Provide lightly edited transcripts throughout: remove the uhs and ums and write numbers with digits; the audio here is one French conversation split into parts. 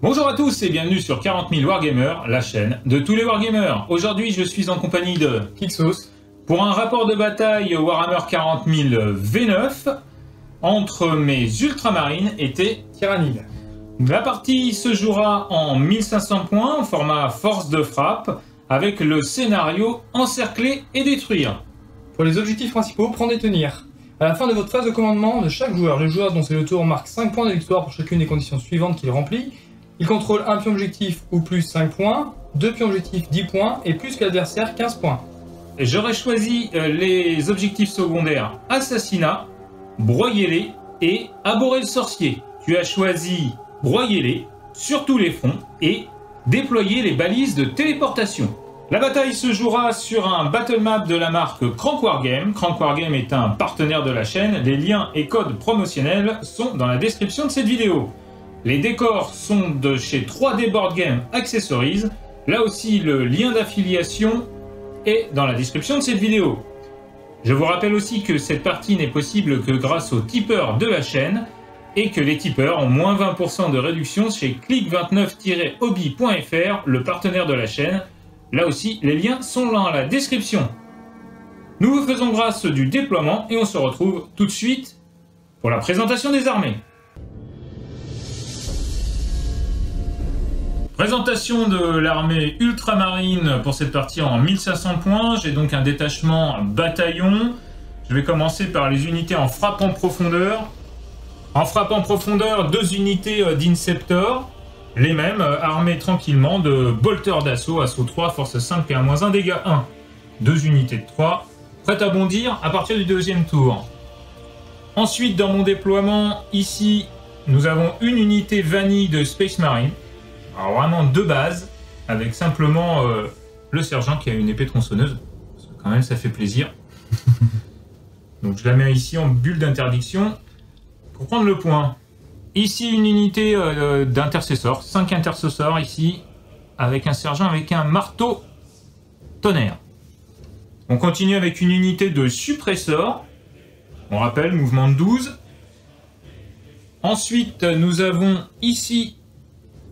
Bonjour à tous et bienvenue sur 40 000 Wargamers, la chaîne de tous les Wargamers. Aujourd'hui, je suis en compagnie de Kixos pour un rapport de bataille Warhammer 40 000 V9 entre mes ultramarines et tes Tyrannide. La partie se jouera en 1500 points, en format force de frappe, avec le scénario encercler et détruire. Pour les objectifs principaux, prendre et tenir. À la fin de votre phase de commandement de chaque joueur, le joueur dont c'est le tour marque 5 points de victoire pour chacune des conditions suivantes qu'il remplit. Il contrôle un pion objectif ou plus 5 points, 2 pions objectifs 10 points et plus que l'adversaire 15 points. J'aurais choisi les objectifs secondaires assassinat, broyer-les et abhorrer le sorcier. Tu as choisi broyer-les sur tous les fronts et déployer les balises de téléportation. La bataille se jouera sur un battle map de la marque Crank Wargame. Crank Wargame est un partenaire de la chaîne. Les liens et codes promotionnels sont dans la description de cette vidéo. Les décors sont de chez 3D Board Game Accessories. Là aussi, le lien d'affiliation est dans la description de cette vidéo. Je vous rappelle aussi que cette partie n'est possible que grâce aux tipeurs de la chaîne et que les tipeurs ont moins 20% de réduction chez click29-hobby.fr, le partenaire de la chaîne. Là aussi, les liens sont dans la description. Nous vous faisons grâce du déploiement et on se retrouve tout de suite pour la présentation des armées. Présentation de l'armée ultramarine pour cette partie en 1500 points. J'ai donc un détachement bataillon. Je vais commencer par les unités en frappe en profondeur. En frappe en profondeur, 2 unités d'Inceptor. Les mêmes, armées tranquillement de bolteurs d'assaut, assaut 3, force 5, P1-1, dégâts 1. 2 unités de 3, prêtes à bondir à partir du deuxième tour. Ensuite, dans mon déploiement, ici, nous avons une unité vanille de Space Marine. Alors vraiment de base, avec simplement le sergent qui a une épée tronçonneuse. Parce que quand même, ça fait plaisir. Donc je la mets ici en bulle d'interdiction pour prendre le point. Ici, une unité d'intercesseurs, 5 intercesseurs ici, avec un sergent avec un marteau tonnerre. On continue avec une unité de suppresseurs. On rappelle, mouvement de 12. Ensuite, nous avons ici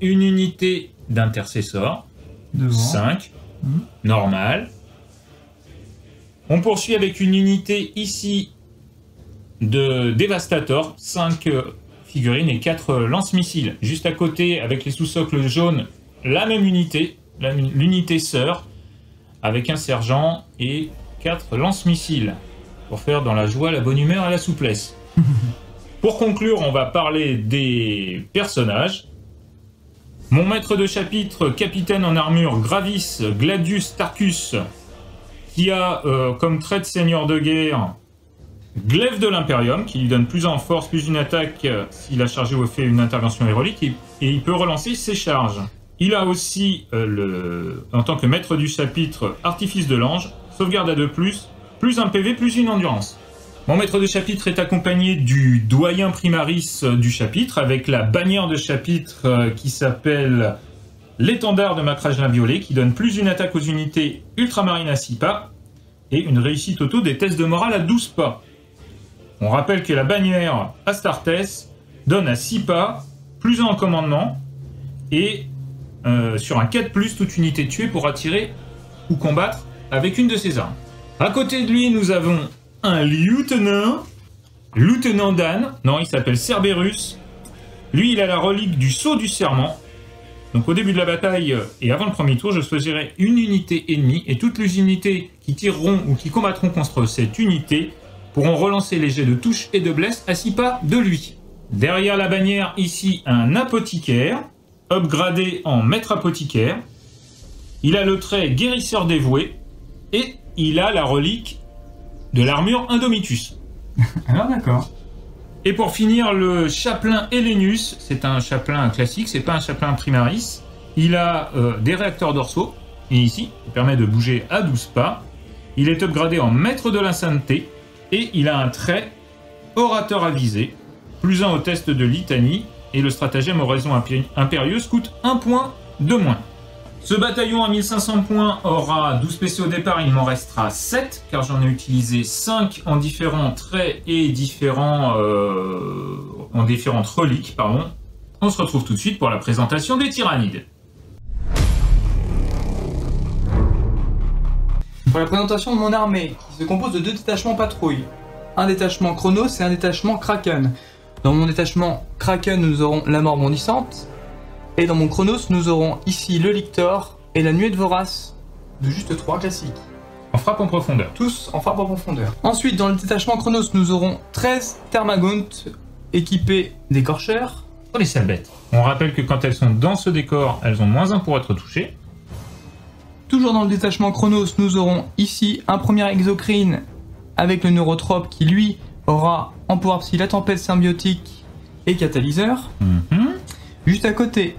une unité d'intercesseurs, 5, normal. On poursuit avec une unité ici de dévastateur, 5 figurines et 4 lance-missiles. Juste à côté, avec les sous-socles jaunes, la même unité, l'unité sœur, avec un sergent et 4 lance-missiles, pour faire dans la joie, la bonne humeur et la souplesse. Pour conclure, on va parler des personnages. Mon maître de chapitre, capitaine en armure Gravis Gladius Tarkus, qui a comme trait de seigneur de guerre Glaive de l'Imperium, qui lui donne plus en force, plus une attaque s'il a chargé ou fait une intervention héroïque, et il peut relancer ses charges. Il a aussi, en tant que maître du chapitre, Artifice de l'Ange, sauvegarde à 2+, plus un PV, plus une endurance. Mon maître de chapitre est accompagné du doyen primaris du chapitre, avec la bannière de chapitre qui s'appelle l'étendard de Macragela Violet, qui donne plus une attaque aux unités ultramarines à 6 pas, et une réussite auto des tests de morale à 12 pas. On rappelle que la bannière Astartes donne à 6 pas, plus 1 en commandement, et sur un 4+, toute unité tuée pourra tirer ou combattre avec une de ses armes. À côté de lui, nous avons un lieutenant Dan, non, il s'appelle Cerberus. Lui, il a la relique du sceau du serment. Donc au début de la bataille et avant le premier tour, je choisirai une unité ennemie et toutes les unités qui tireront ou qui combattront contre cette unité pourront relancer les jets de touche et de blesse à 6 pas de lui. Derrière la bannière, ici, un apothicaire, upgradé en maître apothicaire. Il a le trait guérisseur dévoué et il a la relique de l'armure Indomitus. Alors d'accord. Et pour finir, le chapelain Helenius, c'est un chapelain classique, c'est pas un chapelain primaris. Il a des réacteurs dorsaux, et ici, il permet de bouger à 12 pas. Il est upgradé en maître de la sainteté, et il a un trait orateur avisé, plus 1 au test de litanie, et le stratagème oraison impérieuse coûte 1 point de moins. Ce bataillon à 1500 points aura 12 PC au départ, il m'en restera 7, car j'en ai utilisé 5 en différents traits et différentes reliques, pardon. on se retrouve tout de suite pour la présentation des tyrannides. Pour la présentation de mon armée, qui se compose de 2 détachements patrouille. Un détachement Chronos et un détachement Kraken. Dans mon détachement Kraken, nous aurons la mort bondissante. Et dans mon Chronos, nous aurons ici le Lictor et la nuée de Vorace, de juste 3 classiques. En frappe en profondeur. Tous en frappe en profondeur. Ensuite, dans le détachement Chronos, nous aurons 13 Thermagaunt équipés d'écorcheurs. Oh les sales bêtes. On rappelle que quand elles sont dans ce décor, elles ont -1 pour être touchées. Toujours dans le détachement Chronos, nous aurons ici un premier exocrine avec le neurotrope qui lui aura en pouvoir psy la tempête symbiotique et catalyseur. Juste à côté,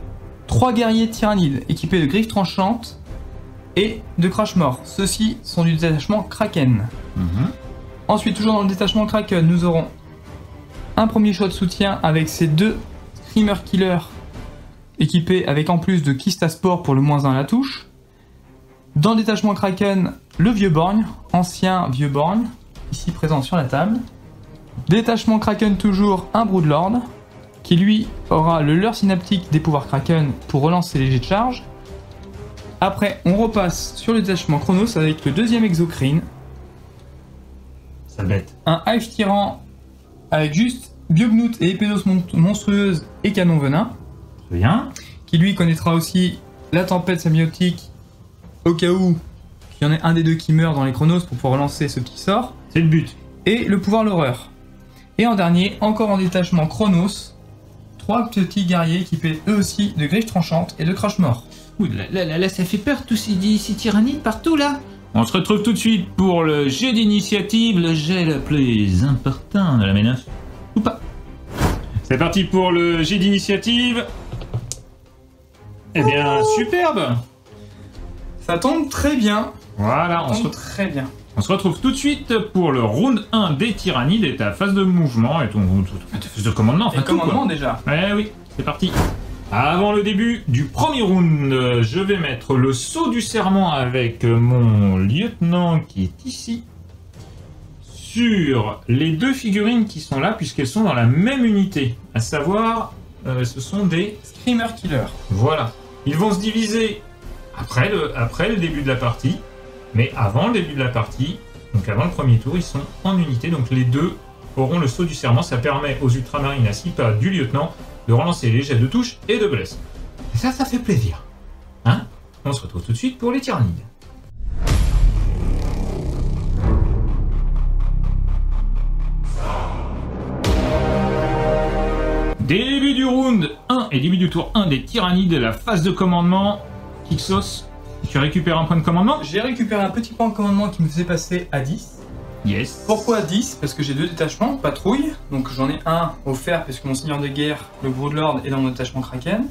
3 guerriers tyrannides équipés de griffes tranchantes et de crash-mort. Ceux-ci sont du détachement Kraken. Ensuite, toujours dans le détachement Kraken, nous aurons un premier choix de soutien avec ces 2 Screamer Killers équipés avec en plus de Kistaspore pour le -1 à la touche. Dans le détachement Kraken, le vieux borgne, ancien vieux borgne, ici présent sur la table. Détachement Kraken toujours, un Broodlord, qui lui aura le leurre synaptique des pouvoirs Kraken pour relancer les jets de charge. Après, on repasse sur le détachement Chronos avec le deuxième exocrine. Sale bête. Un Hive Tyran avec juste Biognout et Épédos monstrueuse et canon venin. Très bien. Qui lui connaîtra aussi la tempête symbiotique au cas où il y en ait un des 2 qui meurt dans les Chronos pour pouvoir relancer ce petit sort. C'est le but. Et le pouvoir l'horreur. Et en dernier, encore en détachement Chronos, 3 petits guerriers équipés eux aussi de griffes tranchantes et de crash-mort. Ouh là, ça fait peur tous ces tyrannides partout là. On se retrouve tout de suite pour le jet d'initiative, le jet le plus important de la M9. Ou pas. C'est parti pour le jet d'initiative. Eh bien, superbe. Ça tombe très bien. Voilà, très bien. On se retrouve tout de suite pour le round 1 des tyrannides et ta phase de mouvement et ta phase de commandement. Enfin, commandement déjà. Eh oui, c'est parti. Avant le début du premier round, je vais mettre le sceau du serment avec mon lieutenant qui est ici sur les 2 figurines qui sont là puisqu'elles sont dans la même unité. À savoir, ce sont des Screamer Killer. Voilà. Ils vont se diviser après le début de la partie. Mais avant le début de la partie, donc avant le premier tour, ils sont en unité. Donc les 2 auront le sceau du serment. Ça permet aux ultramarines à 6 pas du lieutenant de relancer les jets de touche et de blesse. Et ça fait plaisir. Hein? On se retrouve tout de suite pour les tyrannides. Début du round 1 et début du tour 1 des tyrannides, la phase de commandement. Kixos, tu récupères un point de commandement? J'ai récupéré un petit point de commandement qui me faisait passer à 10. Yes. Pourquoi 10? Parce que j'ai 2 détachements, patrouille. Donc j'en ai un offert parce que mon seigneur de guerre, le Broodlord, est dans mon détachement Kraken.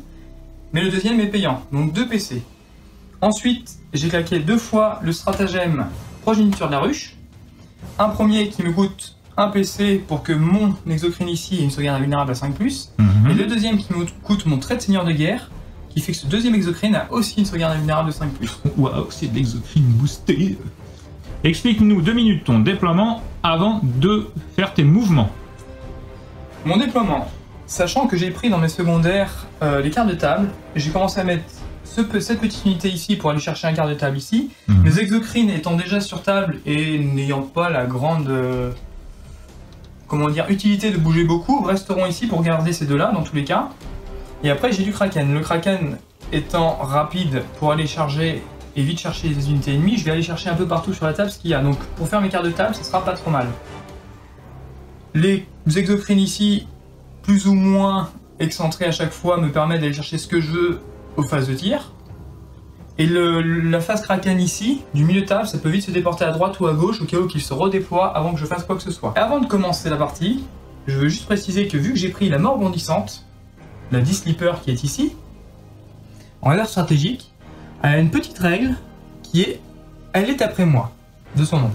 Mais le deuxième est payant, donc 2 PC. Ensuite, j'ai claqué 2 fois le stratagème progéniture de la ruche. Un premier qui me coûte 1 PC pour que mon exocrine ici ait une sauvegarde vulnérable à 5+. Et le deuxième qui me coûte mon trait de seigneur de guerre, qui fait que ce deuxième exocrine a aussi une sauvegarde vulnérable de 5+. Waouh, c'est de l'exocrine boosté. Explique-nous 2 minutes ton déploiement avant de faire tes mouvements. Mon déploiement, sachant que j'ai pris dans mes secondaires les cartes de table, j'ai commencé à mettre cette petite unité ici pour aller chercher un quart de table ici. Les exocrines étant déjà sur table et n'ayant pas la grande utilité de bouger beaucoup, resteront ici pour garder ces 2 là dans tous les cas. Et après j'ai du Kraken. Le Kraken étant rapide pour aller charger et vite chercher les unités ennemies, je vais aller chercher un peu partout sur la table ce qu'il y a. Donc pour faire mes cartes de table, ça sera pas trop mal. Les exocrines ici, plus ou moins excentrés à chaque fois, me permettent d'aller chercher ce que je veux aux phases de tir. Et la phase Kraken ici, du milieu de table, ça peut vite se déporter à droite ou à gauche au cas où qu'il se redéploie avant que je fasse quoi que ce soit. Et avant de commencer la partie, je veux juste préciser que vu que j'ai pris la mort bondissante, la D-Sleeper qui est ici, en réserve stratégique, elle a une petite règle qui est « Elle est après moi », de son nom,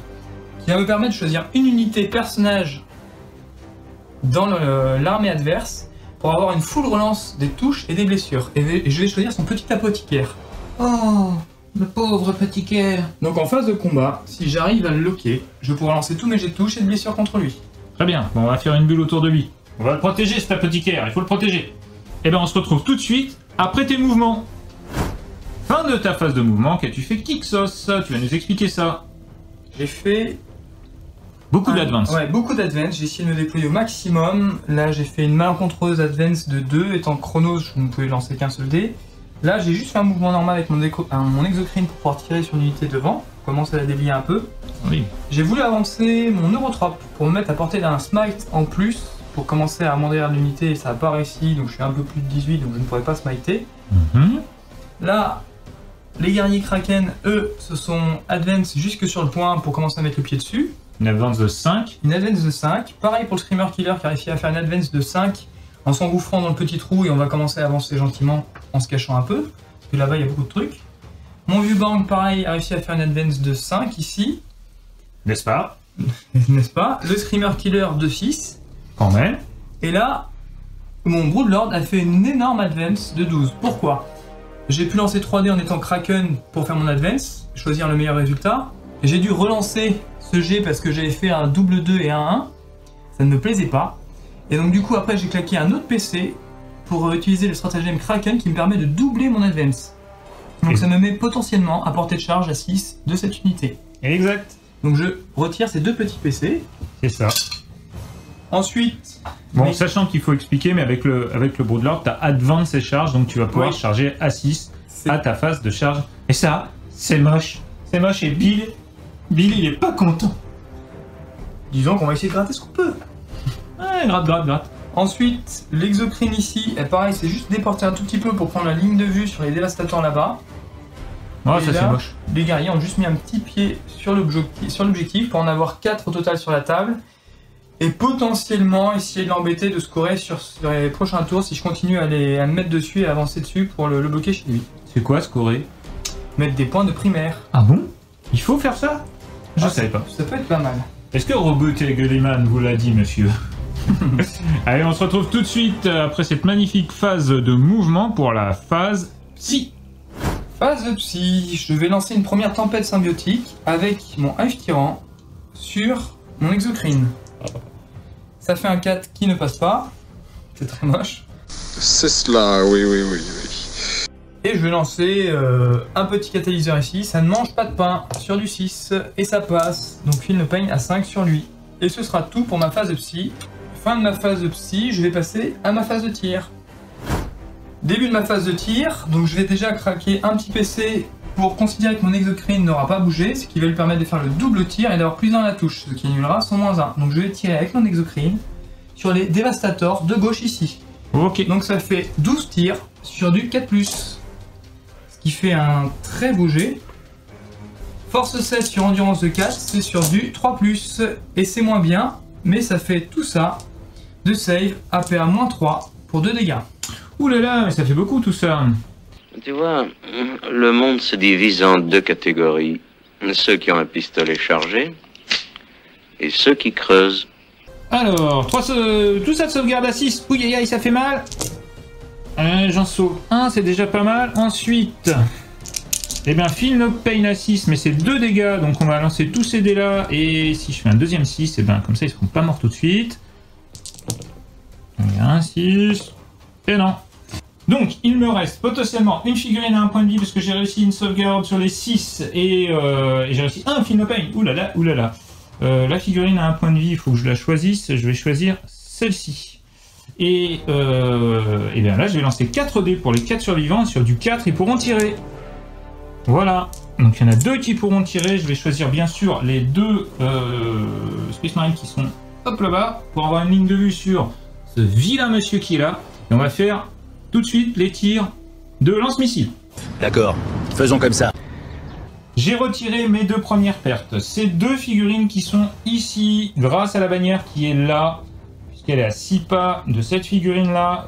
qui va me permettre de choisir une unité personnage dans l'armée adverse pour avoir une full relance des touches et des blessures. Et je vais choisir son petit apothicaire. Oh, le pauvre apothicaire. Donc en phase de combat, si j'arrive à le loquer, je pourrai lancer tous mes jets de touche et de blessures contre lui. Très bien, bon, on va faire une bulle autour de lui. On va le protéger cet apothicaire, il faut le protéger. Et ben on se retrouve tout de suite après tes mouvements. Fin de ta phase de mouvement, qu'as-tu fait, Kixos? Tu vas nous expliquer ça. J'ai fait... Beaucoup d'advance. Ouais, beaucoup d'advance. J'ai essayé de me déployer au maximum. Là, j'ai fait une malencontreuse advance de 2. Étant chrono, je ne pouvais lancer qu'un seul dé. Là, j'ai juste fait un mouvement normal avec mon exocrine pour pouvoir tirer sur l'unité devant. Commencer à la délier un peu. Oui. J'ai voulu avancer mon Neurotrope pour me mettre à portée d'un smite en plus pour commencer à amondir l'unité et ça n'a pas réussi. Donc je suis un peu plus de 18, donc je ne pourrais pas smiter. Là, les guerriers Kraken, eux, se sont advance jusque sur le point pour commencer à mettre le pied dessus. Une advance de 5. Une advance de 5. Pareil pour le Screamer Killer qui a réussi à faire une advance de 5 en s'engouffrant dans le petit trou et on va commencer à avancer gentiment en se cachant un peu. Parce que là-bas il y a beaucoup de trucs. Mon vieux Bang, pareil, a réussi à faire une advance de 5 ici. N'est-ce pas? N'est-ce pas? Le Screamer Killer de 6. Quand même. Et là, mon Broodlord a fait une énorme advance de 12. Pourquoi? J'ai pu lancer 3D en étant Kraken pour faire mon advance, choisir le meilleur résultat. J'ai dû relancer ce jet parce que j'avais fait un double 2 et un 1. Ça ne me plaisait pas. Et donc du coup après j'ai claqué un autre PC pour utiliser le stratagème Kraken qui me permet de doubler mon advance. Donc ça me met potentiellement à portée de charge à 6 de cette unité. Exact. Donc je retire ces deux petits PC. C'est ça. Ensuite... Bon, sachant qu'il faut expliquer, mais avec le Broodlord, tu as advance et charge, donc tu vas pouvoir charger à 6 à ta phase de charge. Et ça, c'est moche. C'est moche et Bill, il est pas content. Disons qu'on va essayer de gratter ce qu'on peut. Ouais, gratte. Ensuite, l'exocrine ici, et pareil, c'est juste déporter un tout petit peu pour prendre la ligne de vue sur les dévastateurs là-bas. Oh, ça c'est moche. Les guerriers ont juste mis un petit pied sur l'objectif pour en avoir 4 au total sur la table. Et potentiellement essayer de l'embêter, de scorer sur les prochains tours si je continue à me mettre dessus et à avancer dessus pour le bloquer chez lui. C'est quoi scorer? Mettre des points de primaire. Ah bon? Il faut faire ça? Je savais pas. Ça peut être pas mal. Est-ce que Robert Gulliman vous l'a dit, monsieur? Allez, on se retrouve tout de suite après cette magnifique phase de mouvement pour la phase Psy. Phase Psy, je vais lancer une première tempête symbiotique avec mon Hive Tyran sur mon exocrine. Ça fait un 4 qui ne passe pas. C'est très moche. C'est cela, oui. Et je vais lancer un petit catalyseur ici. Ça ne mange pas de pain sur du 6. Et ça passe. Donc Feel No Pain à 5 sur lui. Et ce sera tout pour ma phase de Psy. Fin de ma phase de Psy, je vais passer à ma phase de tir. Début de ma phase de tir. Donc je vais déjà craquer un petit PC pour considérer que mon exocrine n'aura pas bougé, ce qui va lui permettre de faire le double tir et d'avoir plus dans la touche, ce qui annulera son -1. Donc je vais tirer avec mon exocrine sur les dévastateurs de gauche ici. Ok. Donc ça fait 12 tirs sur du 4+, ce qui fait un très beau jet. Force 7 sur endurance de 4, c'est sur du 3+, et c'est moins bien, mais ça fait tout ça de save APA -3 pour 2 dégâts. Ouh là là, mais ça fait beaucoup tout ça. Tu vois, le monde se divise en 2 catégories. Ceux qui ont un pistolet chargé et ceux qui creusent. Alors, tout ça de sauvegarde à 6. Ouh aïe aïe, ça fait mal. J'en sauve un, c'est déjà pas mal. Ensuite, eh bien, Feel No Pain à 6, mais c'est 2 dégâts. Donc on va lancer tous ces dés là. Et si je fais un deuxième 6, eh bien, comme ça, ils seront pas morts tout de suite. Un 6. Et non. Donc, il me reste potentiellement une figurine à 1 point de vie parce que j'ai réussi une sauvegarde sur les 6 et j'ai réussi un Feel No Pain. Oulala, oulala. La figurine à 1 point de vie, il faut que je la choisisse. Je vais choisir celle-ci. Et bien là, je vais lancer 4 dés pour les 4 survivants. Sur du 4, ils pourront tirer. Voilà. Donc, il y en a 2 qui pourront tirer. Je vais choisir bien sûr les 2 Space Marines qui sont hop là-bas pour avoir une ligne de vue sur ce vilain monsieur qui est là. Et on va faire tout de suite les tirs de lance-missile. D'accord, faisons comme ça. J'ai retiré mes 2 premières pertes. Ces 2 figurines qui sont ici, grâce à la bannière qui est là, puisqu'elle est à 6 pas de cette figurine-là,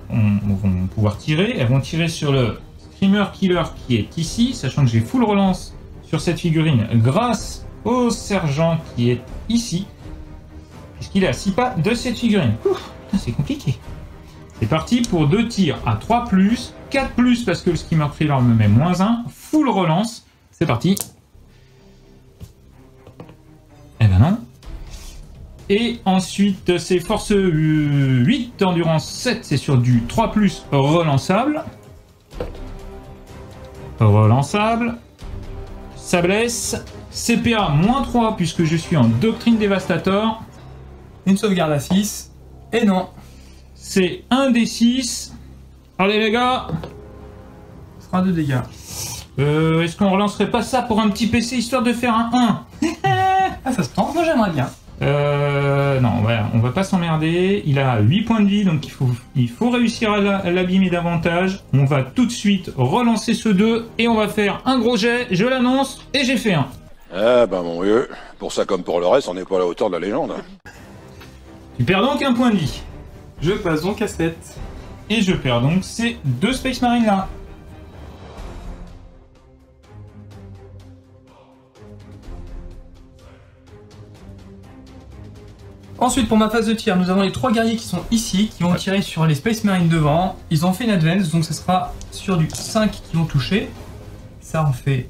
vont pouvoir tirer. Elles vont tirer sur le Screamer Killer qui est ici, sachant que j'ai full relance sur cette figurine grâce au sergent qui est ici, puisqu'il est à 6 pas de cette figurine. C'est compliqué. C'est parti pour 2 tirs à 3+, 4+, parce que le Screamer Killer me met -1, full relance. C'est parti. Eh ben non. Et ensuite, c'est force 8, endurance 7, c'est sur du 3+, relançable. Relançable. Ça blesse. CPA -3 puisque je suis en doctrine dévastator. Une sauvegarde à 6. Et non. C'est 1 des 6. Allez les gars. Ce sera 2 dégâts. Est-ce qu'on relancerait pas ça pour un petit PC histoire de faire un 1? Ah, ça se tente, moi j'aimerais bien. Non, voilà, on va pas s'emmerder. Il a 8 points de vie, donc il faut réussir à l'abîmer davantage. On va tout de suite relancer ce 2 et on va faire un gros jet. Je l'annonce et j'ai fait 1. Ah bah mon vieux, pour ça comme pour le reste, on n'est pas à la hauteur de la légende. Tu perds donc un point de vie. Je passe donc à 7. Et je perds donc ces 2 Space Marines là. Ensuite, pour ma phase de tir, nous avons les 3 guerriers qui sont ici, qui vont tirer sur les Space Marines devant. Ils ont fait une advance, donc ce sera sur du 5 qui vont toucher. Ça en fait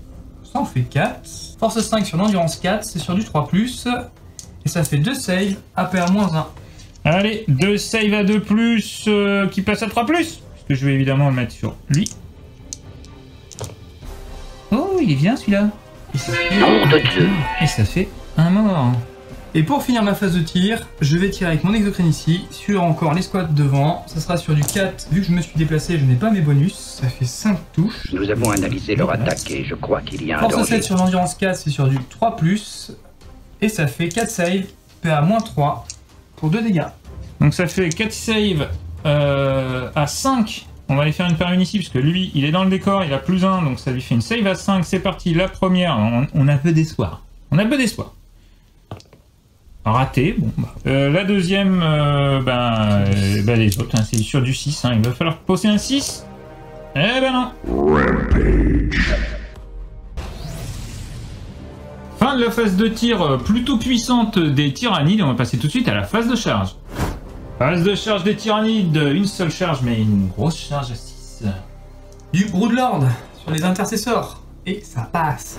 4. Force 5 sur l'endurance 4, c'est sur du 3+. Et ça fait 2 saves, APR-1. Allez, 2 saves à 2+, qui passe à 3+. Parce que je vais évidemment le mettre sur lui. Oh, il est bien celui-là. Et ça fait un mort. Et pour finir ma phase de tir, je vais tirer avec mon exocrine ici, sur encore les squats devant. Ça sera sur du 4, vu que je me suis déplacé, je n'ai pas mes bonus, ça fait 5 touches. Nous avons analysé leur attaque et je crois qu'il y a un Force danger. 7 sur l'endurance 4, c'est sur du 3+, et ça fait 4 saves, PA -3, pour 2 dégâts. Donc ça fait 4 saves à 5. On va aller faire une par une ici, parce que lui, il est dans le décor, il a +1, donc ça lui fait une save à 5. C'est parti, la première, on a peu d'espoir. On a peu d'espoir. Raté, bon. La deuxième, les autres, hein, c'est sur du 6, hein, il va falloir poser un 6. Eh ben non. Rampage. Fin de la phase de tir plutôt puissante des tyrannides, on va passer tout de suite à la phase de charge. Phase de charge des tyrannides, une seule charge, mais une grosse charge à 6. Du Broodlord sur les intercesseurs, et ça passe.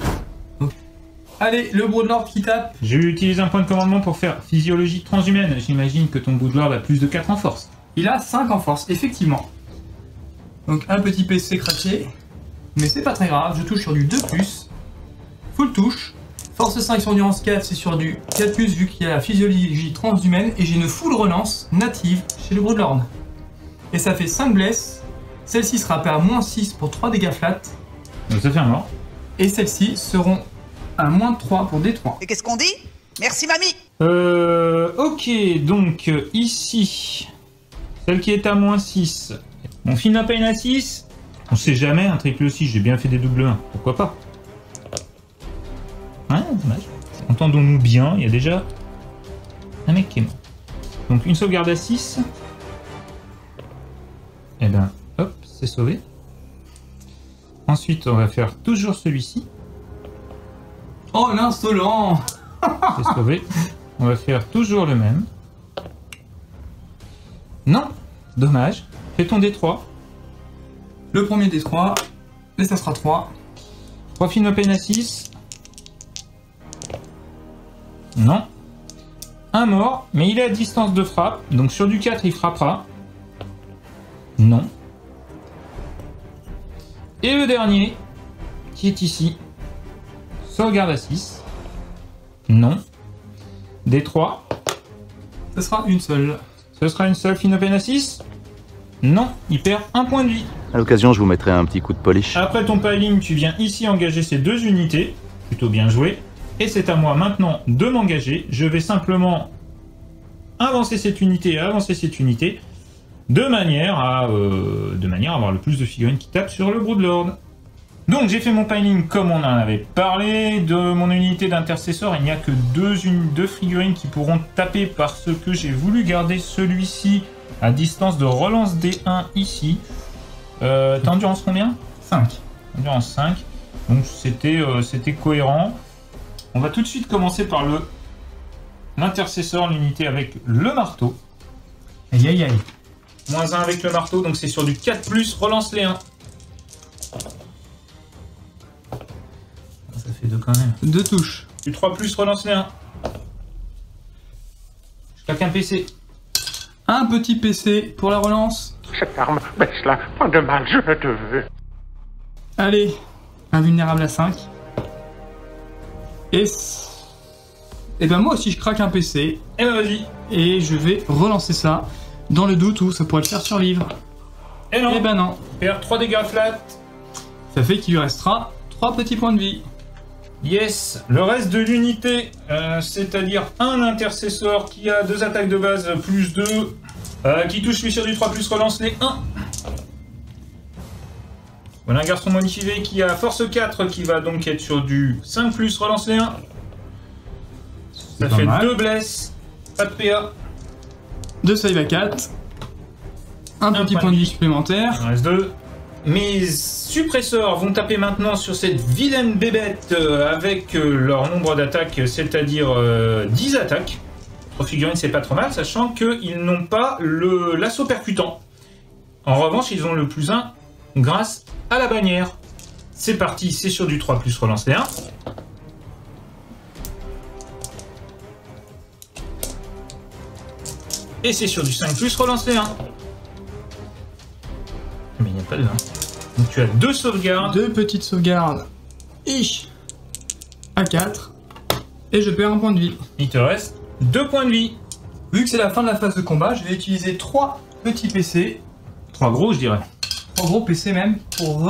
Allez, le Broodlord qui tape. Je vais utiliser un point de commandement pour faire physiologie transhumaine. J'imagine que ton Broodlord a plus de 4 en force. Il a 5 en force, effectivement. Donc un petit PC craqué. Mais c'est pas très grave, je touche sur du 2+. Full touche. Force 5 sur endurance 4, c'est sur du 4+, vu qu'il y a la physiologie transhumaine. Et j'ai une full relance native chez le Broodlord. Et ça fait 5 blesses. Celle-ci sera à -6 pour 3 dégâts flat. Donc ça fait un mort. Et celles-ci seront à -3 pour D3. Et qu'est-ce qu'on dit? Merci mamie. Ok, donc ici, celle qui est à -6. Mon Fina Pain à 6. On sait jamais, un triple 6, j'ai bien fait des double 1, pourquoi pas. Ouais, dommage. Entendons-nous bien, il y a déjà un mec qui est mort. Donc une sauvegarde à 6. Et ben, hop, c'est sauvé. Ensuite, on va faire toujours celui-ci. Oh, l'insolent! C'est sauvé. On va faire toujours le même. Non, dommage. Fais ton D3. Le premier D3, et ça sera 3. 3 Finopen à 6. Non. Un mort, mais il est à distance de frappe. Donc sur du 4, il frappera. Non. Et le dernier, qui est ici. Sauvegarde à 6. Non. D3. Ce sera une seule. Ce sera une seule Finopen à 6. Non, il perd un point de vie. À l'occasion, je vous mettrai un petit coup de polish. Après ton piling, tu viens ici engager ces 2 unités. Plutôt bien joué. Et c'est à moi maintenant de m'engager. Je vais simplement avancer cette unité et avancer cette unité. De manière à avoir le plus de figurines qui tapent sur le Broodlord. Donc j'ai fait mon piling comme on en avait parlé. De mon unité d'intercesseur, il n'y a que 2 figurines qui pourront taper parce que j'ai voulu garder celui-ci à distance de relance D1 ici. T'as endurance combien? 5. Endurance 5. Donc c'était cohérent. On va tout de suite commencer par l'intercesseur, l'unité avec le marteau. Aïe aïe aïe. -1 avec le marteau, donc c'est sur du 4+, relance les 1. Ça fait 2 quand même. 2 touches. Du 3+, relance les 1. Chacun PC. Un petit PC pour la relance. Cette arme, baisse-la, pas de mal, je te veux. Allez, invulnérable à 5. Et ben moi aussi je craque un PC. Et ben vas-y. Et je vais relancer ça dans le doute où ça pourrait le faire survivre. Et non. Et ben non. Perd 3 dégâts flat. Ça fait qu'il lui restera 3 petits points de vie. Yes. Le reste de l'unité, c'est-à-dire un intercesseur qui a 2 attaques de base plus 2, qui touche lui sur du 3+, relance les 1. Voilà un garçon modifié qui a force 4 qui va donc être sur du 5+, relance les 1. Ça fait 2 blesses, pas de PA. 2 save à 4. Un petit point de vie supplémentaire. Il en reste 2. Mes suppresseurs vont taper maintenant sur cette vilaine bébête avec leur nombre d'attaques, c'est-à-dire 10 attaques. Votre figurine, c'est pas trop mal, sachant qu'ils n'ont pas l'assaut percutant. En revanche, ils ont le +1 grâce à la bannière. C'est parti, c'est sur du 3+, relance les 1. Et c'est sur du 5+, relance les 1. Mais il n'y a pas de 1. Donc tu as 2 sauvegardes. 2 petites sauvegardes. À 4. Et je perds un point de vie. Il te reste 2 points de vie. Vu que c'est la fin de la phase de combat, je vais utiliser 3 petits PC. 3 gros, je dirais. 3 gros PC même, pour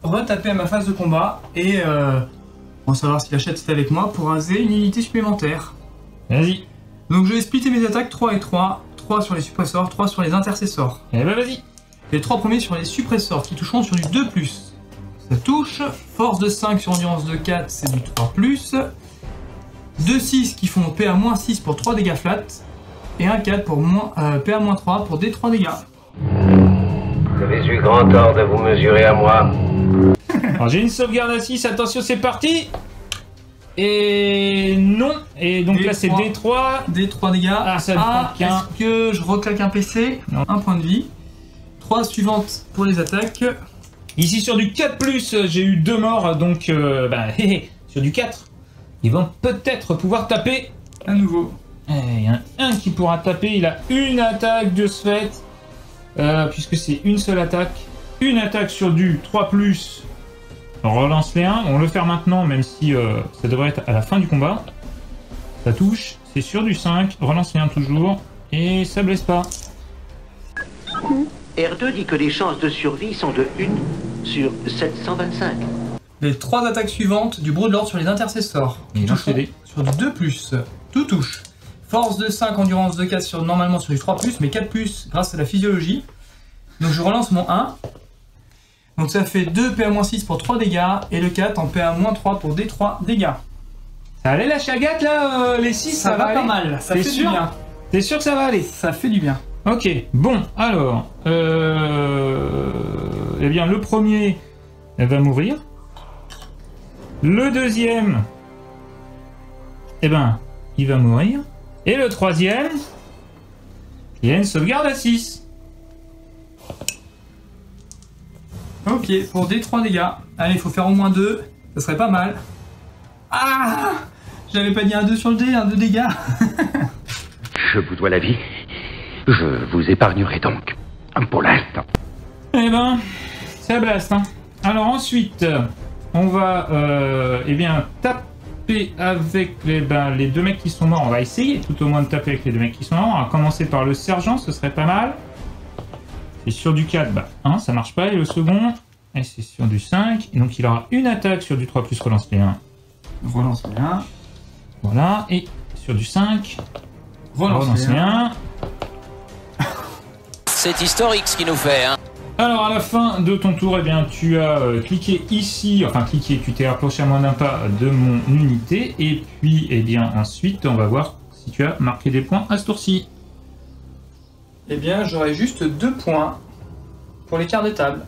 retaper à ma phase de combat. Et on va savoir si la chatte est avec moi pour raser une unité supplémentaire. Vas-y. Donc je vais splitter mes attaques 3 et 3. 3 sur les suppresseurs, 3 sur les intercesseurs. Eh ben vas-y. Les 3 premiers sur les suppresseurs qui toucheront sur du 2+. Ça touche. Force de 5 sur endurance de 4, c'est du 3+. 2 6 qui font PA-6 pour 3 dégâts flat. Et un 4 pour PA-3 pour des 3 dégâts. Vous avez eu grand tort de vous mesurer à moi. Alors j'ai une sauvegarde à 6, attention c'est parti. Et non. Et donc là c'est D3. D3 dégâts. Ah ça ne prend qu'un. Est-ce que je reclaque un PC? Non. Un point de vie. 3 suivantes pour les attaques. Ici sur du 4+, j'ai eu 2 morts, donc sur du 4. Ils vont peut-être pouvoir taper. À nouveau. Il y en a un qui pourra taper, il a une attaque de ce fait. Puisque c'est une seule attaque. Une attaque sur du 3+. On relance les 1, on le fait maintenant, même si ça devrait être à la fin du combat. Ça touche, c'est sur du 5, relance les 1 toujours, et ça blesse pas. R2 dit que les chances de survie sont de 1 sur 725. Les 3 attaques suivantes du Broodlord sur les intercesseurs. Ils vont céder. Sur du 2+. Tout touche. Force de 5, endurance de 4 normalement sur du 3+, mais 4+, grâce à la physiologie. Donc je relance mon 1. Donc ça fait 2 PA-6 pour 3 dégâts, et le 4 en PA-3 pour des 3 dégâts. Ça allait la chagatte là, les 6, ça va pas mal, ça fait du bien. T'es sûr que ça va aller? Ça fait du bien. Ok, bon, alors, eh bien le premier va mourir. Le deuxième, eh ben, il va mourir. Et le troisième, il y a une sauvegarde à 6. Ok, pour des 3 dégâts. Allez, il faut faire au moins 2, ça serait pas mal. Ah! J'avais pas dit un 2 sur le dé, un 2 dégâts. Je vous dois la vie. Je vous épargnerai donc. Pour l'instant. Eh ben, ça blast. Hein. Alors ensuite, on va eh bien, taper avec les 2 mecs qui sont morts. On va essayer tout au moins de taper avec les 2 mecs qui sont morts. On va commencer par le sergent, ce serait pas mal. Et sur du 4, 1, ça marche pas. Et le second, et c'est sur du 5. Et donc il aura une attaque sur du 3+, relance les 1. Relance les 1. Voilà, et sur du 5, relance les 1. C'est historique ce qu'il nous fait, hein. Alors à la fin de ton tour, eh bien, tu as cliqué ici, enfin cliqué, tu t'es approché à moins d'un pas de mon unité, et puis eh bien ensuite on va voir si tu as marqué des points à ce tour-ci. Eh bien j'aurai juste 2 points pour les quarts de table.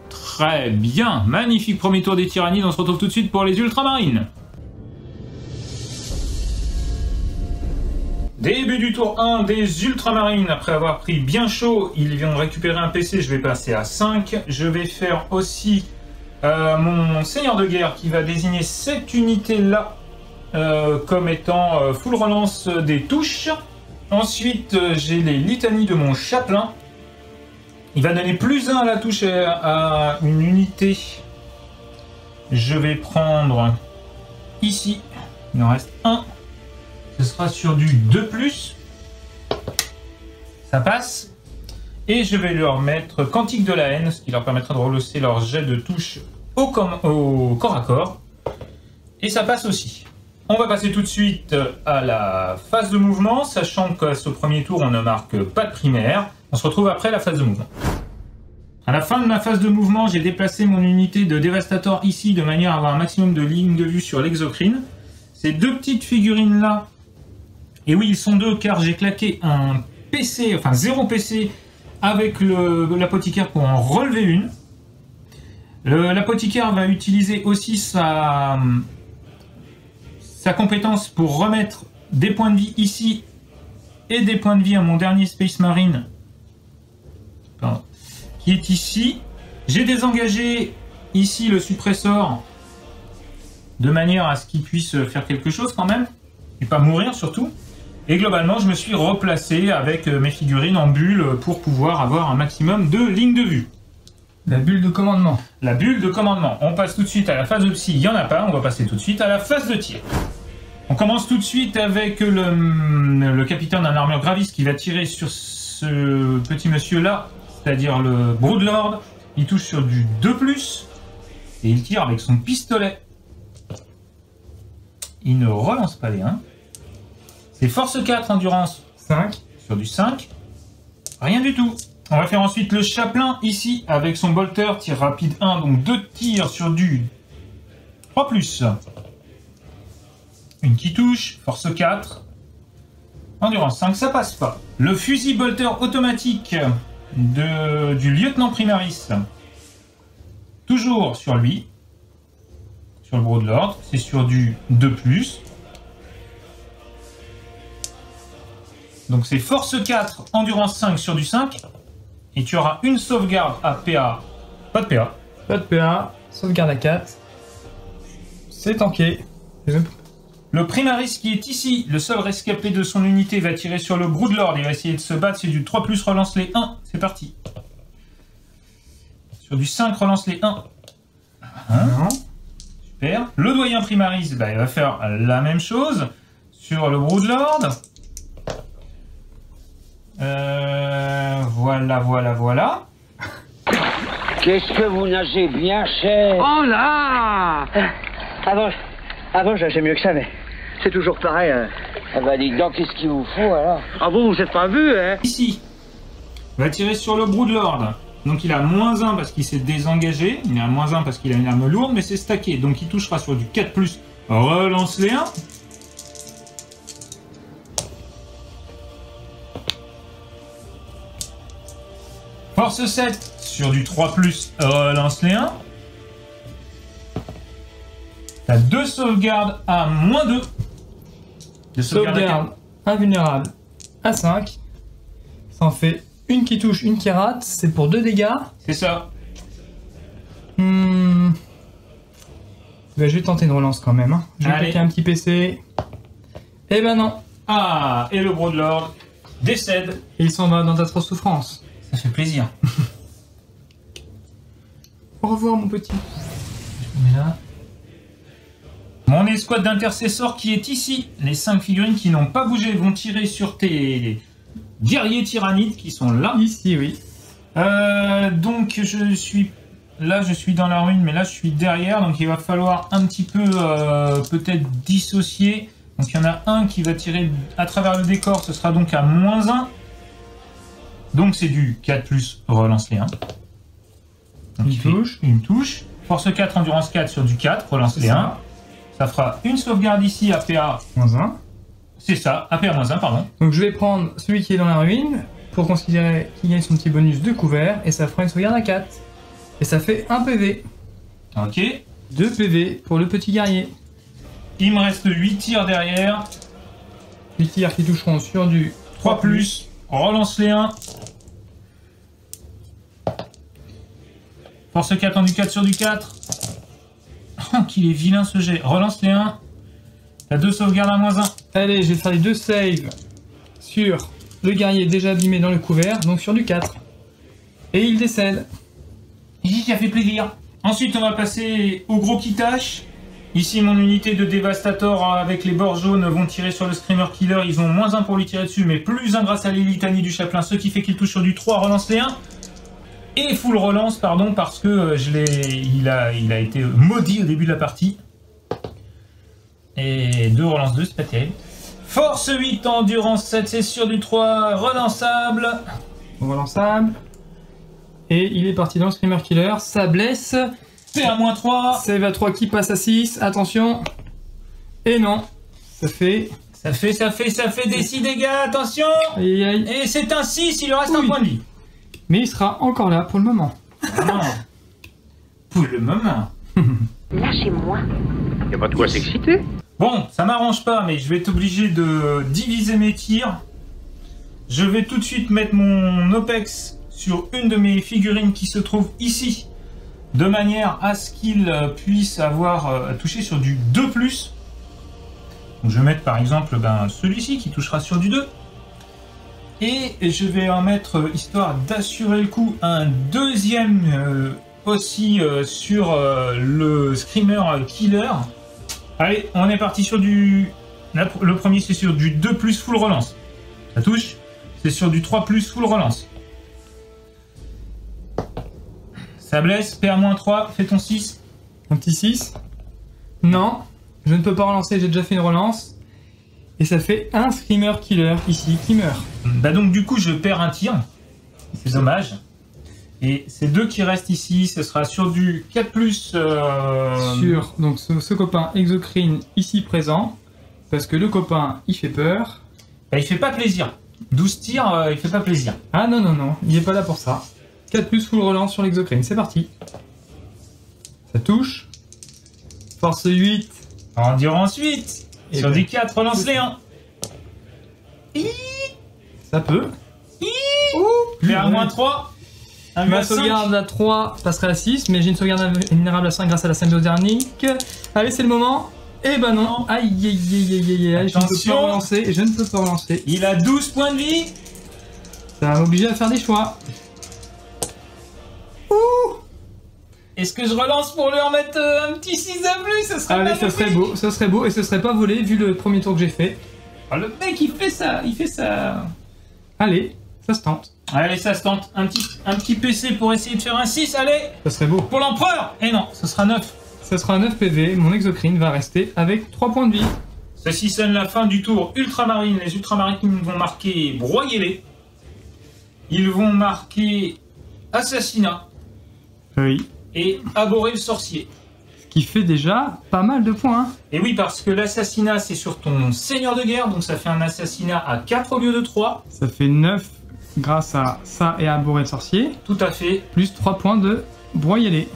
Très bien, magnifique premier tour des tyrannies, on se retrouve tout de suite pour les ultramarines. Début du tour 1 des ultramarines, après avoir pris bien chaud, ils viennent récupérer un PC, je vais passer à 5. Je vais faire aussi mon seigneur de guerre qui va désigner cette unité-là comme étant full relance des touches. Ensuite, j'ai les litanies de mon chapelain. Il va donner +1 à la touche à une unité. Je vais prendre ici, il en reste un. Ce sera sur du 2+. Ça passe. Et je vais leur mettre Cantique de la haine, ce qui leur permettra de relancer leur jet de touche au corps à corps. Et ça passe aussi. On va passer tout de suite à la phase de mouvement, sachant qu'à ce premier tour, on ne marque pas de primaire. On se retrouve après la phase de mouvement. À la fin de ma phase de mouvement, j'ai déplacé mon unité de Dévastator ici, de manière à avoir un maximum de lignes de vue sur l'exocrine. Ces deux petites figurines-là, et oui, ils sont deux, car j'ai claqué un PC, enfin 0 PC, avec l'apothicaire pour en relever une. L'apothicaire va utiliser aussi sa compétence pour remettre des points de vie ici et des points de vie à mon dernier Space Marine qui est ici. J'ai désengagé ici le suppressor de manière à ce qu'il puisse faire quelque chose quand même et pas mourir surtout. Et globalement, je me suis replacé avec mes figurines en bulle pour pouvoir avoir un maximum de lignes de vue. La bulle de commandement. La bulle de commandement. On passe tout de suite à la phase de psy, il n'y en a pas, on va passer tout de suite à la phase de tir. On commence tout de suite avec le capitaine d'un armure gravis qui va tirer sur ce petit monsieur-là, c'est-à-dire le Broodlord. Il touche sur du 2+, et il tire avec son pistolet. Il ne relance pas les 1. C'est force 4, endurance 5, sur du 5. Rien du tout. On va faire ensuite le chapelain ici, avec son bolter, tir rapide 1, donc 2 tirs sur du 3+. Une qui touche, force 4, endurance 5, ça passe pas. Le fusil bolter automatique du lieutenant Primaris, toujours sur lui, sur le Broodlord, c'est sur du 2+. Donc c'est force 4, endurance 5 sur du 5, et tu auras une sauvegarde à PA, pas de PA. Pas de PA, sauvegarde à 4, c'est tanké. Le Primaris qui est ici, le seul rescapé de son unité, va tirer sur le Broodlord et va essayer de se battre. C'est du 3+, relance les 1. C'est parti. Sur du 5, relance les 1. Super. Le doyen Primaris, bah, il va faire la même chose sur le Broodlord. Voilà. Qu'est-ce que vous nagez bien cher. Oh là! Avant, je nageais mieux que ça, mais c'est toujours pareil. Hein. Ah bah, dis donc, qu'est-ce qu'il vous faut, alors? Ah bon, vous êtes pas vu, hein? Ici, il va tirer sur le Broodlord. Donc il a -1 parce qu'il s'est désengagé. Il a -1 parce qu'il a une arme lourde, mais c'est stacké. Donc il touchera sur du 4+. Relance les 1. Force 7 sur du 3+, relance les 1. T'as 2 sauvegardes à -2. Sauvegarde invulnérable à 5. Ça en fait une qui touche, une qui rate. C'est pour 2 dégâts. C'est ça. Bah, je vais tenter une relance quand même. Hein. Je vais attaquer un petit PC. Eh ben non. Ah, et le Broodlord décède. Et il s'en va dans d'atroces souffrances. Ça fait plaisir. Au revoir mon petit. Je mets là. Mon escouade d'intercesseurs qui est ici. Les 5 figurines qui n'ont pas bougé vont tirer sur tes guerriers tyrannides qui sont là. Ici, oui. Donc je suis dans la ruine, mais là je suis derrière. Donc il va falloir un petit peu peut-être dissocier. Donc il y en a un qui va tirer à travers le décor. Ce sera donc à -1. Donc c'est du 4+, relance les 1. Donc une touche. Force 4, endurance 4 sur du 4, relance les 1. Ça fera une sauvegarde ici, APA -1. C'est ça, APA -1, pardon. Donc je vais prendre celui qui est dans la ruine pour considérer qu'il gagne son petit bonus de couvert et ça fera une sauvegarde à 4. Et ça fait 1 PV. Ok. 2 PV pour le petit guerrier. Il me reste 8 tirs derrière. 8 tirs qui toucheront sur du 3+. Relance les 1. Force 4 en du 4 sur du 4. Oh, qu'il est vilain ce jet. Relance les 1. T'as 2 sauvegardes à -1. Allez, je vais faire les 2 saves sur le guerrier déjà abîmé dans le couvert, donc sur du 4. Et il décède. Ça fait plaisir. Ensuite, on va passer au gros qui tâche. Ici, mon unité de Devastator avec les bords jaunes vont tirer sur le Screamer Killer. Ils ont -1 pour lui tirer dessus, mais +1 grâce à l'Ilitanie du Chaplain, ce qui fait qu'il touche sur du 3, relance les 1. Et full relance, pardon, parce que il a été maudit au début de la partie. Et 2 relance 2, c'est pas terrible. Force 8, endurance 7, c'est sur du 3, relançable. Relançable. Et il est parti dans le Screamer Killer, ça blesse. PA-3. Save à 3 qui passe à 6, attention. Et non, ça fait des 6 dégâts, attention. Aïe, aïe. Et c'est un 6, il lui reste un point de vie. Mais il sera encore là pour le moment. Ah, pour le moment. Lâchez-moi. Y'a pas de quoi s'exciter. Bon, ça m'arrange pas, mais je vais être obligé de diviser mes tirs. Je vais tout de suite mettre mon OPEX sur une de mes figurines qui se trouve ici, de manière à ce qu'il puisse avoir touché sur du 2+. Donc je vais mettre par exemple celui-ci qui touchera sur du 2. Et je vais en mettre, histoire d'assurer le coup, un deuxième aussi sur le Screamer Killer. Allez, on est parti sur du... Le premier c'est sur du 2+ full relance. Ça touche. C'est sur du 3+ full relance. Ça blesse, PA-3, fais ton 6. Un petit 6. Non, je ne peux pas relancer, j'ai déjà fait une relance. Et ça fait un Screamer Killer ici qui meurt. Bah donc du coup je perds un tir. C'est dommage. Et ces 2 qui restent ici, ce sera sur du 4+. Sur donc ce copain Exocrine ici présent. Parce que le copain il fait peur. Bah, il fait pas plaisir. 12 tirs, il fait pas plaisir. Ah non, non, non, il est pas là pour ça. 4+ full relance sur l'Exocrine, c'est parti. Ça touche. Force 8. Endurance 8. Et sur du 4, relance les 1. Ça peut. PA-3. Ma sauvegarde à 3 passerait à 6, mais j'ai une sauvegarde vulnérable à 5 grâce à la symbiose dernique. Allez, c'est le moment. Et bah non. Aïe, aïe, aïe, aïe, aïe, je ne peux pas relancer. Je ne peux pas relancer. Il a 12 points de vie. Ça va m'obliger à faire des choix. Est-ce que je relance pour lui en mettre un petit 6 à plus? Ça serait Allez, ça serait beau, ça serait beau, et ce serait pas volé vu le premier tour que j'ai fait. Oh, le mec il fait ça, Allez, ça se tente. Allez, ça se tente. Un petit PC pour essayer de faire un 6, allez. Ça serait beau. Pour l'empereur. Et non, ce sera 9. Ça sera 9 PV, mon Exocrine va rester avec 3 points de vie. Ceci sonne la fin du tour ultramarine. Les ultramarines vont marquer broyez-les. Ils vont marquer assassinat. Oui. Et abhorrer le sorcier. Ce qui fait déjà pas mal de points. Et oui, parce que l'assassinat c'est sur ton seigneur de guerre, donc ça fait un assassinat à 4 au lieu de 3. Ça fait 9 grâce à ça et à abhorrer le sorcier. Tout à fait. Plus 3 points de broyer-les.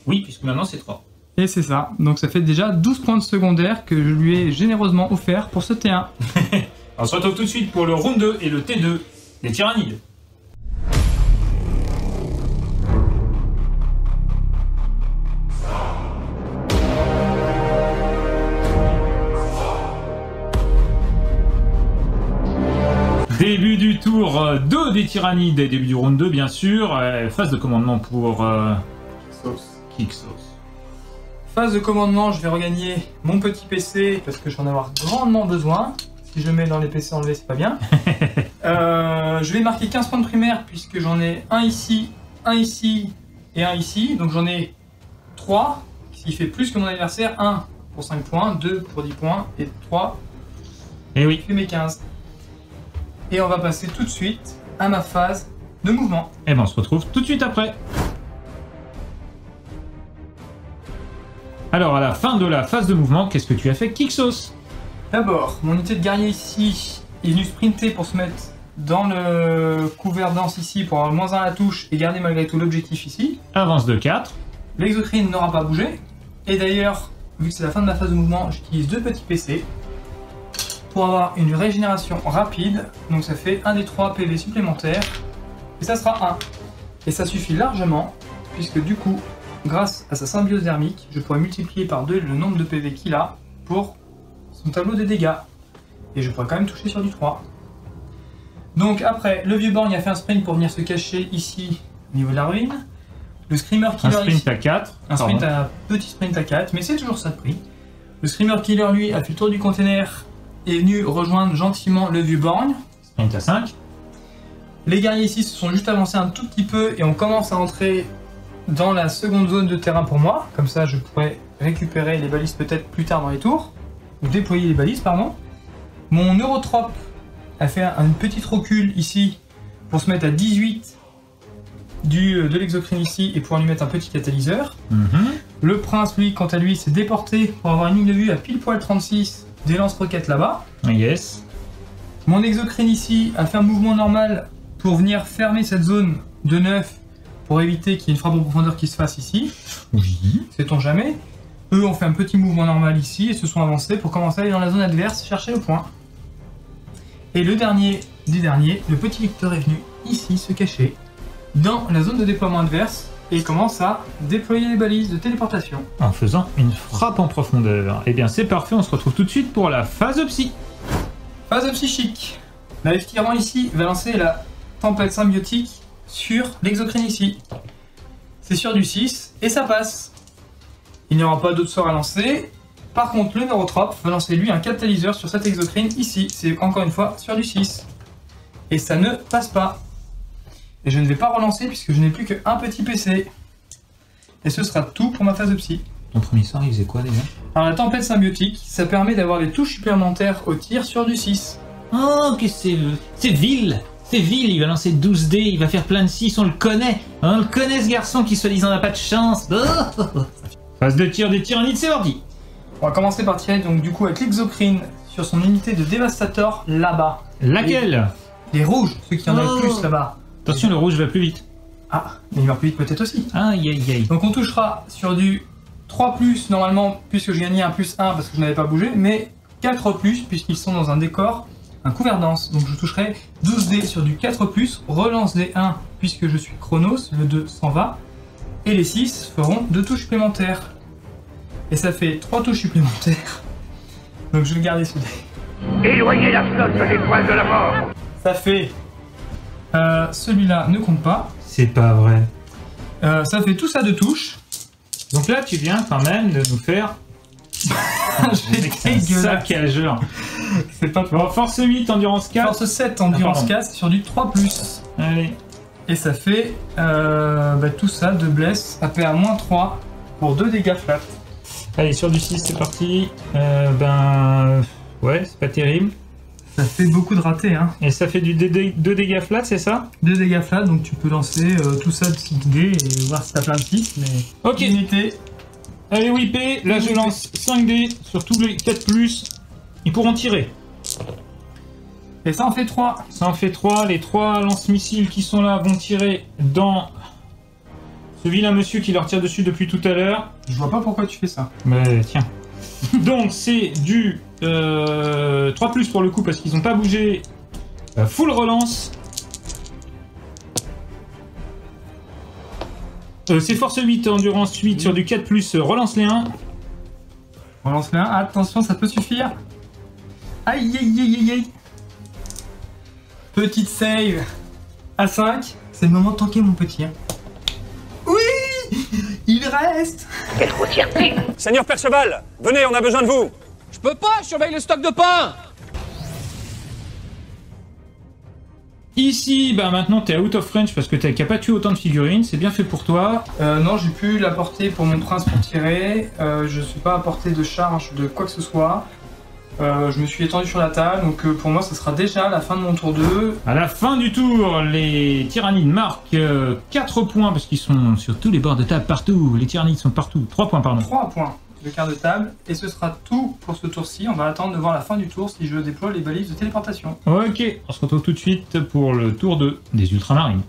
Oui, puisque maintenant c'est 3. Et c'est ça. Donc ça fait déjà 12 points de secondaire que je lui ai généreusement offert pour ce T1. On se retrouve tout de suite pour le round 2 et le T2 des tyrannides. Début du tour 2 des tyrannides, début du round 2 bien sûr, phase de commandement pour Kixos. Phase de commandement, je vais regagner mon petit PC parce que j'en ai avoir grandement besoin. Si je mets dans les PC enlevés, c'est pas bien. Je vais marquer 15 points de primaire puisque j'en ai un ici et un ici. Donc j'en ai 3, ce qui fait plus que mon adversaire. 1 pour 5 points, 2 pour 10 points et 3 et oui. qui fait mes 15. Et on va passer tout de suite à ma phase de mouvement. Et ben on se retrouve tout de suite après. Alors à la fin de la phase de mouvement, qu'est-ce que tu as fait, Kixos? D'abord, mon unité de guerrier ici est venue sprinter pour se mettre dans le couvert dense ici pour avoir le -1 à la touche et garder malgré tout l'objectif ici. Avance de 4. L'exocrine n'aura pas bougé. Et d'ailleurs, vu que c'est la fin de ma phase de mouvement, j'utilise 2 petits PC pour avoir une régénération rapide. Donc ça fait 1 des 3 PV supplémentaires. Et ça sera 1. Et ça suffit largement, puisque du coup, grâce à sa symbiose thermique, je pourrais multiplier par 2 le nombre de PV qu'il a pour son tableau de dégâts. Et je pourrais quand même toucher sur du 3. Donc après, le vieux borgne a fait un sprint pour venir se cacher ici, au niveau de la ruine. Le Screamer Killer un sprint ici, à 4. un petit sprint à 4, mais c'est toujours ça de prix. Le Screamer Killer, lui, a fait le tour du container et est venu rejoindre gentiment le vieux borgne. Sprint à 5. Les guerriers ici se sont juste avancés un tout petit peu et on commence à entrer dans la seconde zone de terrain pour moi. Comme ça, je pourrais récupérer les balises peut-être plus tard dans les tours. Ou déployer les balises, pardon. Mon Neurotrope a fait un petit recul ici pour se mettre à 18 de l'exocrine ici et pouvoir lui mettre un petit catalyseur. Le prince, lui, quant à lui, s'est déporté pour avoir une ligne de vue à pile poil 36 des lance-roquettes là-bas. Yes. Mon exocrine ici a fait un mouvement normal pour venir fermer cette zone de 9 pour éviter qu'il y ait une frappe en profondeur qui se fasse ici. Oui. Sait-on jamais. Eux ont fait un petit mouvement normal ici et se sont avancés pour commencer à aller dans la zone adverse chercher le point. Et le dernier des derniers, le petit Victor est venu ici se cacher dans la zone de déploiement adverse et commence à déployer les balises de téléportation. En faisant une frappe en profondeur. Eh bien c'est parfait, on se retrouve tout de suite pour la phase psy. Phase psychique. La F tyran ici va lancer la tempête symbiotique sur l'exocrine ici. C'est sur du 6 et ça passe. Il n'y aura pas d'autre sort à lancer. Par contre, le Neurotrope va lancer lui un catalyseur sur cette exocrine ici. C'est encore une fois sur du 6. Et ça ne passe pas. Et je ne vais pas relancer puisque je n'ai plus qu'un petit PC. Et ce sera tout pour ma phase psy. Ton premier sort, il faisait quoi déjà? Alors la tempête symbiotique, ça permet d'avoir des touches supplémentaires au tir sur du 6. Oh, que c'est vil. C'est vil, il va lancer 12 dés, il va faire plein de 6, on le connaît. On le connaît ce garçon qui soi-disant n'a pas de chance. Phase de tir des tyrannides, c'est parti. On va commencer par tirer donc du coup avec l'exocrine sur son unité de dévastateur là-bas. Laquelle? Les rouges, ceux qui en ont le plus là-bas. Attention, le rouge va plus vite. Ah, mais il va plus vite peut-être aussi. Aïe aïe aïe. Donc on touchera sur du 3+, normalement, puisque je gagnais un +1 parce que je n'avais pas bougé, mais 4+, puisqu'ils sont dans un décor, un couvert dense. Donc je toucherai 12 dés sur du 4+, relance des 1, puisque je suis Chronos, le 2 s'en va, et les 6 feront 2 touches supplémentaires. Et ça fait 3 touches supplémentaires. Donc je vais garder ce dé. Éloignez la flotte de l'étoile de la mort. Ça fait... celui-là ne compte pas. C'est pas vrai. Ça fait tout ça de touches. Donc là, tu viens quand même de nous faire... J'ai saccageur. C'est pas bon, force 8, endurance 4. Force 7, endurance 4 sur du 3+. Allez. Et ça fait tout ça de bless AP à -3 pour 2 dégâts flat. Allez, sur du 6, c'est parti. Ouais, c'est pas terrible. Ça fait beaucoup de ratés, hein. Et ça fait du 2 dégâts flat, c'est ça? 2 dégâts flat, donc tu peux lancer tout ça de 6 dés et voir si t'as plein de 6, mais... Ok. Unité. Allez, whippé, là je lance 5 dés sur tous les 4+. Ils pourront tirer. Et ça en fait 3. Ça en fait 3. Les 3 lance-missiles qui sont là vont tirer dans ce vilain monsieur qui leur tire dessus depuis tout à l'heure. Je vois pas pourquoi tu fais ça. Mais tiens. Donc c'est du 3+ pour le coup parce qu'ils n'ont pas bougé. Full relance. C'est force 8, endurance 8 sur du 4+, relance les 1. Relance les 1, attention ça peut suffire. Aïe aïe aïe aïe aïe. Petite save à 5. C'est le moment de tanker mon petit. Hein. Oui, il reste. Quelle grossièreté. Seigneur Perceval, venez, on a besoin de vous. Je peux pas, je surveille le stock de pain. Ici, bah maintenant t'es out of range parce que t'as pas tué autant de figurines, c'est bien fait pour toi. Non, j'ai pu l'apporter pour mon prince pour tirer. Je suis pas à portée de charge de quoi que ce soit. Je me suis étendu sur la table, donc pour moi ça sera déjà la fin de mon tour 2. À la fin du tour, les tyrannides marquent 4 points parce qu'ils sont sur tous les bords de table partout. Les tyrannides sont partout. 3 points, pardon. 3 points de quart de table. Et ce sera tout pour ce tour-ci. On va attendre de voir la fin du tour si je déploie les balises de téléportation. Ok, on se retrouve tout de suite pour le tour 2 des ultramarines.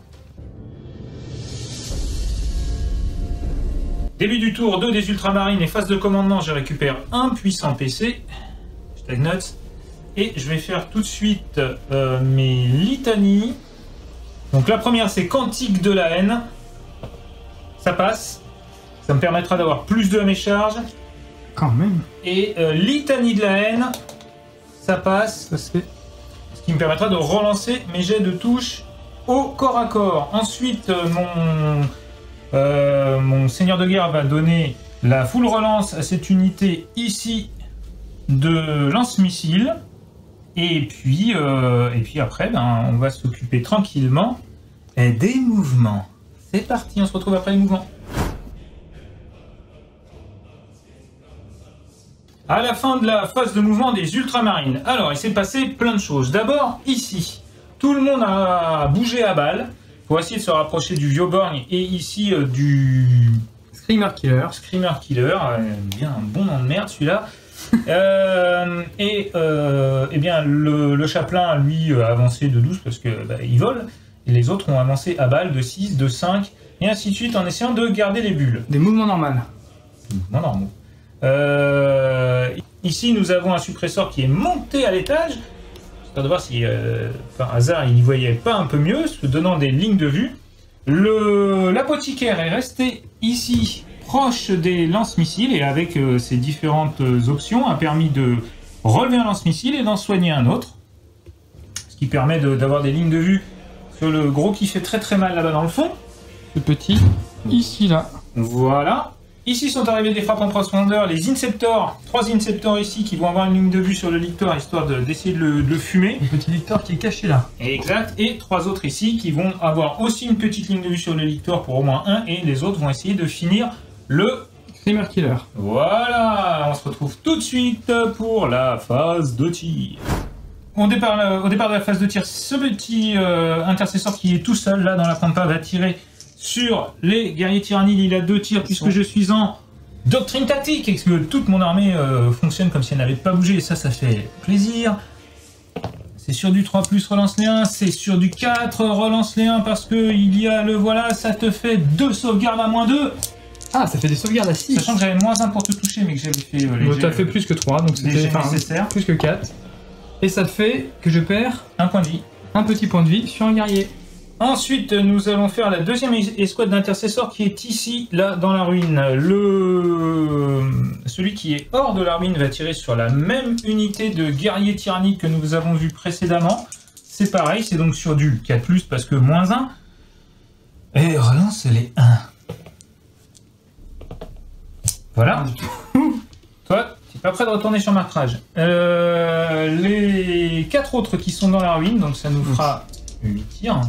Début du tour 2 des ultramarines et phase de commandement, je récupère un puissant PC. Notes. Et je vais faire tout de suite mes litanies. Donc la première c'est Cantique de la haine. Ça passe. Ça me permettra d'avoir plus de à mes charges. Quand même. Et litanie de la haine, ça passe. Ça se fait. Ce qui me permettra de relancer mes jets de touche au corps à corps. Ensuite, mon seigneur de guerre va donner la full relance à cette unité ici de lance-missile. Et puis après, on va s'occuper tranquillement des mouvements. C'est parti, on se retrouve après les mouvements. À la fin de la phase de mouvement des ultramarines. Alors, il s'est passé plein de choses. D'abord, ici, tout le monde a bougé à balle pour essayer de se rapprocher du Vioborg et ici du Screamer Killer. Screamer Killer, bien un bon nom de merde celui-là. Et bien le chapelain, lui, a avancé de 12 parce que il vole. Et les autres ont avancé à balle de 6, de 5, et ainsi de suite en essayant de garder les bulles. Des mouvements normaux. Mouvements normaux. Ici, nous avons un suppresseur qui est monté à l'étage. J'espère de voir si, par hasard, il n'y voyait pas un peu mieux, se donnant des lignes de vue. L'apothicaire est resté ici, proche des lance-missiles, et avec ses différentes options, a permis de relever un lance-missile et d'en soigner un autre. Ce qui permet d'avoir des lignes de vue sur le gros qui fait très très mal là-bas dans le fond. Le petit, ici, là. Voilà. Ici sont arrivés des frappes en profondeur, les Inceptors, 3 Inceptors ici qui vont avoir une ligne de vue sur le Lictor histoire d'essayer de le fumer. Le petit Lictor qui est caché là. Exact, et 3 autres ici qui vont avoir aussi une petite ligne de vue sur le Lictor pour au moins un, et les autres vont essayer de finir le Screamer Killer. Voilà, on se retrouve tout de suite pour la phase de tir. Au départ de la phase de tir, ce petit intercesseur qui est tout seul là dans la pampa va tirer sur les guerriers tyrannides. Il a 2 tirs puisque je suis en doctrine tactique et que toute mon armée fonctionne comme si elle n'avait pas bougé, et ça fait plaisir. C'est sur du 3+, relance les 1, c'est sur du 4, relance les 1 parce que il y a le voilà, ça te fait 2 sauvegardes à -2. Ah, ça fait des sauvegardes à 6. Sachant que j'avais -1 pour te toucher, mais que j'avais fait les t'as fait plus que 3, donc c'était nécessaire. Plus que 4. Et ça fait que je perds un point de vie. Un petit point de vie sur un guerrier. Ensuite, nous allons faire la deuxième escouade d'intercesseurs qui est ici, là, dans la ruine. Celui qui est hors de la ruine va tirer sur la même unité de guerriers tyranniques que nous avons vu précédemment. C'est pareil, c'est donc sur du 4+, parce que -1. Et relance les 1. Voilà. Toi, tu n'es pas prêt de retourner sur marquage. Les 4 autres qui sont dans la ruine, donc ça nous fera 8 tirs.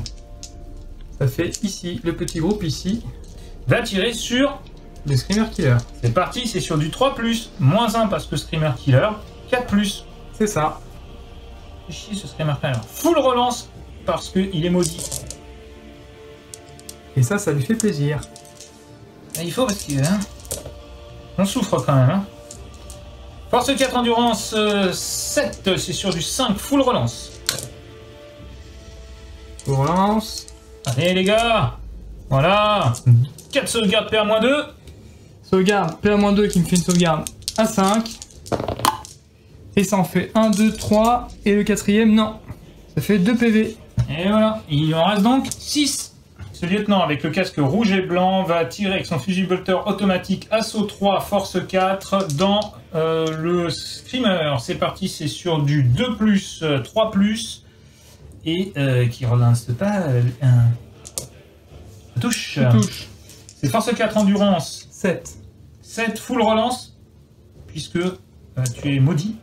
Ça fait ici, le petit groupe ici, va tirer sur le Screamer Killer. C'est parti, c'est sur du 3+, -1 parce que Screamer Killer, 4+. C'est ça. Chier ce Screamer Killer. Full relance parce qu'il est maudit. Et ça lui fait plaisir. Et il faut parce que... Hein, on souffre quand même. Hein. Force 4 endurance 7, c'est sur du 5, full relance. Full relance. Allez les gars, voilà, 4 sauvegardes PA-2. Sauvegarde PA-2 qui me fait une sauvegarde à 5. Et ça en fait 1, 2, 3. Et le 4ème, non. Ça fait 2 PV. Et voilà, il en reste donc 6. Ce lieutenant avec le casque rouge et blanc va tirer avec son fusil bolter automatique assaut 3, force 4 dans le Screamer. C'est parti, c'est sur du 2+, 3+. Et qui relance pas un touche. C'est force 4 endurance 7. 7 full relance puisque tu es maudit.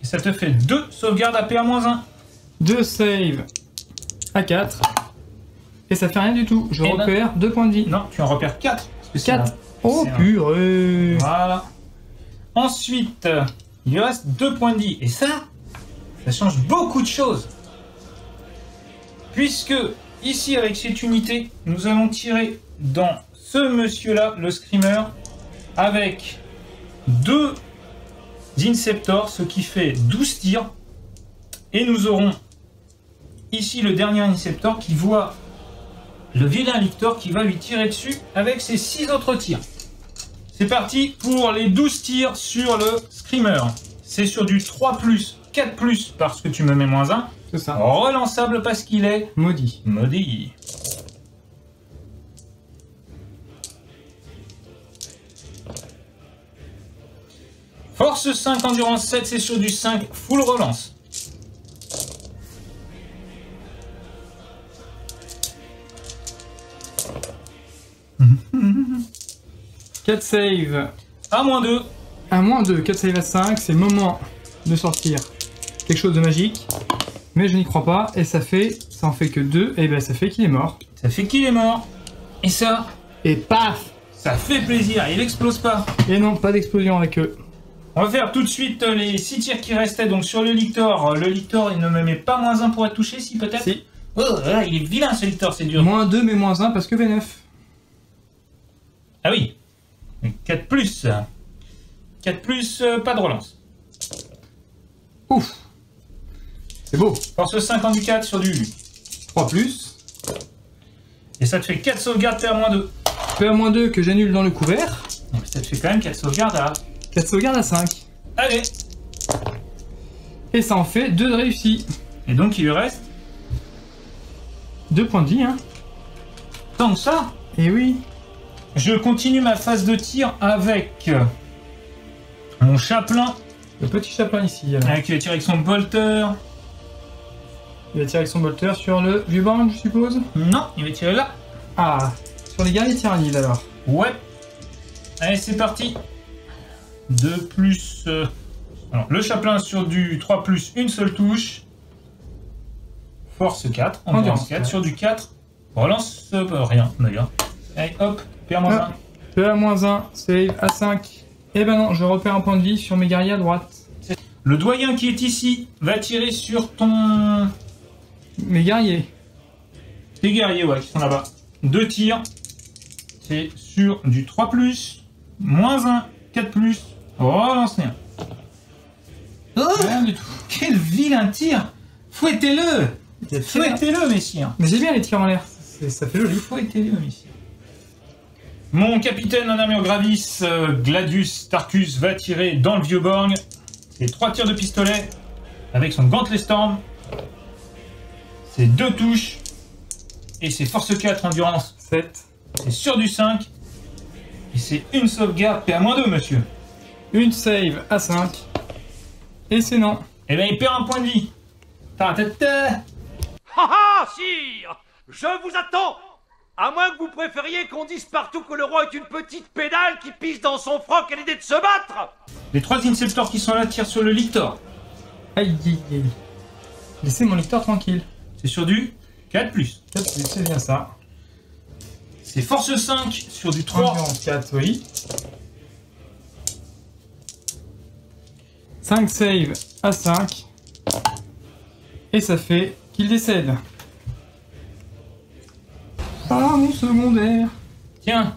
Et ça te fait 2 sauvegardes à PA-1. 2 save à 4. Et ça fait rien du tout. Je repère 2 points de vie. Non, tu en repères 4. 4. Oh purée. Voilà. Ensuite, il lui reste 2 points de vie. Et ça change beaucoup de choses. Puisque, ici, avec cette unité, nous allons tirer dans ce monsieur-là, le Screamer, avec 2 Inceptors, ce qui fait 12 tirs. Et nous aurons ici le dernier Inceptor qui voit le vilain Lictor qui va lui tirer dessus avec ses 6 autres tirs. C'est parti pour les 12 tirs sur le Screamer. C'est sur du 3+, 4+, parce que tu me mets -1. C'est ça. Relançable parce qu'il est maudit. Maudit. Force 5, endurance 7, c'est sur du 5, full relance. Quatre save. À -2. À -2, 4 save à 5, c'est le moment de sortir quelque chose de magique. Mais je n'y crois pas, et ça en fait que 2, et ben ça fait qu'il est mort. Ça fait qu'il est mort. Et ça, et paf, ça fait plaisir, il explose pas. Et non, pas d'explosion avec eux. On va faire tout de suite les 6 tirs qui restaient donc sur le Lictor. Le Lictor, il ne me met pas -1 pour être touché, si peut-être. Si. Oh là, il est vilain ce Lictor, c'est dur. -2 mais -1 parce que V9. Ah oui. 4 plus. 4 plus, pas de relance. Ouf. C'est beau. Force 5 en du 4 sur du 3 plus. Et ça te fait 4 sauvegardes PA -2. PA -2 que j'annule dans le couvert. Mais ça te fait quand même 4 sauvegardes à... 4 sauvegardes à 5. Allez. Et ça en fait 2 de réussi. Et donc il lui reste 2 points de vie, hein. Tant que ça. Et oui. Je continue ma phase de tir avec mon chaplain. Le petit chaplain ici. Alors. Qui va tirer avec son bolter. Il va tirer avec son bolter sur le vieux band, je suppose. Non, il va tirer là. Ah, sur les guerriers tyrannides alors. Ouais. Allez, c'est parti. 2 plus... Alors, le chaplain sur du 3 plus, une seule touche. Force 4, endurance 4, sur du 4. Relance rien d'ailleurs. Allez, hop, PA-1. PA-1, save à 5. Et ben non, je repère un point de vie sur mes guerriers à droite. Le doyen qui est ici va tirer sur ton... Mes guerriers. Tes guerriers, ouais, qui sont là-bas. 2 tirs. C'est sur du 3 plus, -1, 4 plus. Relance rien. Oh, rien du tout. Quel vilain tir. Fouettez-le. Fouettez-le, messire. Mais j'ai bien les tirs en l'air. Ça fait joli. Fouettez-le, messire. Mon capitaine en armure gravis, Gladius Tarkus, va tirer dans le vieux Borg. C'est 3 tirs de pistolet avec son gantelet Storm. C'est 2 touches. Et c'est force 4, endurance 7. C'est sur du 5. Et c'est une sauvegarde PA-2, monsieur. Une save à 5. Et c'est non. Et ben il perd un point de vie. Haha, sire! Je vous attends! À moins que vous préfériez qu'on dise partout que le roi est une petite pédale qui pisse dans son froc à l'idée de se battre! Les 3 Inceptors qui sont là tirent sur le Lictor. Aïe, aïe, aïe. Laissez mon Lictor tranquille. C'est sur du 4 plus. 4 plus, c'est bien ça. C'est force 5 sur du 3. 4, oui. 5 save à 5. Et ça fait qu'il décède. Ah, mon secondaire. Tiens.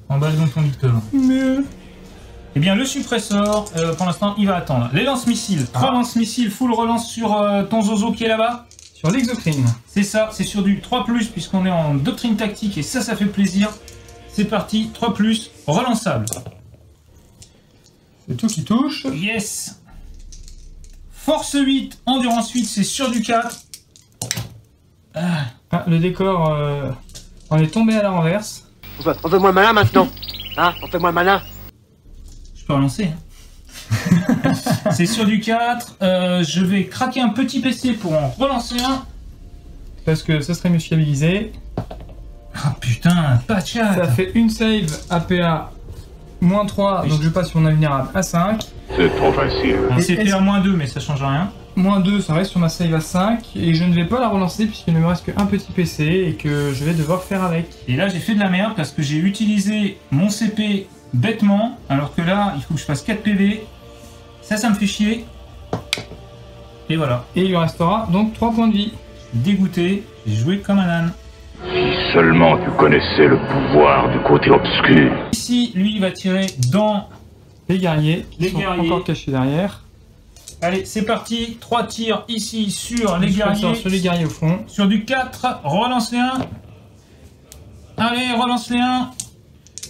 Emballe donc ton Lictor. Mais... Eh bien, le suppressor, pour l'instant, il va attendre. Les lance-missiles. 3 lance-missiles, full relance sur ton Zozo qui est là-bas. Sur l'exocrine. C'est ça, c'est sur du 3 plus, puisqu'on est en doctrine tactique, et ça fait plaisir. C'est parti, 3 plus, relançable. C'est tout qui touche. Yes. Force 8, endurance 8, c'est sur du 4. Ah, le décor on est tombé à la renverse. On fait moins malin maintenant. Hein, on fait moins malin. Je peux relancer. C'est sur du 4. Je vais craquer un petit PC pour en relancer un. Parce que ça serait mieux fiabilisé. Ah putain, pas de chat. Ça fait une save APA -3, donc je passe sur mon invulnérable à 5. C'est trop facile. C'était à -2, mais ça change rien. -2, ça reste sur ma save à 5. Et je ne vais pas la relancer puisqu'il ne me reste qu'un petit PC et que je vais devoir faire avec. Et là, j'ai fait de la merde parce que j'ai utilisé mon CP bêtement. Alors que là, il faut que je fasse 4 PV. Ça me fait chier. Et voilà. Et il lui restera donc 3 points de vie. Dégoûté, j'ai joué comme un âne. Si seulement tu connaissais le pouvoir du côté obscur. Ici, lui, il va tirer dans les guerriers qui sont encore cachés derrière. Allez, c'est parti. 3 tirs ici sur les guerriers. Sur les guerriers au fond. Sur du 4, relance les 1. Allez, relance les 1.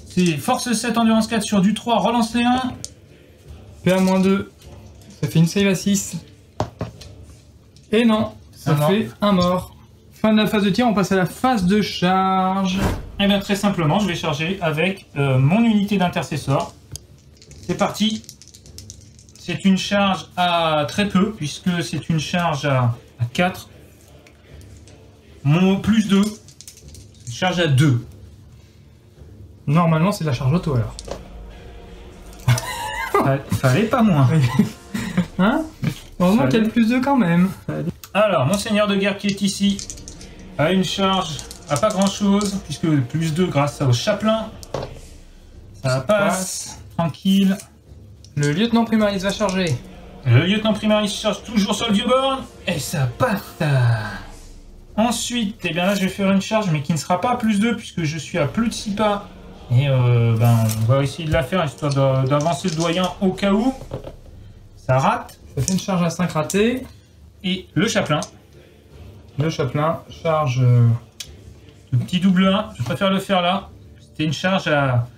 C'est force 7, endurance 4 sur du 3, relance les 1. PA-2, ça fait une save à 6. Et non, ça fait un mort. Fin de la phase de tir, on passe à la phase de charge. Et bien très simplement, je vais charger avec mon unité d'intercesseur. C'est parti. c'est une charge à très peu, puisque c'est une charge à 4. Mon plus 2, c'est une charge à 2. Normalement, c'est de la charge auto alors. Fallait pas moins. Hein? Heureusement qu'il y a le plus 2 quand même. Alors, mon seigneur de guerre qui est ici a une charge à pas grand chose, puisque plus 2 grâce au chapelain. Ça passe. Tranquille. Le lieutenant primaris va charger. Le lieutenant primaris charge toujours sur le vieux borne. Et ça passe. Ensuite, eh bien là, je vais faire une charge, mais qui ne sera pas plus 2, puisque je suis à plus de 6 pas. Et on va essayer de la faire, histoire d'avancer le doyen au cas où. Ça rate. Ça fait une charge à 5 ratée. Et le chapelain. Le chapelain charge... Le petit double 1, je préfère le faire là. C'était une charge à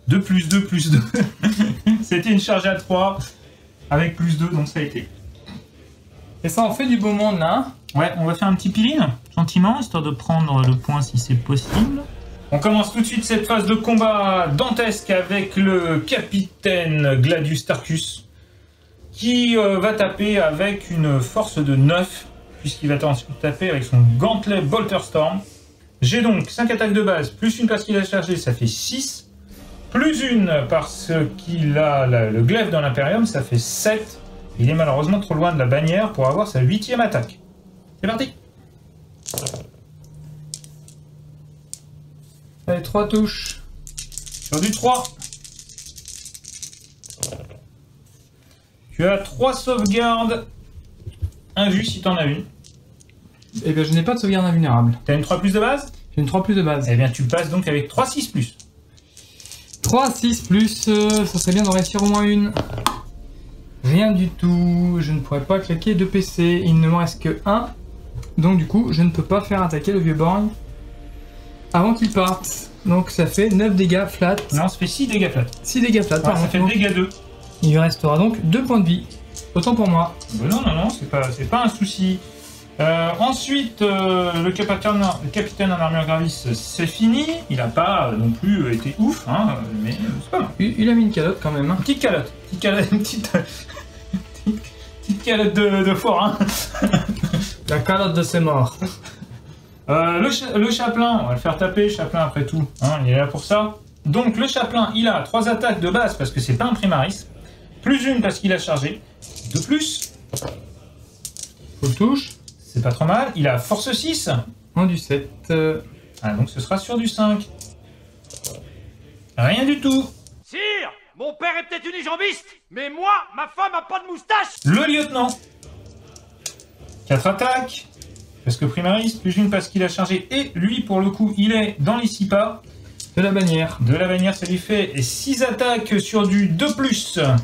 2 plus 2 plus 2. C'était une charge à 3 avec plus 2, donc ça a été. Et ça en fait du beau monde là. Ouais, on va faire un petit piline, gentiment, histoire de prendre le point si c'est possible. On commence tout de suite cette phase de combat dantesque avec le capitaine Gladius Tarkus, qui va taper avec une force de 9, puisqu'il va taper avec son gantelet Bolterstorm. J'ai donc 5 attaques de base, plus une parce qu'il a chargé, ça fait 6. Plus une parce qu'il a le glaive dans l'Imperium, ça fait 7. Il est malheureusement trop loin de la bannière pour avoir sa 8e attaque. C'est parti. Allez, 3 touches. Sur du 3. Tu as 3 sauvegardes invues si t'en as une. Eh bien, je n'ai pas de sauvegarde invulnérable. T'as une 3 plus de base? J'ai une 3 plus de base. Eh bien, tu passes donc avec 3 6 plus. 3 6 plus, ça serait bien d'en réussir au moins une. Rien du tout, je ne pourrais pas claquer 2 PC, il ne me reste que 1. Donc du coup, je ne peux pas faire attaquer le vieux borgne avant qu'il parte. Donc ça fait 9 dégâts flat. Non, ça fait 6 dégâts flat. 6 dégâts flat, pardon. Ça fait dégâts 2. Il lui restera donc 2 points de vie. Autant pour moi. Non, c'est pas un souci. Ensuite, le capitaine en armure gravis, c'est fini. Il n'a pas non plus été ouf, hein, mais c'est pas mal. Il a mis une calotte quand même. Hein. Petite calotte, une petite calotte de forain. La calotte de ses morts. Le chapelain, on va le faire taper, le chapelain après tout, hein, il est là pour ça. Donc le chapelain, il a 3 attaques de base parce que c'est pas un primaris, plus une parce qu'il a chargé, de plus. Faut touche. C'est pas trop mal, il a force 6. En du 7. Ah, donc ce sera sur du 5. Rien du tout. Sire, mon père est peut-être unijambiste, mais moi, ma femme a pas de moustache. Le lieutenant. 4 attaques. Parce que primaris, plus une parce qu'il a chargé. Et lui, pour le coup, il est dans les 6 pas. De la bannière. De la bannière, ça lui fait 6 attaques sur du 2+.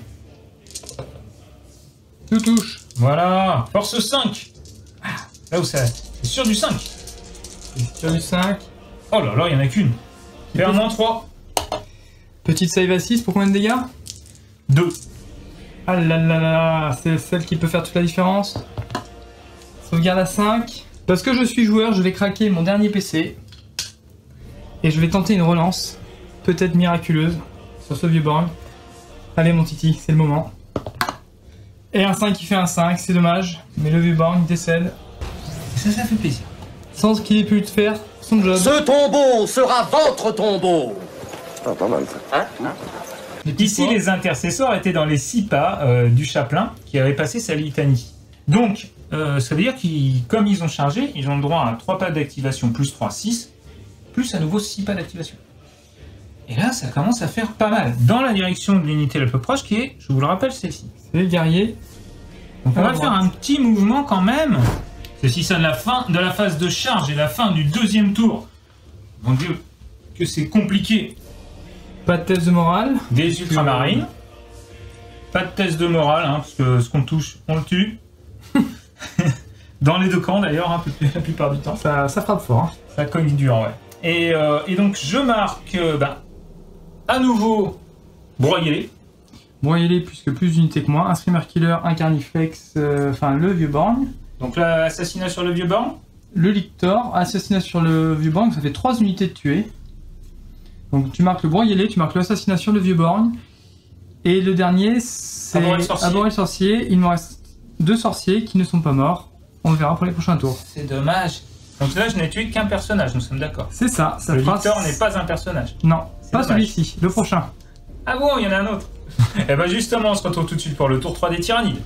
Tout touche. Voilà. Force 5. Là où ça... C'est sur du 5. Sur du 5. Oh là là, il n'y en a qu'une. Faire moins 3. Petite save à 6 pour combien de dégâts? 2. Ah là là là, c'est celle qui peut faire toute la différence. Sauvegarde à 5. Parce que je suis joueur, je vais craquer mon dernier PC. Et je vais tenter une relance. Peut-être miraculeuse. Sur ce vieux borgne. Allez mon titi, c'est le moment. Et un 5 qui fait un 5, c'est dommage. Mais le vieux borgne décède. Ça fait plaisir. Sans qu'il ait pu faire son job. Ce tombeau sera votre tombeau. Ah, pas mal ça. Ici, les intercesseurs étaient dans les 6 pas du chapelain qui avait passé sa litanie. Donc, ça veut dire qu'ils, comme ils ont chargé, ils ont le droit à 3 pas d'activation plus 3, 6, plus à nouveau 6 pas d'activation. Et là, ça commence à faire pas mal. Dans la direction de l'unité la plus proche qui est, je vous le rappelle, celle-ci. C'est les guerriers. Donc on va faire un petit mouvement quand même. Ceci sonne la fin de la phase de charge et la fin du 2e tour. Mon Dieu, que c'est compliqué. Pas de test de morale. Des ultramarines. Pas de test de morale, hein, parce que ce qu'on touche, on le tue. Dans les deux camps d'ailleurs, hein, la plupart du temps. Ça frappe fort. Hein. Ça cogne dur, ouais. Et donc je marque à nouveau broyez-les. Broyez-les puisque plus d'unités que moi. Un Screamer Killer, un Carnifex, enfin le vieux borgne. Donc là, assassinat sur le vieux borgne. Le Lictor, assassinat sur le vieux borgne, ça fait 3 unités de tuer. Donc tu marques le broyez-les, tu marques l'assassinat sur le vieux borgne. Et le dernier, c'est Abhorrer le sorcier. Il me reste 2 sorciers qui ne sont pas morts. On le verra pour les prochains tours. C'est dommage. Donc là, je n'ai tué qu'un personnage, nous sommes d'accord. C'est ça. Le Victor n'est pas un personnage. Non, pas celui-ci, le prochain. Ah bon, il y en a un autre. Et ben justement, on se retrouve tout de suite pour le tour 3 des tyrannides.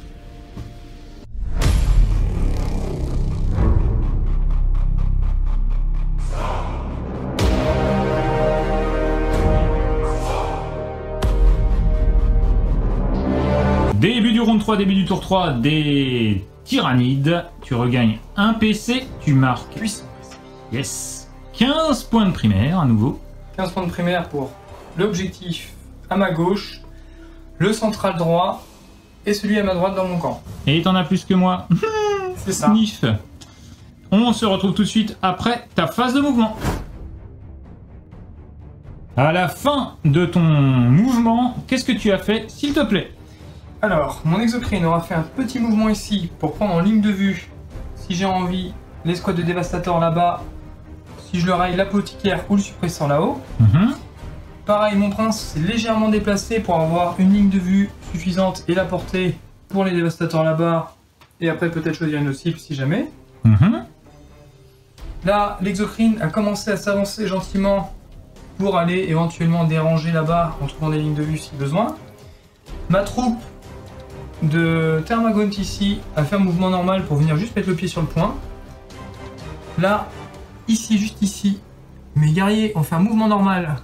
Début du round 3, début du tour 3 des tyrannides. Tu regagnes un PC, tu marques. Puissant. Yes. 15 points de primaire à nouveau. 15 points de primaire pour l'objectif à ma gauche, le central droit et celui à ma droite dans mon camp. Et t'en as plus que moi. C'est ça. Sniff. On se retrouve tout de suite après ta phase de mouvement. À la fin de ton mouvement, qu'est-ce que tu as fait, s'il te plaît? Alors, mon exocrine aura fait un petit mouvement ici pour prendre en ligne de vue, si j'ai envie, l'escouade de dévastateur là-bas, si je le raille l'apothicaire ou le suppresseur là-haut. Pareil, mon prince s'est légèrement déplacé pour avoir une ligne de vue suffisante et la portée pour les dévastateurs là-bas, et après peut-être choisir une autre cible si jamais. Là, l'exocrine a commencé à s'avancer gentiment pour aller éventuellement déranger là-bas en trouvant des lignes de vue si besoin. Ma troupe de Thermagant ici a fait un mouvement normal pour venir juste mettre le pied sur le point. Là, ici, juste ici, mes guerriers ont fait un mouvement normal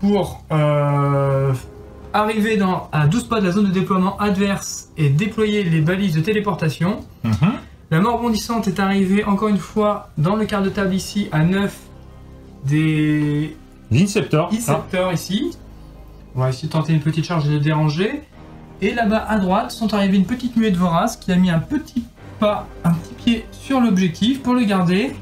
pour arriver à 12 pas de la zone de déploiement adverse et déployer les balises de téléportation. La mort bondissante est arrivée encore une fois dans le quart de table ici à 9 des Inceptors ici. On va essayer de tenter une petite charge et de déranger. Et là-bas à droite sont arrivés une petite nuée de voraces qui a mis un petit pied sur l'objectif pour le garder.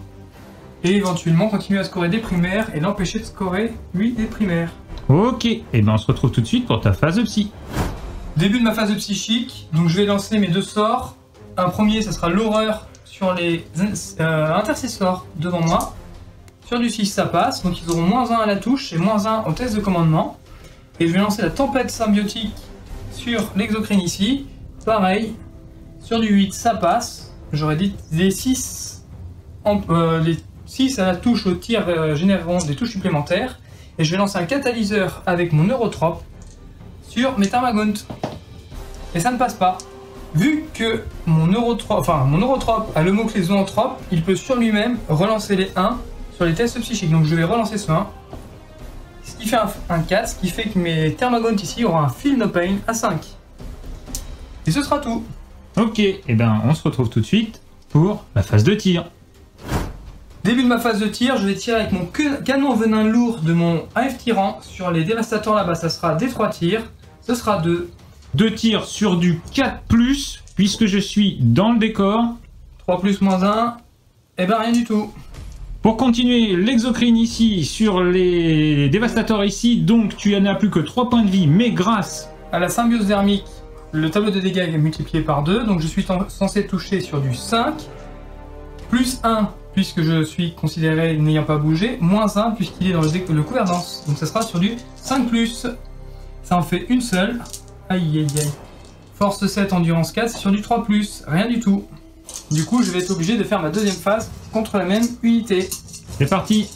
Et éventuellement continuer à scorer des primaires et l'empêcher de scorer lui des primaires. Ok, et ben on se retrouve tout de suite pour ta phase de psy. Début de ma phase de psychique, donc je vais lancer mes 2 sorts. Un premier, ça sera l'horreur sur les intercesseurs devant moi. Sur du 6, ça passe, donc ils auront -1 à la touche et -1 au test de commandement. Et je vais lancer la tempête symbiotique sur l'exocrine ici. Pareil, sur du 8, ça passe. J'aurais dit les 6 à la touche au tir généreront des touches supplémentaires. Et je vais lancer un catalyseur avec mon neurotrope sur mes Thermagant. Et ça ne passe pas. Vu que mon neurotrope a le mot-clé zooanthrope, il peut sur lui-même relancer les 1 sur les tests psychiques. Donc je vais relancer ce 1. Ce qui fait un 4, ce qui fait que mes Thermagant ici auront un Feel No Pain à 5. Et ce sera tout. Ok, et ben on se retrouve tout de suite pour la phase de tir. Début de ma phase de tir, je vais tirer avec mon canon venin lourd de mon AF Tyran sur les dévastateurs là-bas. Ça sera des 3 tirs, ce sera 2. 2 tirs sur du 4+, puisque je suis dans le décor. 3+, -1, et ben rien du tout. Pour continuer, l'exocrine ici sur les dévastateurs ici, donc tu n'en as plus que 3 points de vie, mais grâce à la symbiose thermique, le tableau de dégâts est multiplié par 2, donc je suis censé toucher sur du 5, +1 puisque je suis considéré n'ayant pas bougé, -1 puisqu'il est dans le couvert dense, donc ça sera sur du 5+. Ça en fait une seule, aïe aïe aïe. Force 7, endurance 4, c'est sur du 3+, rien du tout. Du coup, je vais être obligé de faire ma deuxième phase contre la même unité. C'est parti.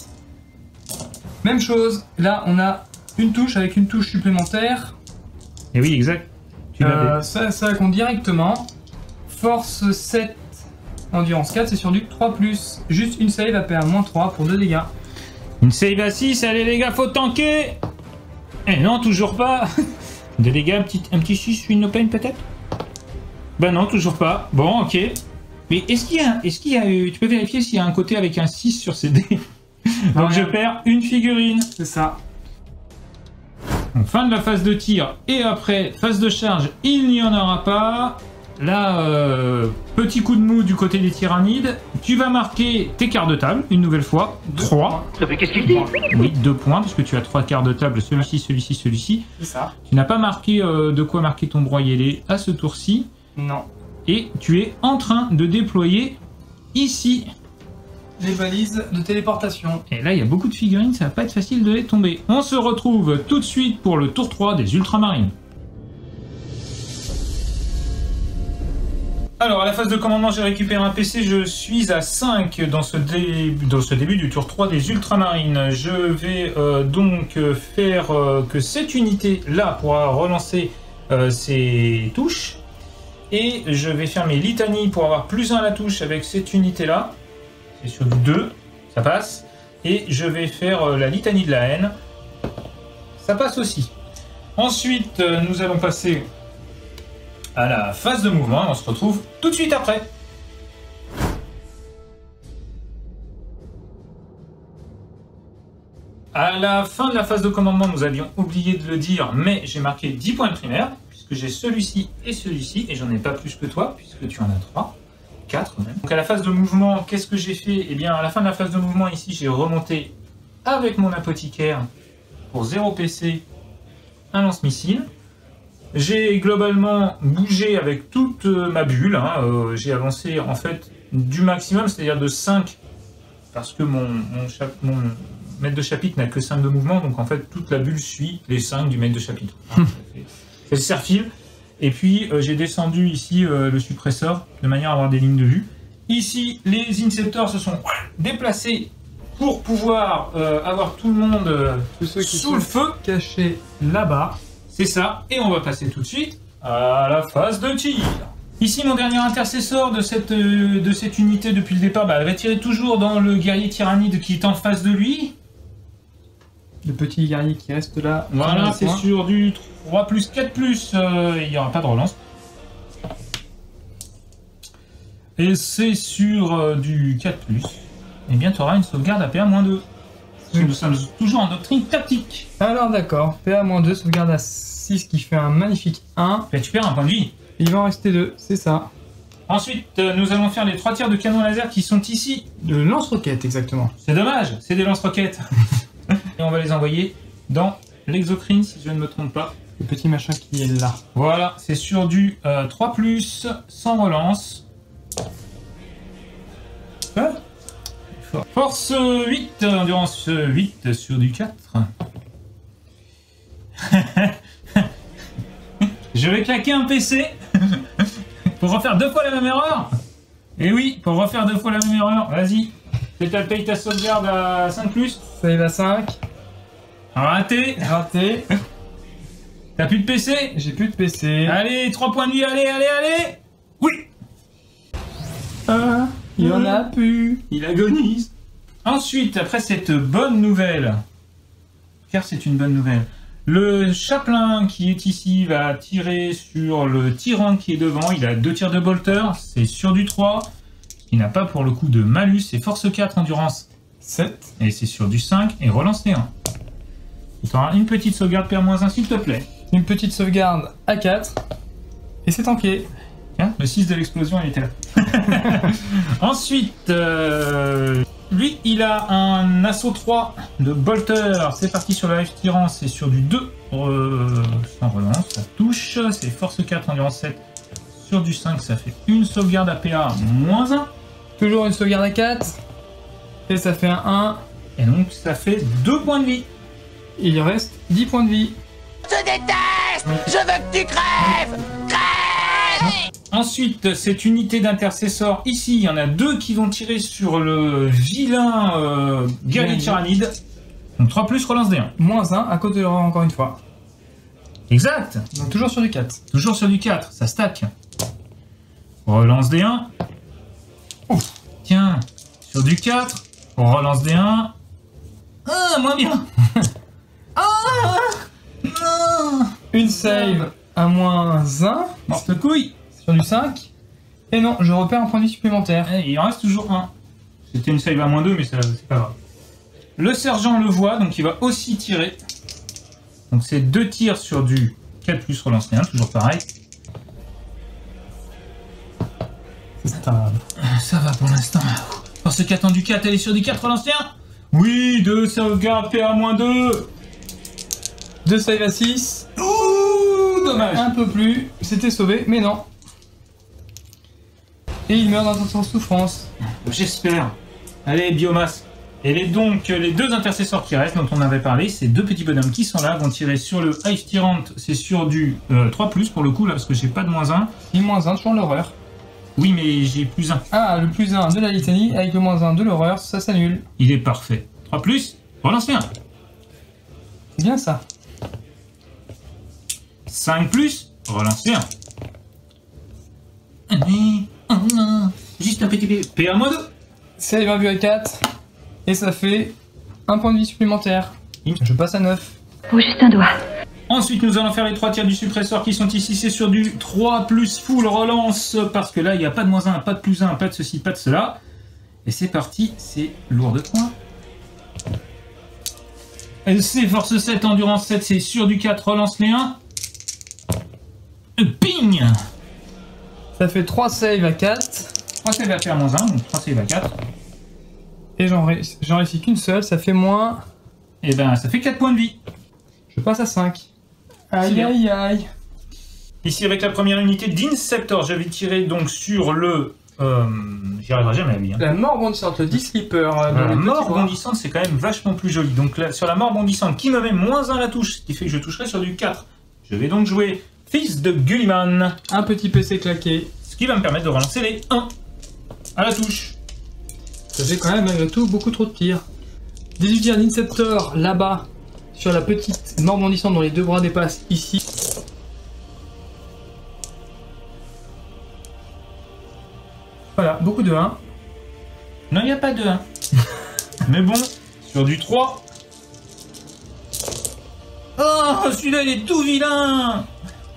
Même chose, là on a une touche avec une touche supplémentaire. Et oui, exact. Ça compte directement. Force 7, endurance 4, c'est sur du 3+. Juste une save à PA -3 pour 2 dégâts. Une save à 6, allez les gars, faut tanker. Eh non, toujours pas. 2 dégâts, un petit 6, Feel No Pain peut-être? Bah non, toujours pas. Bon, ok. Mais est-ce qu'il y a eu... Tu peux vérifier s'il y a un côté avec un 6 sur ces dés. Donc je perds une figurine. C'est ça. Donc, fin de la phase de tir. Et après, phase de charge, il n'y en aura pas. Là, petit coup de mou du côté des tyrannides. Tu vas marquer tes quarts de table, une nouvelle fois. 3. Mais qu'est-ce qu'il dit? Oui, 2 points, parce que tu as 3 quarts de table, celui-ci, celui-ci, celui-ci. C'est ça. Tu n'as pas marqué de quoi marquer ton broyé à ce tour-ci. Non. Et tu es en train de déployer ici les balises de téléportation. Et là, il y a beaucoup de figurines, ça va pas être facile de les tomber. On se retrouve tout de suite pour le tour 3 des ultramarines. Alors, à la phase de commandement, j'ai récupéré un PC, je suis à 5 dans ce début du tour 3 des ultramarines. Je vais donc faire que cette unité-là pourra relancer ses touches. Et je vais faire mes litanies pour avoir plus 1 à la touche avec cette unité-là. C'est sur du 2, ça passe. Et je vais faire la litanie de la haine. Ça passe aussi. Ensuite, nous allons passer à la phase de mouvement. On se retrouve tout de suite après. À la fin de la phase de commandement, nous avions oublié de le dire, mais j'ai marqué 10 points de primaire, puisque j'ai celui-ci, et j'en ai pas plus que toi, puisque tu en as 3, 4 même. Donc à la phase de mouvement, qu'est-ce que j'ai fait? Eh bien, à la fin de la phase de mouvement, ici, j'ai remonté avec mon apothicaire pour 0 PC un lance-missile. J'ai globalement bougé avec toute ma bulle, j'ai avancé en fait du maximum, c'est-à-dire de 5, parce que mon maître de chapitre n'a que 5 de mouvement, donc en fait toute la bulle suit les 5 du maître de chapitre. C'est le serre-fil. Et puis j'ai descendu ici le suppresseur de manière à avoir des lignes de vue. Ici, les inceptors se sont déplacés pour pouvoir avoir tout le monde sous le feu, caché là-bas. C'est ça, et on va passer tout de suite à la phase de tir. Ici, mon dernier intercesseur de cette unité depuis le départ, elle va tirer toujours dans le guerrier tyrannide qui est en face de lui. Le petit guerrier qui reste là. Voilà, c'est sur du 3+, 4+, il n'y aura pas de relance. Et c'est sur du 4+. Et bien, tu auras une sauvegarde à PA-2. Nous sommes toujours en doctrine tactique. Alors d'accord, PA-2, sauvegarde à 6 qui fait un magnifique 1. Et tu perds un point de vie. Il va en rester 2, c'est ça. Ensuite, nous allons faire les 3 tirs de canon laser qui sont ici. De lance-roquettes, exactement. C'est dommage, c'est des lance-roquettes. Et on va les envoyer dans l'exocrine, si je ne me trompe pas. Le petit machin qui est là. Voilà, c'est sur du 3+, sans relance. Ah. Force 8, endurance 8 sur du 4. Je vais claquer un PC pour refaire 2 fois la même erreur. Et oui, pour refaire 2 fois la même erreur, vas-y. Paye ta sauvegarde à 5+. Save à 5. Raté. Raté. T'as plus de PC? J'ai plus de PC. Allez, 3 points de vie, allez. Oui. Il en a plus. Il agonise. Ensuite, après cette bonne nouvelle, car c'est une bonne nouvelle, le chapelain qui est ici va tirer sur le tyran qui est devant. Il a 2 tirs de bolter, c'est sur du 3. Il n'a pas pour le coup de malus, c'est force 4, endurance 7. Et c'est sur du 5 et relance T1. Tu auras une petite sauvegarde PA-1 s'il te plaît. Une petite sauvegarde à 4. Et c'est tanké. Tiens, le 6 de l'explosion il était là. Ensuite, lui il a un assaut 3 de bolter. C'est parti sur la F-Tyran, c'est sur du 2 sans relance, ça touche. C'est force 4, endurance 7 sur du 5, ça fait une sauvegarde à PA-1. Toujours une sauvegarde à 4. Et ça fait un 1. Et donc ça fait 2 points de vie. Il reste 10 points de vie. Je déteste! Je veux que tu crèves! Crève! Ensuite, cette unité d'intercesseurs, ici, il y en a 2 qui vont tirer sur le vilain guerrier tyrannide. Donc 3+, relance D1. -1 à cause de l'erreur encore une fois. Exact. Donc toujours sur du 4. Toujours sur du 4, ça stack. Relance D1. Ouf. Tiens, sur du 4, relance D1. Ah, moins bien. Une save à -1. Morte couille. Sur du 5. Et non, je repère un point de vie supplémentaire. Et il en reste toujours 1. C'était une save à -2, mais c'est pas grave. Le sergent le voit, donc il va aussi tirer. Donc c'est 2 tirs sur du 4+, relance D1, toujours pareil. Ça va pour l'instant. Force 4 en du 4, elle est sur du 4, relance D1. Oui, 2 sauvegardes PA-2. 2 save à 6. Ouh, dommage. Un peu plus. C'était sauvé, mais non. Et il meurt dans une souffrance. J'espère. Allez, biomasse. Et donc, les deux intercesseurs qui restent, dont on avait parlé, ces deux petits bonhommes qui sont là, vont tirer sur le Hive Tyrant, c'est sur du 3+, pour le coup, là, parce que j'ai pas de -1. Et -1, toujours l'horreur. Oui, mais j'ai +1. Ah, le +1 de la litanie, avec le -1 de l'horreur, ça s'annule. Il est parfait. 3+, relance un. C'est bien ça. 5+, relance un. Allez, oh non, juste un petit PA-2. Save un but à 4. Et ça fait un point de vie supplémentaire. Je passe à 9. Oh, juste un doigt. Ensuite, nous allons faire les 3 tirs du suppresseur qui sont ici. C'est sur du 3+ full relance. Parce que là, il n'y a pas de -1, pas de +1, pas de ceci, pas de cela. Et c'est parti, c'est lourd de points. C'est force 7, endurance 7, c'est sur du 4, relance les 1. Ping. Ça fait 3 saves à 4. 3 saves à faire -1, donc 3 saves à 4. Et j'en réussis qu'une seule, ça fait moins... Et ben, ça fait 4 points de vie. Je passe à 5. Aïe aïe aïe. Ici, avec la première unité d'Inceptor, j'avais tiré donc sur le... J'y arriverai jamais à lui. Hein. La mort bondissante, le D-Sleeper. La mort bondissante, c'est quand même vachement plus joli. Donc là, sur la mort bondissante, qui me met -1 la touche, ce qui fait que je toucherai sur du 4. Je vais donc jouer Fils de Gulliman. Un petit PC claqué. Ce qui va me permettre de relancer les 1 à la touche. Ça fait quand même malgré tout beaucoup trop de tirs. 18 tirs d'Inceptor là-bas, sur la petite mort bondissante dont les deux bras dépassent ici. Voilà, beaucoup de 1. Non, il n'y a pas de 1. Mais bon, sur du 3. Oh, celui-là, il est tout vilain.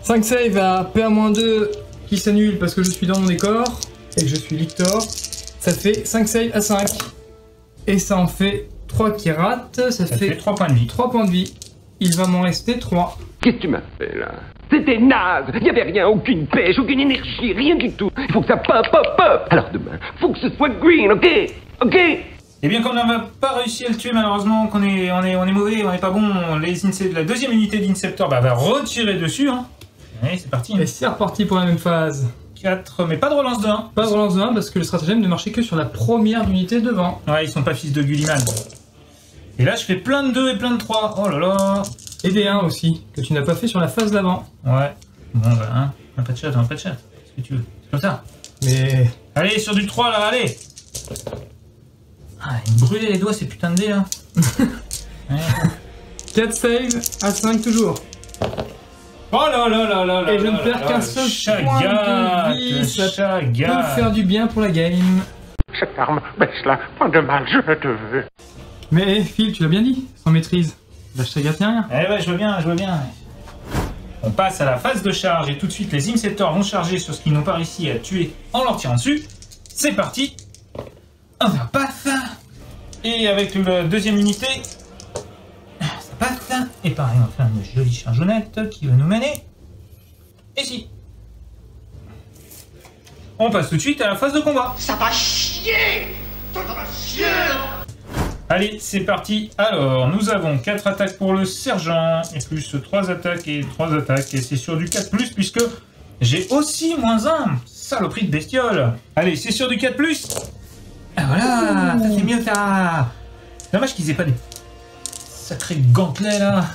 5 save à PA-2 qui s'annule parce que je suis dans mon décor et que je suis Lictor. Ça fait 5 save à 5. Et ça en fait 3 qui ratent. Ça fait 3 points de vie. 3 points de vie. Il va m'en rester 3. Qu'est-ce que tu m'as fait là? C'était naze. Il n'y avait rien, aucune pêche, aucune énergie, rien du tout. Il faut que ça pop. Alors demain, faut que ce soit green, ok? Ok? Eh bien, comme on n'a pas réussi à le tuer, malheureusement, qu'on est mauvais, on n'est pas bon, la deuxième unité d'Inceptor va retirer dessus. Hein. Allez, c'est parti. Et c'est reparti pour la même phase. 4, mais pas de relance de 1. Pas de relance de 1 parce que le stratagème ne marchait que sur la première unité devant. Ouais, ils sont pas fils de Gulliman. Et là, je fais plein de 2 et plein de 3. Oh là là. Et des 1 aussi, que tu n'as pas fait sur la phase d'avant. Ouais. Bon, bah, hein. Un pas de chat. Qu'est-ce que tu veux? C'est comme ça. Mais... Allez, sur du 3, là, allez. Ah, il me brûlait les doigts, ces putains de dés, là. Ouais. 4 saves à 5 toujours. Oh là là là là là. Et je ne perds qu'un seul point de vie. Ça peut faire du bien pour la game. Cette arme, baisse-la. Pas de mal, je te veux. Mais Phil, tu l'as bien dit, sans maîtrise. Lâche ta gâte, rien. Eh ouais, je vois bien. On passe à la phase de charge et tout de suite les Inceptors vont charger sur ce qu'ils n'ont pas réussi à tuer en leur tirant dessus. C'est parti. On va paf. Et avec la deuxième unité, ça passe. Et pareil, on va faire une jolie chargeonnette qui va nous mener ici. On passe tout de suite à la phase de combat. Ça va chier. Ça va chier. Allez, c'est parti. Alors, nous avons 4 attaques pour le sergent, et plus 3 attaques et 3 attaques, et c'est sur du 4+, puisque j'ai aussi -1. Saloperie de bestiole. Allez, c'est sur du 4+. Ah voilà, ça fait mieux ça. Dommage qu'ils aient pas des sacrés gantelets là.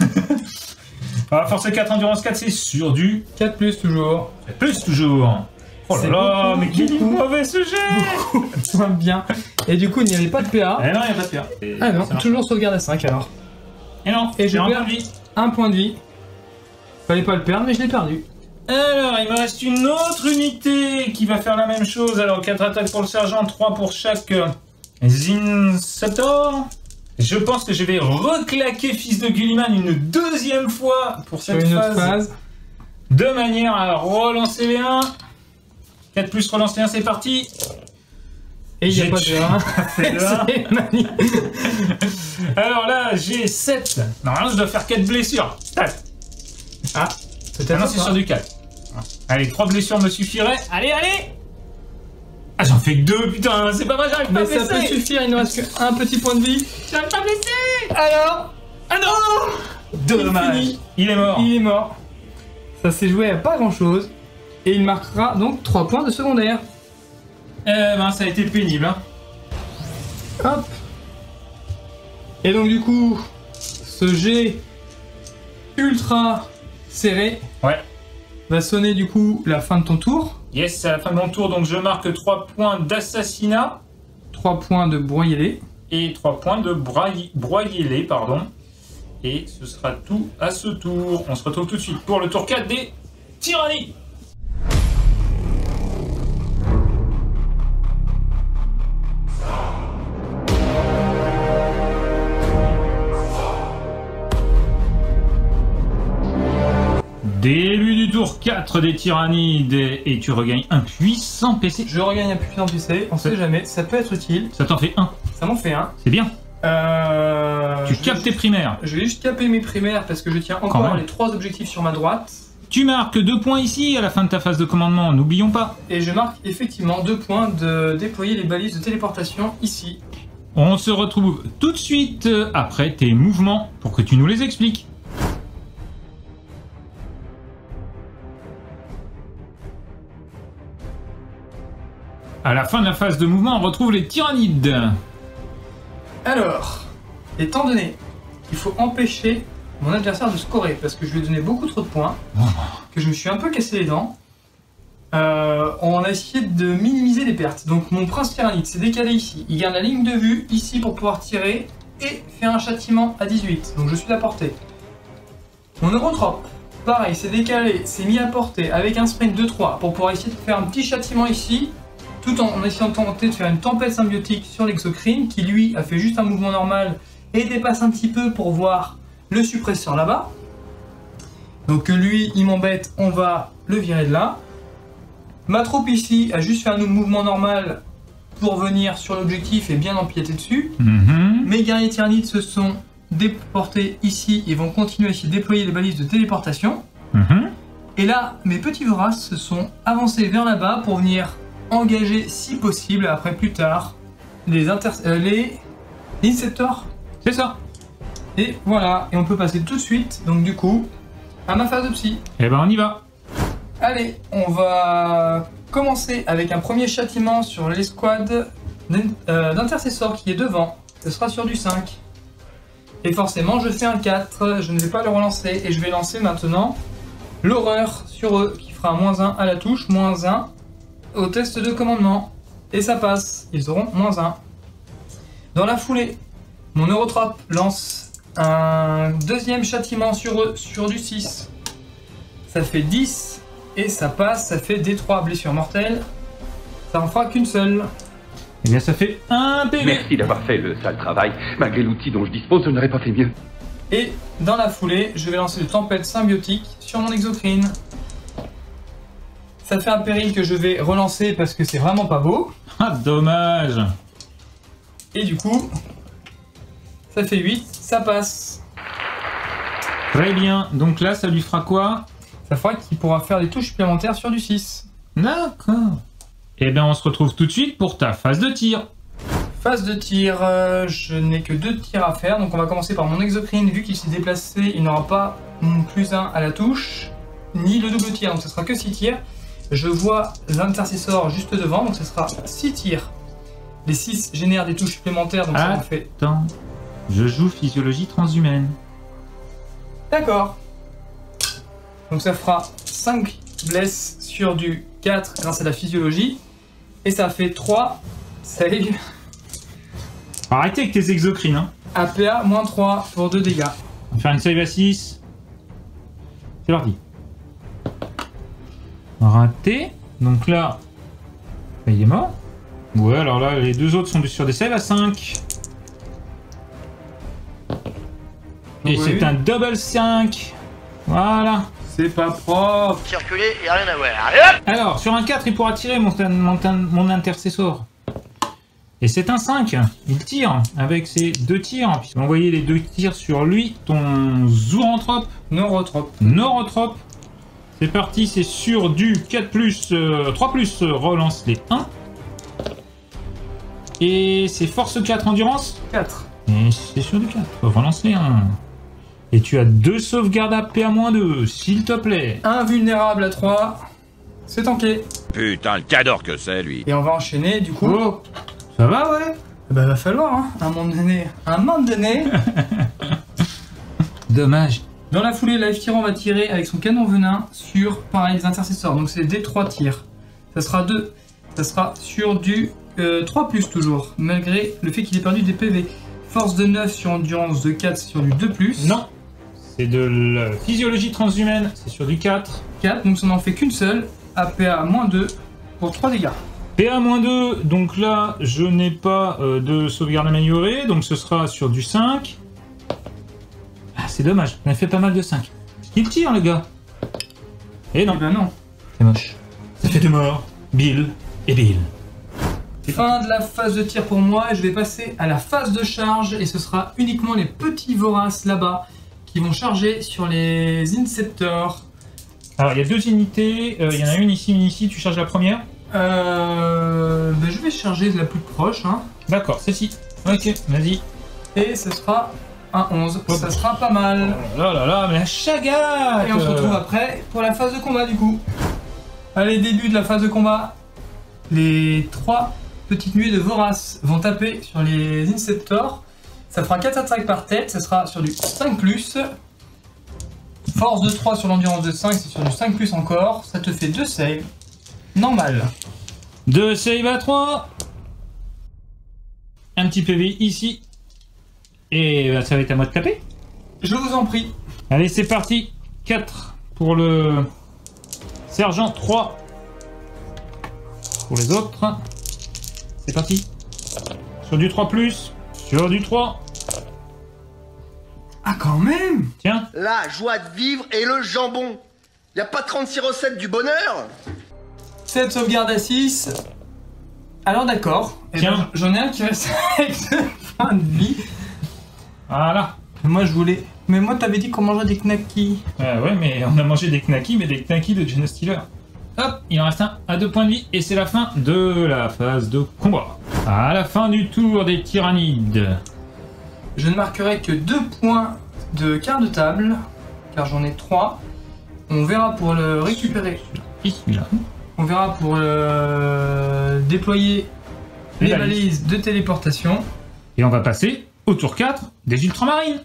Ah, force 4, endurance 4, c'est sur du 4+, toujours. 4+, toujours. Oh là là, mais quel mauvais sujet. Beaucoup bien. Et du coup, il n'y avait pas de PA. Eh non, il n'y a pas de PA. Ah non, toujours sauvegarde à 5 alors. Et non, et je perds un point de vie. Fallait pas le perdre, mais je l'ai perdu. Alors, il me reste une autre unité qui va faire la même chose. Alors, 4 attaques pour le sergent, 3 pour chaque Inceptor. Je pense que je vais reclaquer Fils de Gulliman une deuxième fois pour cette phase. De manière à relancer les 1. 4+, relance les 1, c'est parti. Et il n'y a pas de 1. Alors là, j'ai 7. Normalement, je dois faire 4 blessures. Ah, peut-être. Non, c'est sur du 4. Allez, 3 blessures me suffiraient. Allez, allez. Ah, j'en fais que 2, putain, c'est pas vrai, j'arrive pas à blesser. Mais ça peut suffire, il ne reste qu'un petit point de vie. J'arrive pas à blesser. Alors. Ah non. Dommage. Il est mort. Il est mort. Ça s'est joué à pas grand-chose. Et il marquera donc 3 points de secondaire. Ben, ça a été pénible. Hein. Hop. Et donc du coup, ce jet ultra serré va sonner du coup la fin de ton tour. Yes, c'est à la fin de mon tour, donc je marque 3 points d'assassinat. 3 points de broyer-les. Et 3 points de broyer-les, pardon. Et ce sera tout à ce tour. On se retrouve tout de suite pour le tour 4 des tyrannies. Début du tour 4 des tyrannides et tu regagnes un puissant PC. Je regagne un puissant PC, on sait jamais, ça peut être utile. Ça t'en fait un. Ça m'en fait un. C'est bien. Tu capes tes primaires. Je vais juste caper mes primaires parce que je tiens encore les 3 objectifs sur ma droite. Tu marques 2 points ici à la fin de ta phase de commandement, n'oublions pas. Et je marque effectivement 2 points de déployer les balises de téléportation ici. On se retrouve tout de suite après tes mouvements pour que tu nous les expliques. À la fin de la phase de mouvement, on retrouve les tyrannides. Alors, étant donné qu'il faut empêcher mon adversaire de scorer, parce que je lui ai donné beaucoup trop de points, que je me suis un peu cassé les dents, on a essayé de minimiser les pertes. Donc mon prince tyrannide s'est décalé ici. Il garde la ligne de vue ici pour pouvoir tirer et faire un châtiment à 18. Donc je suis à portée. Mon neurotrope, pareil, s'est décalé, s'est mis à portée avec un sprint de 3 pour pouvoir essayer de faire un petit châtiment ici, tout en essayant de tenter de faire une tempête symbiotique sur l'exocrine, qui lui a fait juste un mouvement normal et dépasse un petit peu pour voir le suppresseur là-bas. Donc lui, il m'embête, on va le virer de là. Ma troupe ici a juste fait un mouvement normal pour venir sur l'objectif et bien empiéter dessus. Mes guerriers tyrannides se sont déportés ici et vont continuer à essayer de déployer les balises de téléportation. Et là, mes petits voraces se sont avancés vers là-bas pour venir engager, si possible, après plus tard, les Inceptors. C'est ça. Et voilà, et on peut passer tout de suite, donc du coup, à ma phase de psy. Et ben on y va. Allez, on va commencer avec un premier châtiment sur l'escouade d'intercesseurs qui est devant. Ce sera sur du 5. Et forcément, je fais un 4, je ne vais pas le relancer, et je vais lancer maintenant l'horreur sur eux, qui fera -1 à la touche, -1 au test de commandement. Et ça passe, ils auront -1. Dans la foulée, mon neurotrope lance un deuxième châtiment sur eux, sur du 6. Ça fait 10, et ça passe, ça fait D3 blessures mortelles. Ça en fera qu'une seule. Eh bien ça fait 1 PV. Merci d'avoir fait le sale travail. Malgré l'outil dont je dispose, je n'aurais pas fait mieux. Et dans la foulée, je vais lancer une tempête symbiotique sur mon exocrine. Ça fait un péril que je vais relancer parce que c'est vraiment pas beau. Ah, dommage. Et du coup, ça fait 8, ça passe. Très bien. Donc là, ça lui fera quoi? Ça fera qu'il pourra faire des touches supplémentaires sur du 6. D'accord. Et bien, on se retrouve tout de suite pour ta phase de tir. Phase de tir, je n'ai que 2 tirs à faire. Donc on va commencer par mon exocrine. Vu qu'il s'est déplacé, il n'aura pas +1 à la touche, ni le double tir. Donc ce sera que 6 tirs. Je vois l'intercesseur juste devant, donc ce sera 6 tirs. Les 6 génèrent des touches supplémentaires, donc ça en fait... Attends, je joue physiologie transhumaine. D'accord. Donc ça fera 5 blesses sur du 4 grâce à la physiologie. Et ça fait 3 save. Arrêtez avec tes exocrines, hein. APA -3 pour 2 dégâts. On va faire une save à 6. C'est parti. Raté. Donc là, il est mort. Ouais, alors là, les 2 autres sont sur des saves à 5. Et c'est un double 5. Voilà. C'est pas propre. Circuler, y a rien à voir. Allez hop! Alors, sur un 4, il pourra tirer mon intercesseur. Et c'est un 5. Il tire avec ses 2 tirs. Puisqu'on va envoyer les 2 tirs sur lui, ton Zouranthrope. Neurotrope. C'est parti, c'est sur du 4+, 3+, relance les 1. Et c'est force 4, endurance 4. Et c'est sur du 4, relance les 1. Et tu as 2 sauvegardes à PA-2, s'il te plaît. Invulnérable à 3, c'est tanké. Putain, le cador que c'est, lui. Et on va enchaîner, du coup. Oh, ça va, ouais. Bah va falloir, hein, à un moment donné. À un moment donné. Dommage. Dans la foulée, Life Tyran va tirer avec son canon venin sur, pareil, les intercesseurs. Donc c'est des 3 tirs. Ça sera sur du 3+, toujours, malgré le fait qu'il ait perdu des PV. Force de 9 sur endurance de 4, c'est sur du 2+. Non. C'est de la physiologie transhumaine, c'est sur du 4. 4, donc ça n'en fait qu'une seule. APA-2 pour 3 dégâts. PA-2, donc là, je n'ai pas de sauvegarde améliorée, donc ce sera sur du 5. Ah, c'est dommage, on a fait pas mal de 5. Il tire, le gars. Et non. Eh ben non. C'est moche. Ça fait 2 morts. Bill et Bill. Fin de la phase de tir pour moi, et je vais passer à la phase de charge, et ce sera uniquement les petits voraces là-bas qui vont charger sur les Inceptors. Alors, il y a 2 unités, il y en a une ici, une ici, tu charges la première? Ben, je vais charger la plus proche. Hein. D'accord, celle-ci. Ok, vas-y. Et ce sera un 11, ça sera pas mal. Oh là là, mais la chagate! Et on se retrouve après pour la phase de combat du coup. Allez, début de la phase de combat. Les 3 petites nuées de voraces vont taper sur les Inceptors. Ça fera 4 attaques par tête, ça sera sur du 5+. Force de 3 sur l'endurance de 5, c'est sur du 5+, encore. Ça te fait 2 saves. Normal. 2 saves à 3. Un petit PV ici. Et bah, ça va être à moi de taper. Je vous en prie. Allez, c'est parti. 4 pour le sergent, 3 pour les autres. C'est parti. Sur du 3+, sur du 3. Ah, quand même. Tiens. La joie de vivre et le jambon. Y a pas 36 recettes du bonheur? 7 sauvegardes à 6. Alors d'accord. Tiens. J'en ai un qui reste avec 2 points de vie. Voilà. Moi je voulais... Mais moi t'avais dit qu'on mangeait des knackis. Ouais, mais on a mangé des knackis, mais des knackis de Geno Stealer. Hop, il en reste un à 2 points de vie, et c'est la fin de la phase de combat. À la fin du tour des tyrannides. Je ne marquerai que 2 points de quart de table, car j'en ai 3. On verra pour le récupérer. Celui-là. On verra pour déployer les balises de téléportation. Et on va passer au tour 4 des ultramarines.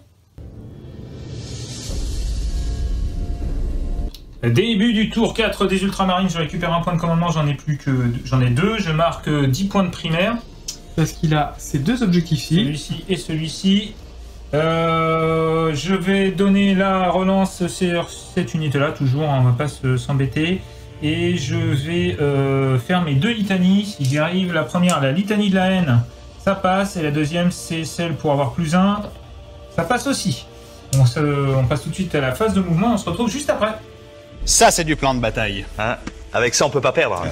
Début du tour 4 des ultramarines, je récupère un point de commandement, j'en ai 2, je marque 10 points de primaire. Parce qu'il a ces 2 objectifs-ci. Celui-ci et celui-ci. Je vais donner la relance sur cette unité-là, toujours, on va pas s'embêter. Et je vais faire mes 2 litanies, si j'y arrive. La première, la litanie de la haine, ça passe. Et la deuxième, c'est celle pour avoir +1. Ça passe aussi. On passe tout de suite à la phase de mouvement, on se retrouve juste après. Ça, c'est du plan de bataille. Hein, avec ça, on peut pas perdre.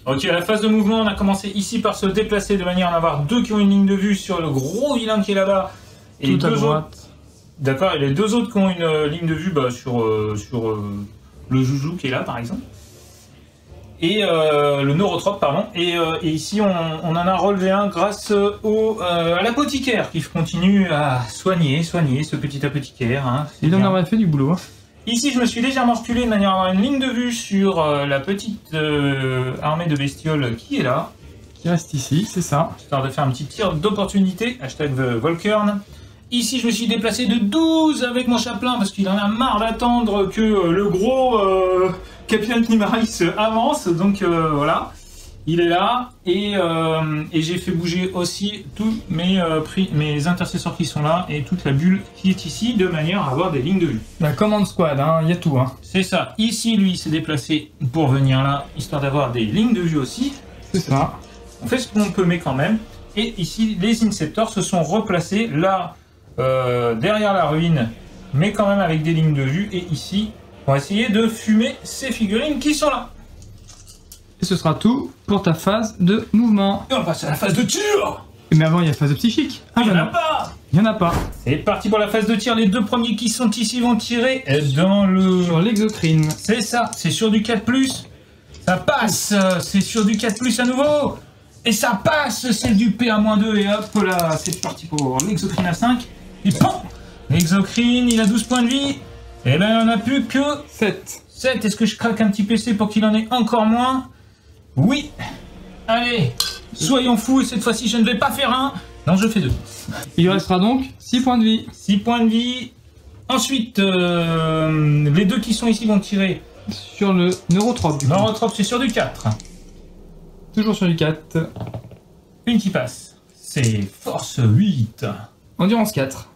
Ok, à la phase de mouvement, on a commencé ici par se déplacer de manière à en avoir 2 qui ont une ligne de vue sur le gros vilain qui est là-bas. Et tout à droite. D'accord, et les 2 autres qui ont une ligne de vue sur le joujou qui est là, par exemple. Et le neurotrope, pardon. Et ici, on en a relevé un grâce à l'apothicaire qui continue à soigner ce petit apothicaire. Hein, il en aurait fait du boulot. Hein. Ici, je me suis légèrement reculé de manière à avoir une ligne de vue sur la petite armée de bestioles qui est là. Qui reste ici, c'est ça. Histoire de faire un petit tir d'opportunité. Hashtag Volkern. Ici, je me suis déplacé de 12 avec mon chaplain parce qu'il en a marre d'attendre que le gros Capitaine Nimaris avance. Donc voilà, il est là. Et j'ai fait bouger aussi tous mes intercesseurs qui sont là et toute la bulle qui est ici de manière à avoir des lignes de vue. La commande squad, hein, y a tout. Hein. C'est ça. Ici, lui, s'est déplacé pour venir là, histoire d'avoir des lignes de vue aussi. C'est ça. On fait ce qu'on peut, mais quand même. Et ici, les Inceptors se sont replacés là. Derrière la ruine, mais quand même avec des lignes de vue. Et ici, on va essayer de fumer ces figurines qui sont là. Et ce sera tout pour ta phase de mouvement. Et on passe à la phase de tir. Mais avant, il y a la phase de psychique. Ah, il n'y en a pas. Il n'y en a pas. C'est parti pour la phase de tir. Les 2 premiers qui sont ici vont tirer dans le... Sur l'exocrine. C'est ça, c'est sur du 4+. Ça passe, c'est sur du 4+ à nouveau. Et ça passe, c'est du PA-2. Et hop là, c'est parti pour l'exocrine à 5. Et PAM! L'exocrine, il a 12 points de vie. Et ben, il n'en a plus que 7. 7. Est-ce que je craque un petit PC pour qu'il en ait encore moins? Oui. Allez, soyons fous, et cette fois-ci, je ne vais pas faire un. Non, je fais 2. Il restera donc 6 points de vie. 6 points de vie. Ensuite, les 2 qui sont ici vont tirer sur le neurotrope. Neurotrope, c'est sur du 4. Toujours sur du 4. Une qui passe. C'est force 8. Endurance 4.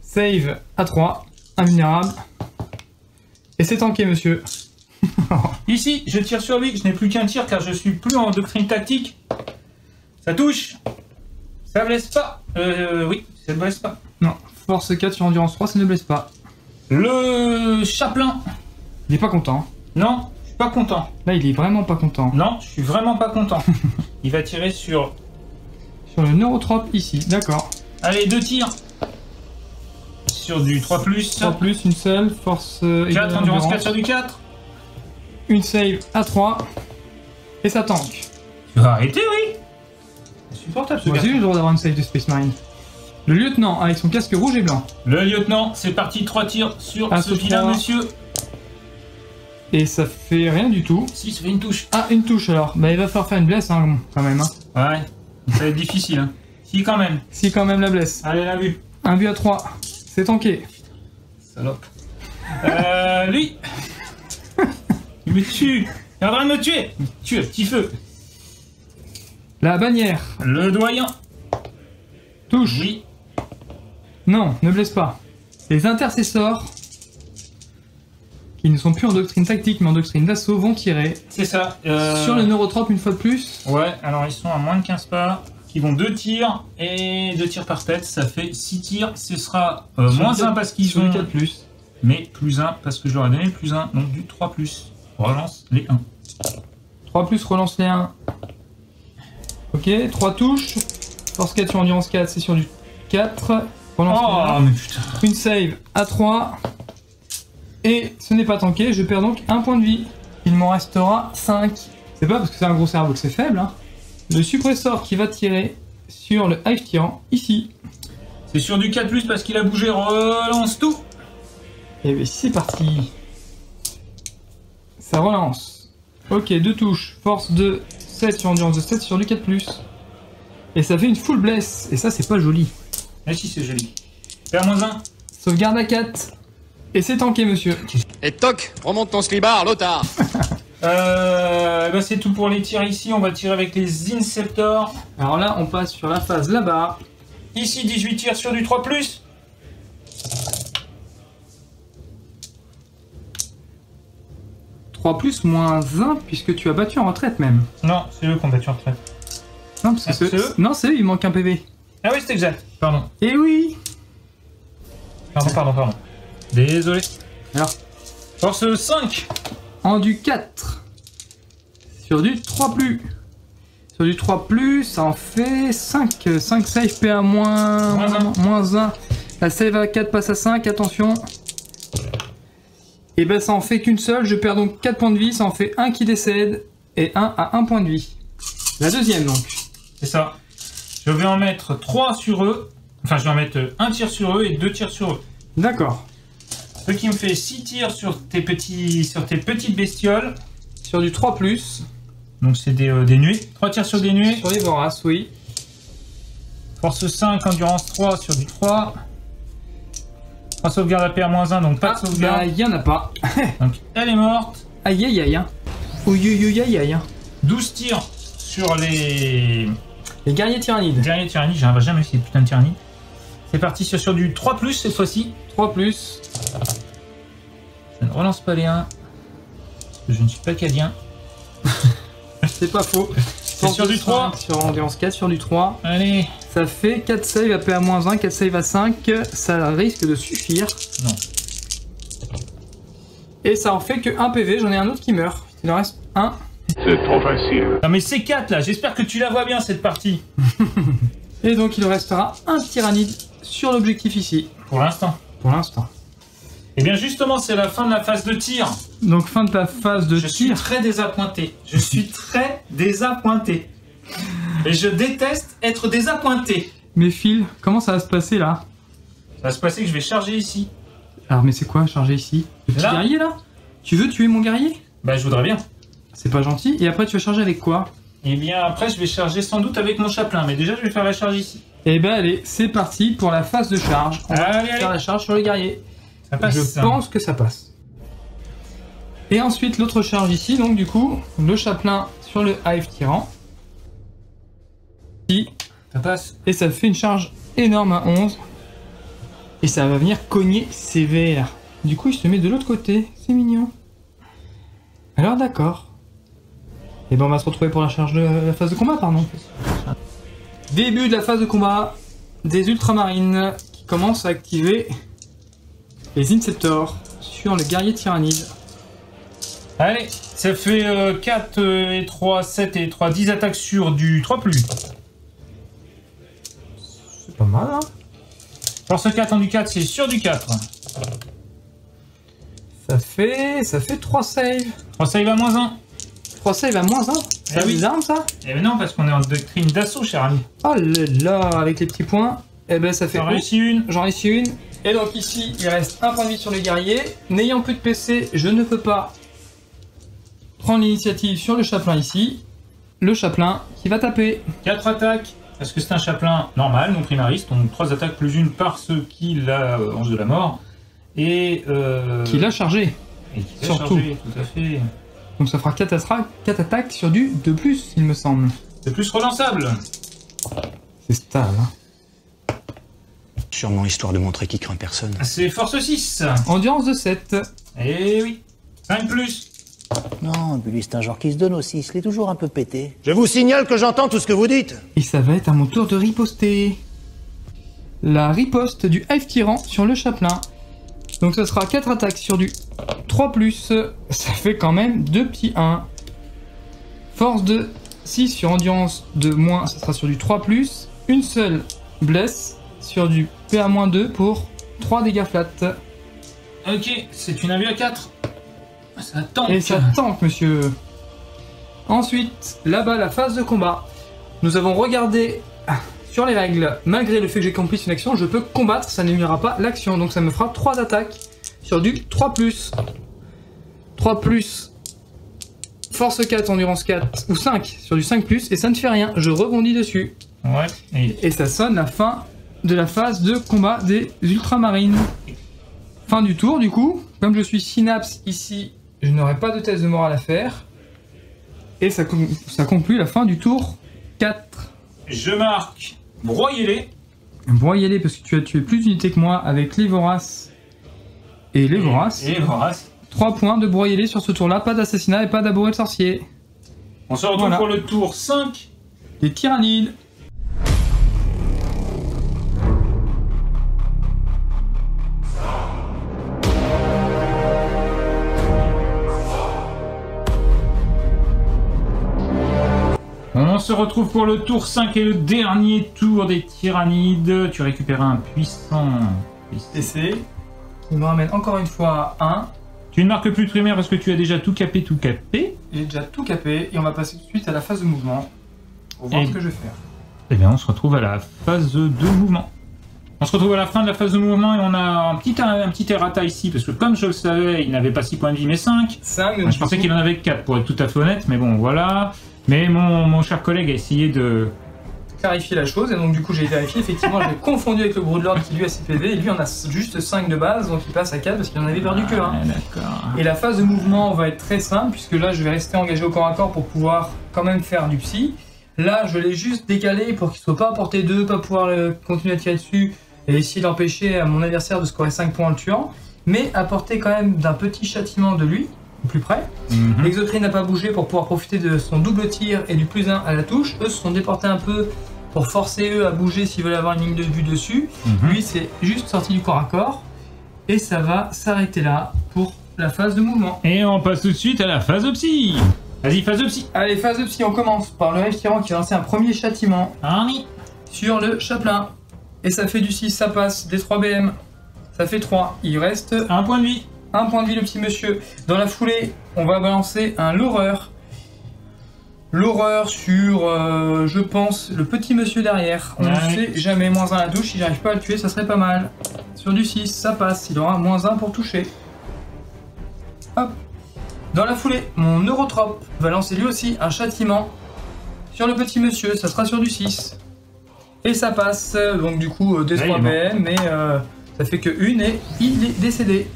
Save à 3. Invulnérable. Et c'est tanké, monsieur. Ici, je tire sur lui. Je n'ai plus qu'un tir car je suis plus en doctrine tactique. Ça touche. Ça blesse pas. Oui, ça ne blesse pas. Non. Force 4 sur endurance 3, ça ne blesse pas. Le chaplain. Il est pas content. Non, je suis pas content. Là, il est vraiment pas content. Non, je suis vraiment pas content. Il va tirer sur le neurotrope ici, d'accord. Allez, 2 tirs. Sur du 3+. 3+, une seule, force 4, endurance 4 sur du 4. Une save à 3. Et ça tank. Tu vas arrêter, oui. C'est supportable ce gars. J'ai eu le droit d'avoir une save de Space Marine. Le lieutenant avec son casque rouge et blanc. Le lieutenant, c'est parti, 3 tirs sur ce vilain monsieur. Et ça fait rien du tout. Si, ça fait une touche. Ah, une touche alors. Bah, il va falloir faire une blesse, hein, quand même. Hein. Ouais, ça va être difficile. Hein. Si, quand même. Si, quand même, la blesse. Allez, la vue. Un but à 3. C'est tanké. Salope. Lui. Il me tue. Il est en train de me tuer. Il me tue à petit feu. La bannière. Le doyen. Touche. Oui. Non, ne blesse pas. Les intercesseurs, qui ne sont plus en doctrine tactique mais en doctrine d'assaut, vont tirer. C'est ça. Sur le neurotrope une fois de plus. Ouais, alors ils sont à moins de 15 pas. Qui vont 2 tirs et 2 tirs par tête. Ça fait 6 tirs. Ce sera moins 1 parce qu'ils ont 4+. Mais plus 1 parce que je leur ai donné le plus 1. Donc du 3+. Relance les 1. 3+, relance les 1. Ok, 3 touches. Force 4 sur endurance 4, c'est sur du 4. Relance les 1. Mais putain. Une save à 3. Et ce n'est pas tanké, je perds donc 1 point de vie. Il m'en restera 5. C'est pas parce que c'est un gros cerveau que c'est faible. Hein. Le suppresseur qui va tirer sur le hive tirant ici. C'est sur du 4+, parce qu'il a bougé, relance tout. Et bien c'est parti. Ça relance. Ok, 2 touches. Force 2, 7 sur endurance de 7 sur du 4+. Et ça fait une full bless. Et ça c'est pas joli. Ah si c'est joli. Faire moins 1. Sauvegarde à 4. Et c'est tanké monsieur. Et toc, remonte ton slibard, l'otard. Bah c'est tout pour les tirs ici, on va tirer avec les Inceptors. Alors là, on passe sur la phase là-bas. Ici, 18 tirs sur du 3+. moins 1, puisque tu as battu en retraite même. Non, c'est eux qui ont battu en retraite. Non, parce que c'est eux. Non, c'est eux, il manque un PV. Ah oui, c'est exact, pardon. Eh oui. Pardon. Désolé. Alors, force 5. En du 4. Sur du 3+. Sur du 3+, ça en fait 5. 5 save PA moins 1. La save à 4 passe à 5, attention. Et ben ça en fait qu'une seule, je perds donc 4 points de vie, ça en fait 1 qui décède et 1 à 1 point de vie. La deuxième donc. C'est ça. Je vais en mettre 3 sur eux. Enfin, je vais en mettre 1 tir sur eux et 2 tirs sur eux. D'accord. Ce qui me fait 6 tirs sur tes petites bestioles. Sur du 3+. Donc c'est des nuées. 3 tirs sur des nuées. Sur les voraces, oui. Force 5, endurance 3 sur du 3. 3 sauvegardes à PA-1, donc pas de sauvegarde. Bah, y en a pas. Donc elle est morte. Aïe aïe aïe. Ouïe aïe aïe. 12 tirs sur les guerriers tyrannides. Guerriers tyrannides, j'arrive jamais ces putains de tyrannides. C'est parti sur du 3+, cette fois-ci. 3+. Je ne relance pas les 1. Parce que je ne suis pas cadien. C'est pas faux. C'est sur du 3. Sur endurance 4, sur du 3. Allez. Ça fait 4 saves à PA-1, 4 saves à 5. Ça risque de suffire. Non. Et ça en fait que 1 PV. J'en ai un autre qui meurt. Il en reste 1. C'est trop facile. Non mais c'est 4 là. J'espère que tu la vois bien cette partie. Et donc il restera un tyrannide sur l'objectif ici. Pour l'instant. Pour l'instant. Et bien justement, c'est la fin de la phase de tir. Donc fin de ta phase de tir. Je suis très désappointé. Je suis très désappointé. Et je déteste être désappointé. Mais Phil, comment ça va se passer là? Ça va se passer que je vais charger ici. Alors, mais c'est quoi charger ici? Le petit guerrier là? Tu veux tuer mon guerrier? Bah, je voudrais bien. C'est pas gentil. Et après, tu vas charger avec quoi? Eh bien, après, je vais charger sans doute avec mon chaplain, mais déjà, je vais faire la charge ici. Eh ben, allez, c'est parti pour la phase de charge. On va faire la charge sur le guerrier. Ça passe. Je pense que ça passe. Et ensuite, l'autre charge ici, donc du coup, le chaplain sur le Hive Tyran. Ça passe. Et ça fait une charge énorme à 11. Et ça va venir cogner sévère. Du coup, il se met de l'autre côté. C'est mignon. Alors, d'accord. Et ben, on va se retrouver pour la charge de la phase de combat, pardon. Début de la phase de combat des ultramarines qui commencent à activer les Inceptors sur le guerrier tyrannide. Allez, ça fait 4 et 3, 7 et 3, 10 attaques sur du 3+. C'est pas mal, hein. Force 4 en du 4, c'est sur du 4. Ça fait 3 saves. 3 saves à -1. 3 saves à -1. C'est oui. bizarre ça? Eh ben non, parce qu'on est en doctrine d'assaut, cher ami. Oh là là, avec les petits points. Eh ben ça fait... J'en réussis une. J'en réussis une. Et donc ici, il reste un point de vie sur les guerriers. N'ayant plus de PC, je ne peux pas prendre l'initiative sur le chaplain ici. Le chaplain qui va taper. 4 attaques, parce que c'est un chaplain normal, non primariste, donc 3 attaques plus une par ceux qui l'a ange de la mort. Et qui l'a chargé. Et qui l'a surtout. chargé, tout à fait. Donc ça fera 4 attaques sur du 2+, il me semble. C'est plus relançable. C'est stable, hein. Sûrement histoire de montrer qu'il craint personne. C'est force 6. Endurance de 7. Eh oui. 5+. Non, mais lui c'est un genre qui se donne aussi, il se l'est toujours un peu pété. Je vous signale que j'entends tout ce que vous dites. Et ça va être à mon tour de riposter. La riposte du Hive Tyran sur le chaplain. Donc ça sera 4 attaques sur du 3+, ça fait quand même 2 petits 1. Force de 6 sur endurance de moins, ça sera sur du 3+. Une seule blesse sur du PA-2 pour 3 dégâts flat. Ok, c'est une AV à 4. Ça tank. Et ça tank, monsieur. Ensuite, là-bas, la phase de combat. Nous avons regardé sur les règles. Malgré le fait que j'ai accompli une action, je peux combattre, ça n'annulera pas l'action. Donc ça me fera 3 attaques sur du 3+. 3+. Force 4, endurance 4, ou 5 sur du 5+, et ça ne fait rien. Je rebondis dessus. Ouais. Et ça sonne la fin de la phase de combat des ultramarines. Fin du tour, du coup. Comme je suis synapse ici, je n'aurai pas de test de morale à faire. Et ça conclut la fin du tour 4. Je marque broyez-les. Broyez-les parce que tu as tué plus d'unités que moi avec les Voraces et les Voraces. Et Voraces. 3 points de broyez-les sur ce tour-là. Pas d'assassinat et pas d'abouré de sorcier. On se retrouve pour le tour 5. Des tyrannides. On se retrouve pour le tour 5 et le dernier tour des tyrannides. Tu récupères un puissant PC. Il me ramène encore une fois 1. Tu ne marques plus de primaire parce que tu as déjà tout capé, J'ai déjà tout capé et on va passer tout de suite à la phase de mouvement. Pour voir ce que je vais faire. Eh bien, on se retrouve à la phase de mouvement. On se retrouve à la fin de la phase de mouvement et on a un petit errata ici parce que comme je le savais, il n'avait pas 6 points de vie mais 5. 5 je pensais qu'il en avait 4 pour être tout à fait honnête, mais bon, voilà. Mais mon cher collègue a essayé de clarifier la chose et donc du coup j'ai vérifié, effectivement j'ai confondu avec le Broodlord qui lui a 6 PV et lui on a juste 5 de base donc il passe à 4 parce qu'il en avait perdu que 1. D'accord. Et la phase de mouvement va être très simple puisque là je vais rester engagé au corps à corps pour pouvoir quand même faire du psy. Là je l'ai juste décalé pour qu'il soit pas à portée 2, pas pouvoir continuer à tirer dessus et essayer d'empêcher à mon adversaire de scorer 5 points en le tuant, mais à portée quand même d'un petit châtiment de lui. Plus près. L'exocrine n'a pas bougé pour pouvoir profiter de son double tir et du +1 à la touche. Eux se sont déportés un peu pour forcer eux à bouger s'ils veulent avoir une ligne de vue dessus. Lui c'est juste sorti du corps à corps. Et ça va s'arrêter là pour la phase de mouvement. Et on passe tout de suite à la phase de psy. Vas-y, phase de psy. Allez, phase de psy, on commence par le Hive Tyran qui va lancer un premier châtiment sur le chaplain. Et ça fait du 6, ça passe, des 3 BM. Ça fait 3, il reste 1 point de vie. 1 point de vie le petit monsieur. Dans la foulée, on va balancer un l'horreur. L'horreur sur, je pense, le petit monsieur derrière. On ne sait jamais, -1 à la touche, si j'arrive pas à le tuer, ça serait pas mal. sur du 6, ça passe. Il aura -1 pour toucher. Hop. Dans la foulée, mon neurotrope va lancer lui aussi un châtiment sur le petit monsieur, ça sera sur du 6. Et ça passe, donc du coup D3 BM, mais ça fait que 1 et il est décédé.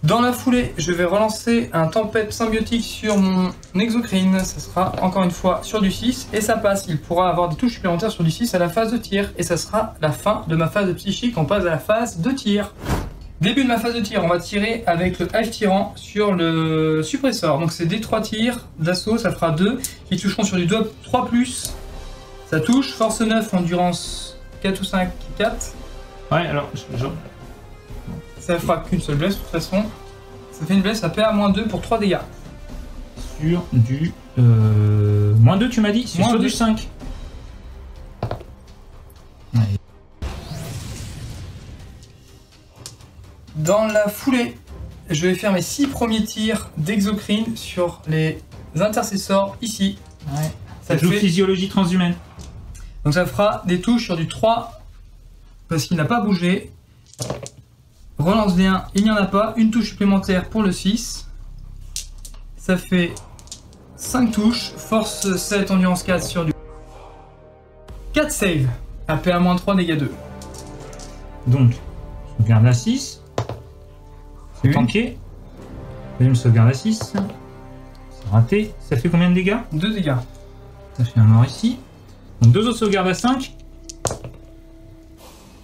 Dans la foulée, je vais relancer un tempête symbiotique sur mon exocrine, ça sera encore une fois sur du 6, et ça passe. Il pourra avoir des touches supplémentaires sur du 6 à la phase de tir, et ça sera la fin de ma phase de psychique, on passe à la phase de tir. Début de ma phase de tir, on va tirer avec le Hive Tyran sur le suppresseur. Donc c'est des 3 tirs d'assaut, ça fera 2 qui toucheront sur du 3+. Ça touche, force 9, endurance 4 ou 5, 4. Ouais, alors ça fera qu'une seule blesse de toute façon. Ça fait une blesse à PA-2 pour 3 dégâts. Sur du... -2 tu m'as dit? Sur du 5. Ouais. Dans la foulée, je vais faire mes 6 premiers tirs d'exocrine sur les intercessors ici. Ouais. Ça joue physiologie transhumaine. Donc ça fera des touches sur du 3 parce qu'il n'a pas bougé. Relance des 1, il n'y en a pas. Une touche supplémentaire pour le 6. Ça fait 5 touches. Force 7, endurance 4 sur du 4 save. APA-3, dégâts 2. Donc, sauvegarde à 6. C'est tanké. Deuxième sauvegarde à 6. C'est raté. Ça fait combien de dégâts? 2 dégâts. Ça fait un mort ici. Donc 2 autres sauvegardes à 5.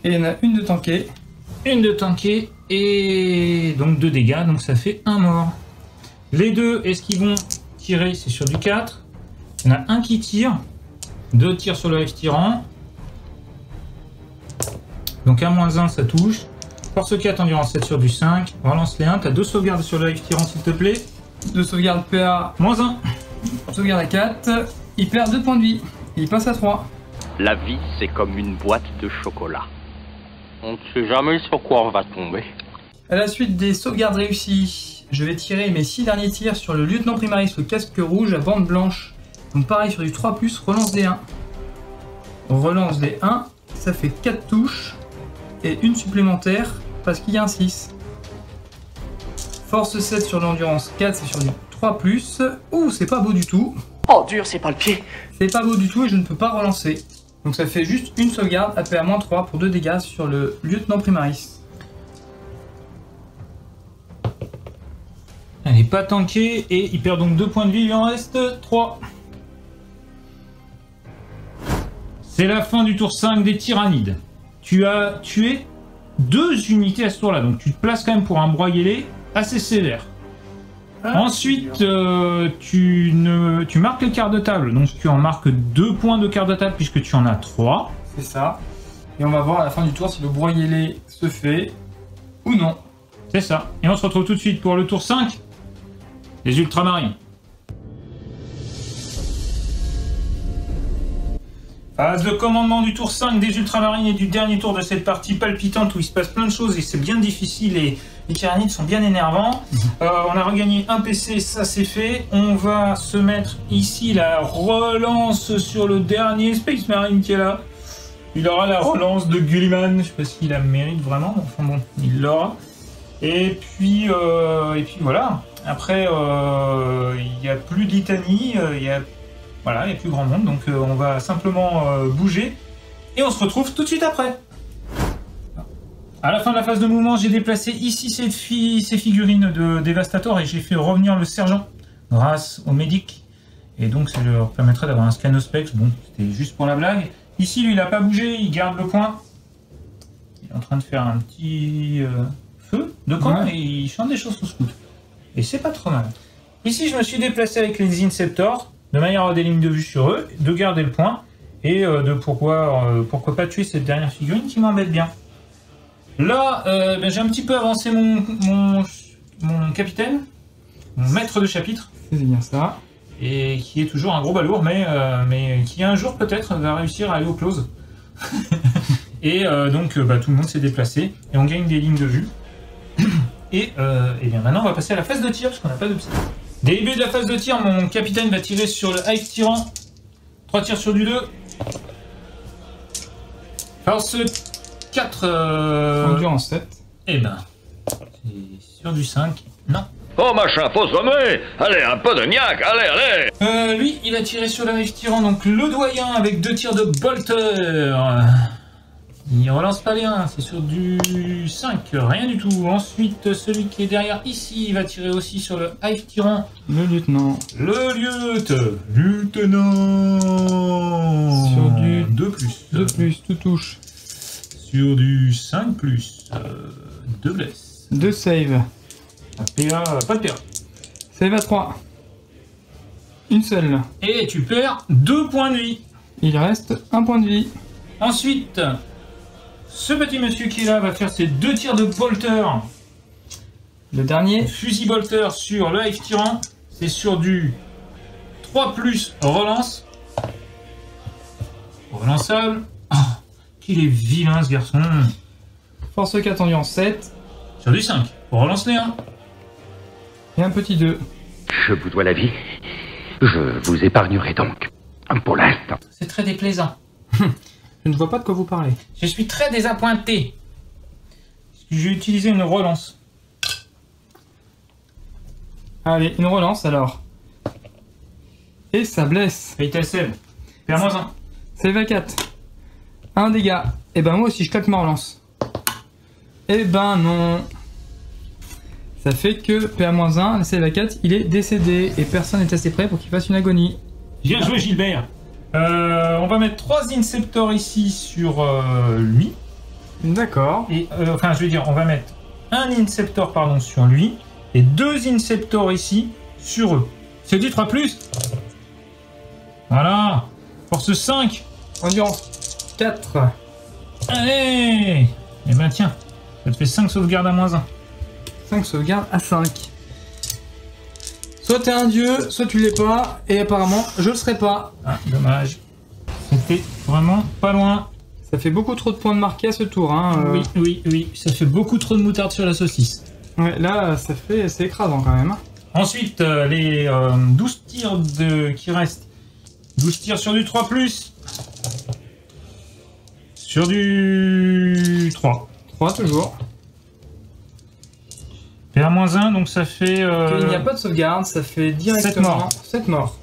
Et il y en a une de tanké. Une de tanké. Et donc 2 dégâts. Donc ça fait un mort. Les deux, est-ce qu'ils vont tirer? C'est sur du 4. Il y en a un qui tire. 2 tirs sur le Hive Tyran. Donc à -1 ça touche. Force 4, endurance 7 sur du 5. Relance les 1. T'as 2 sauvegardes sur le Hive Tyran s'il te plaît. 2 sauvegardes PA. -1. Sauvegarde à 4. Il perd 2 points de vie. Il passe à 3. La vie, c'est comme une boîte de chocolat. On ne sait jamais sur quoi on va tomber. À la suite des sauvegardes réussies, je vais tirer mes 6 derniers tirs sur le lieutenant primaris, le casque rouge à bande blanche. Donc pareil sur du 3+, relance des 1. Relance des 1, ça fait 4 touches. Et une supplémentaire parce qu'il y a un 6. Force 7 sur l'endurance 4, c'est sur du 3+. Ouh, c'est pas beau du tout. Oh dur, c'est pas le pied. C'est pas beau du tout et je ne peux pas relancer. Donc ça fait juste une sauvegarde, APA-3 pour 2 dégâts sur le lieutenant primaris. Elle n'est pas tankée et il perd donc 2 points de vie, il en reste 3. C'est la fin du tour 5 des tyrannides. Tu as tué 2 unités à ce tour-là, donc tu te places quand même pour un broyé assez sévère. Ensuite, tu marques le quart de table, donc tu en marques 2 points de quart de table puisque tu en as 3. C'est ça. Et on va voir à la fin du tour si le broyé se fait ou non. C'est ça. Et on se retrouve tout de suite pour le tour 5 des ultramarines. Phase de commandement du tour 5 des ultramarines et du dernier tour de cette partie palpitante où il se passe plein de choses et c'est bien difficile et les tyrannides sont bien énervants. On a regagné un PC, ça c'est fait. On va se mettre ici la relance sur le dernier Space Marine qui est là. Il aura la relance de Gulliman, je sais pas s'il la mérite vraiment, mais enfin bon, il l'aura. Et puis voilà. Après, il n'y a plus de litanie, voilà, il n'y a plus grand monde, donc on va simplement bouger. Et on se retrouve tout de suite après. À la fin de la phase de mouvement, j'ai déplacé ici ces figurines de Devastator et j'ai fait revenir le sergent grâce au médic. Et donc ça leur permettrait d'avoir un scanospex. Bon, c'était juste pour la blague. Ici, lui, il n'a pas bougé, il garde le point. Il est en train de faire un petit feu de camp et il chante des choses sous scout. Et c'est pas trop mal. Ici, je me suis déplacé avec les Inceptors, de manière à avoir des lignes de vue sur eux, de garder le point, et de pourquoi pas tuer cette dernière figurine qui m'embête bien. Là, j'ai un petit peu avancé mon capitaine, mon maître de chapitre. C'est bien ça. Et qui est toujours un gros balourd, mais qui un jour peut-être va réussir à aller au close. Et donc tout le monde s'est déplacé, et on gagne des lignes de vue. Et bien maintenant on va passer à la phase de tir, parce qu'on n'a pas de psy. Début de la phase de tir, mon capitaine va tirer sur le Hive Tyran. 3 tirs sur du 2. Force 4. Endurance 7. Eh ben, c'est sur du 5, non. Oh machin, faut se remuer. Allez, un peu de niaque, allez. Lui, il va tirer sur le tyran, donc le doyen avec 2 tirs de bolter. Il relance pas les 1, c'est sur du 5, rien du tout. Ensuite, celui qui est derrière ici, il va tirer aussi sur le hive tyran. Le lieutenant. Le lieutenant. Sur du 2+. 2+, tout touche. Sur du 5+, 2 blesses. 2 save. PA, pas de PA. Save à 3. Une seule. Et tu perds 2 points de vie. Il reste 1 point de vie. Ensuite, ce petit monsieur qui est là va faire ses 2 tirs de bolter. Le dernier. Fusil bolter sur le hive tyran. C'est sur du 3+, relance. Relançable. Oh, qu'il est vilain ce garçon. Force 4 endurance 7. Sur du 5. On relance les 1. Et un petit 2. Je vous dois la vie. Je vous épargnerai donc. Pour l'instant. C'est très déplaisant. Je ne vois pas de quoi vous parlez. Je suis très désappointé. J'ai utilisé une relance. Allez, une relance alors. Et ça blesse. Paye ta save. Perds-moi 1. Save à 4. 1 dégât. Et ben moi aussi je claque ma relance. Et ben non. Ça fait que PA-1, le save à 4, il est décédé. Et personne n'est assez prêt pour qu'il fasse une agonie. Bien joué Gilbert. On va mettre 3 Inceptors ici sur lui. D'accord. Et enfin je veux dire, on va mettre un Inceptor pardon sur lui. Et 2 Inceptors ici sur eux. C'est du 3+. Voilà. Force 5. Endurance 4. Allez. Et ben tiens, ça te fait 5 sauvegardes à -1. 5 sauvegardes à 5. Soit t'es un dieu, soit tu l'es pas, et apparemment je le serai pas. Ah, dommage. C'était vraiment pas loin. Ça fait beaucoup trop de points de marqué à ce tour. Hein, Oui, ça fait beaucoup trop de moutarde sur la saucisse. Ouais, là ça fait, c'est écrasant quand même. Ensuite, les 12 tirs qui restent. 12 tirs sur du 3+. Sur du 3. 3 toujours. PA-1, donc ça fait... Il n'y a pas de sauvegarde, ça fait directement 7 morts.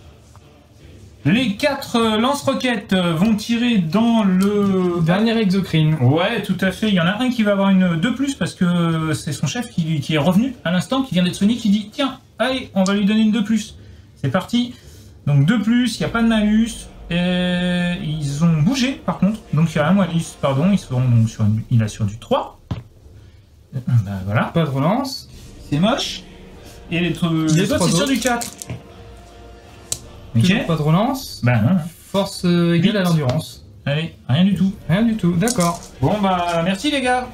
Les 4 lance-roquettes vont tirer dans le... Dernier exocrine. Ouais, tout à fait. Il y en a un qui va avoir une 2+, parce que c'est son chef qui est revenu à l'instant, qui vient d'être soigné, qui dit « Tiens, allez, on va lui donner une 2+. » C'est parti. Donc 2+, il n'y a pas de malus. Ils ont bougé, par contre. Donc il y a un malus, pardon. Ils seront donc il a sur du 3. Ben voilà. Pas de relance. C'est moche. Et les autres, c'est sur du 4. Ok. Pas de relance. Bah non. Force égale à l'endurance. Allez, rien du tout. Rien du tout, d'accord. Bon bah merci les gars.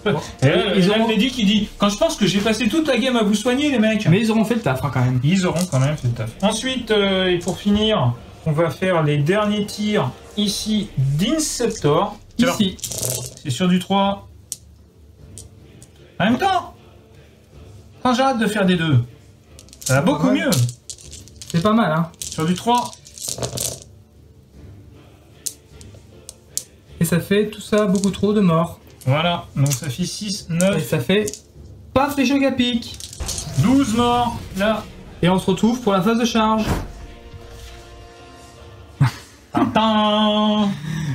Bon. Ils auront dit qui dit quand je pense que j'ai passé toute la game à vous soigner les mecs. Mais ils auront fait le taf hein, quand même. Ils auront quand même fait le taf. Ensuite, et pour finir, on va faire les derniers tirs ici d'Inceptor. Ici. C'est sur du 3. En même temps, quand j'arrête de faire des 2, ça va beaucoup mieux. C'est pas mal, hein. Sur du 3. Et ça fait tout ça beaucoup trop de morts. Voilà, donc ça fait 6, 9. Et ça fait paf les chocs à pic. 12 morts, là. Et on se retrouve pour la phase de charge.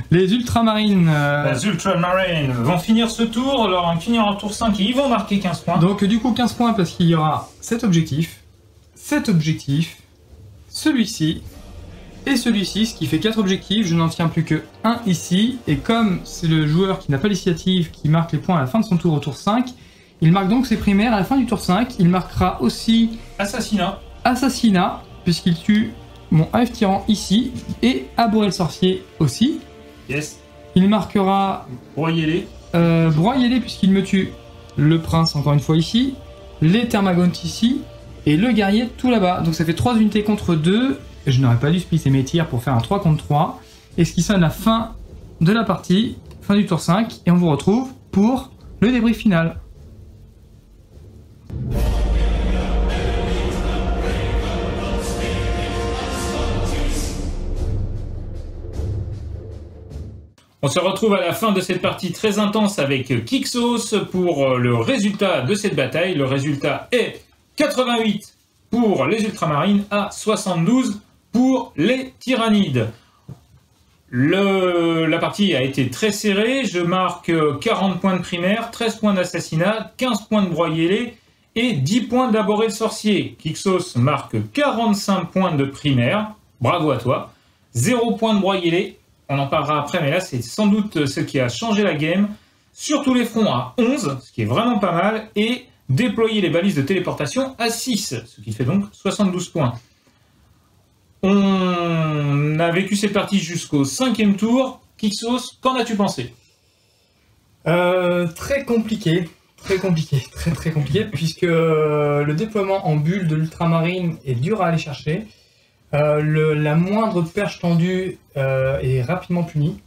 Les ultramarines. Les ultramarines vont finir ce tour, alors ils finiront en tour 5 et ils vont marquer 15 points. Donc du coup 15 points parce qu'il y aura cet objectif, celui-ci et celui-ci, ce qui fait 4 objectifs. Je n'en tiens plus que un ici. Et comme c'est le joueur qui n'a pas l'initiative qui marque les points à la fin de son tour au tour 5, il marque donc ses primaires à la fin du tour 5. Il marquera aussi Assassinat, puisqu'il tue mon hive tyran ici, et Abhorrer le sorcier aussi. Yes. Il marquera Broyer-les. Broyer-les puisqu'il me tue le prince encore une fois ici, les thermagontes ici, et le guerrier tout là-bas. Donc ça fait 3 unités contre 2. Je n'aurais pas dû splitter mes tirs pour faire un 3 contre 3. Et ce qui sonne la fin de la partie, fin du tour 5, et on vous retrouve pour le débrief final. On se retrouve à la fin de cette partie très intense avec Kixos pour le résultat de cette bataille. Le résultat est 88 pour les ultramarines à 72 pour les tyrannides. La partie a été très serrée. Je marque 40 points de primaire, 13 points d'assassinat, 15 points de broyé et 10 points d'aboré le sorcier. Kixos marque 45 points de primaire. Bravo à toi. 0 points de broyé. On en parlera après, mais là, c'est sans doute ce qui a changé la game. Sur tous les fronts à 11, ce qui est vraiment pas mal, et déployer les balises de téléportation à 6, ce qui fait donc 72 points. On a vécu cette partie jusqu'au 5e tour. Kixos, qu'en as-tu pensé? Très compliqué, très compliqué, très compliqué, puisque le déploiement en bulle de l'ultramarine est dur à aller chercher. La moindre perche tendue est rapidement punie.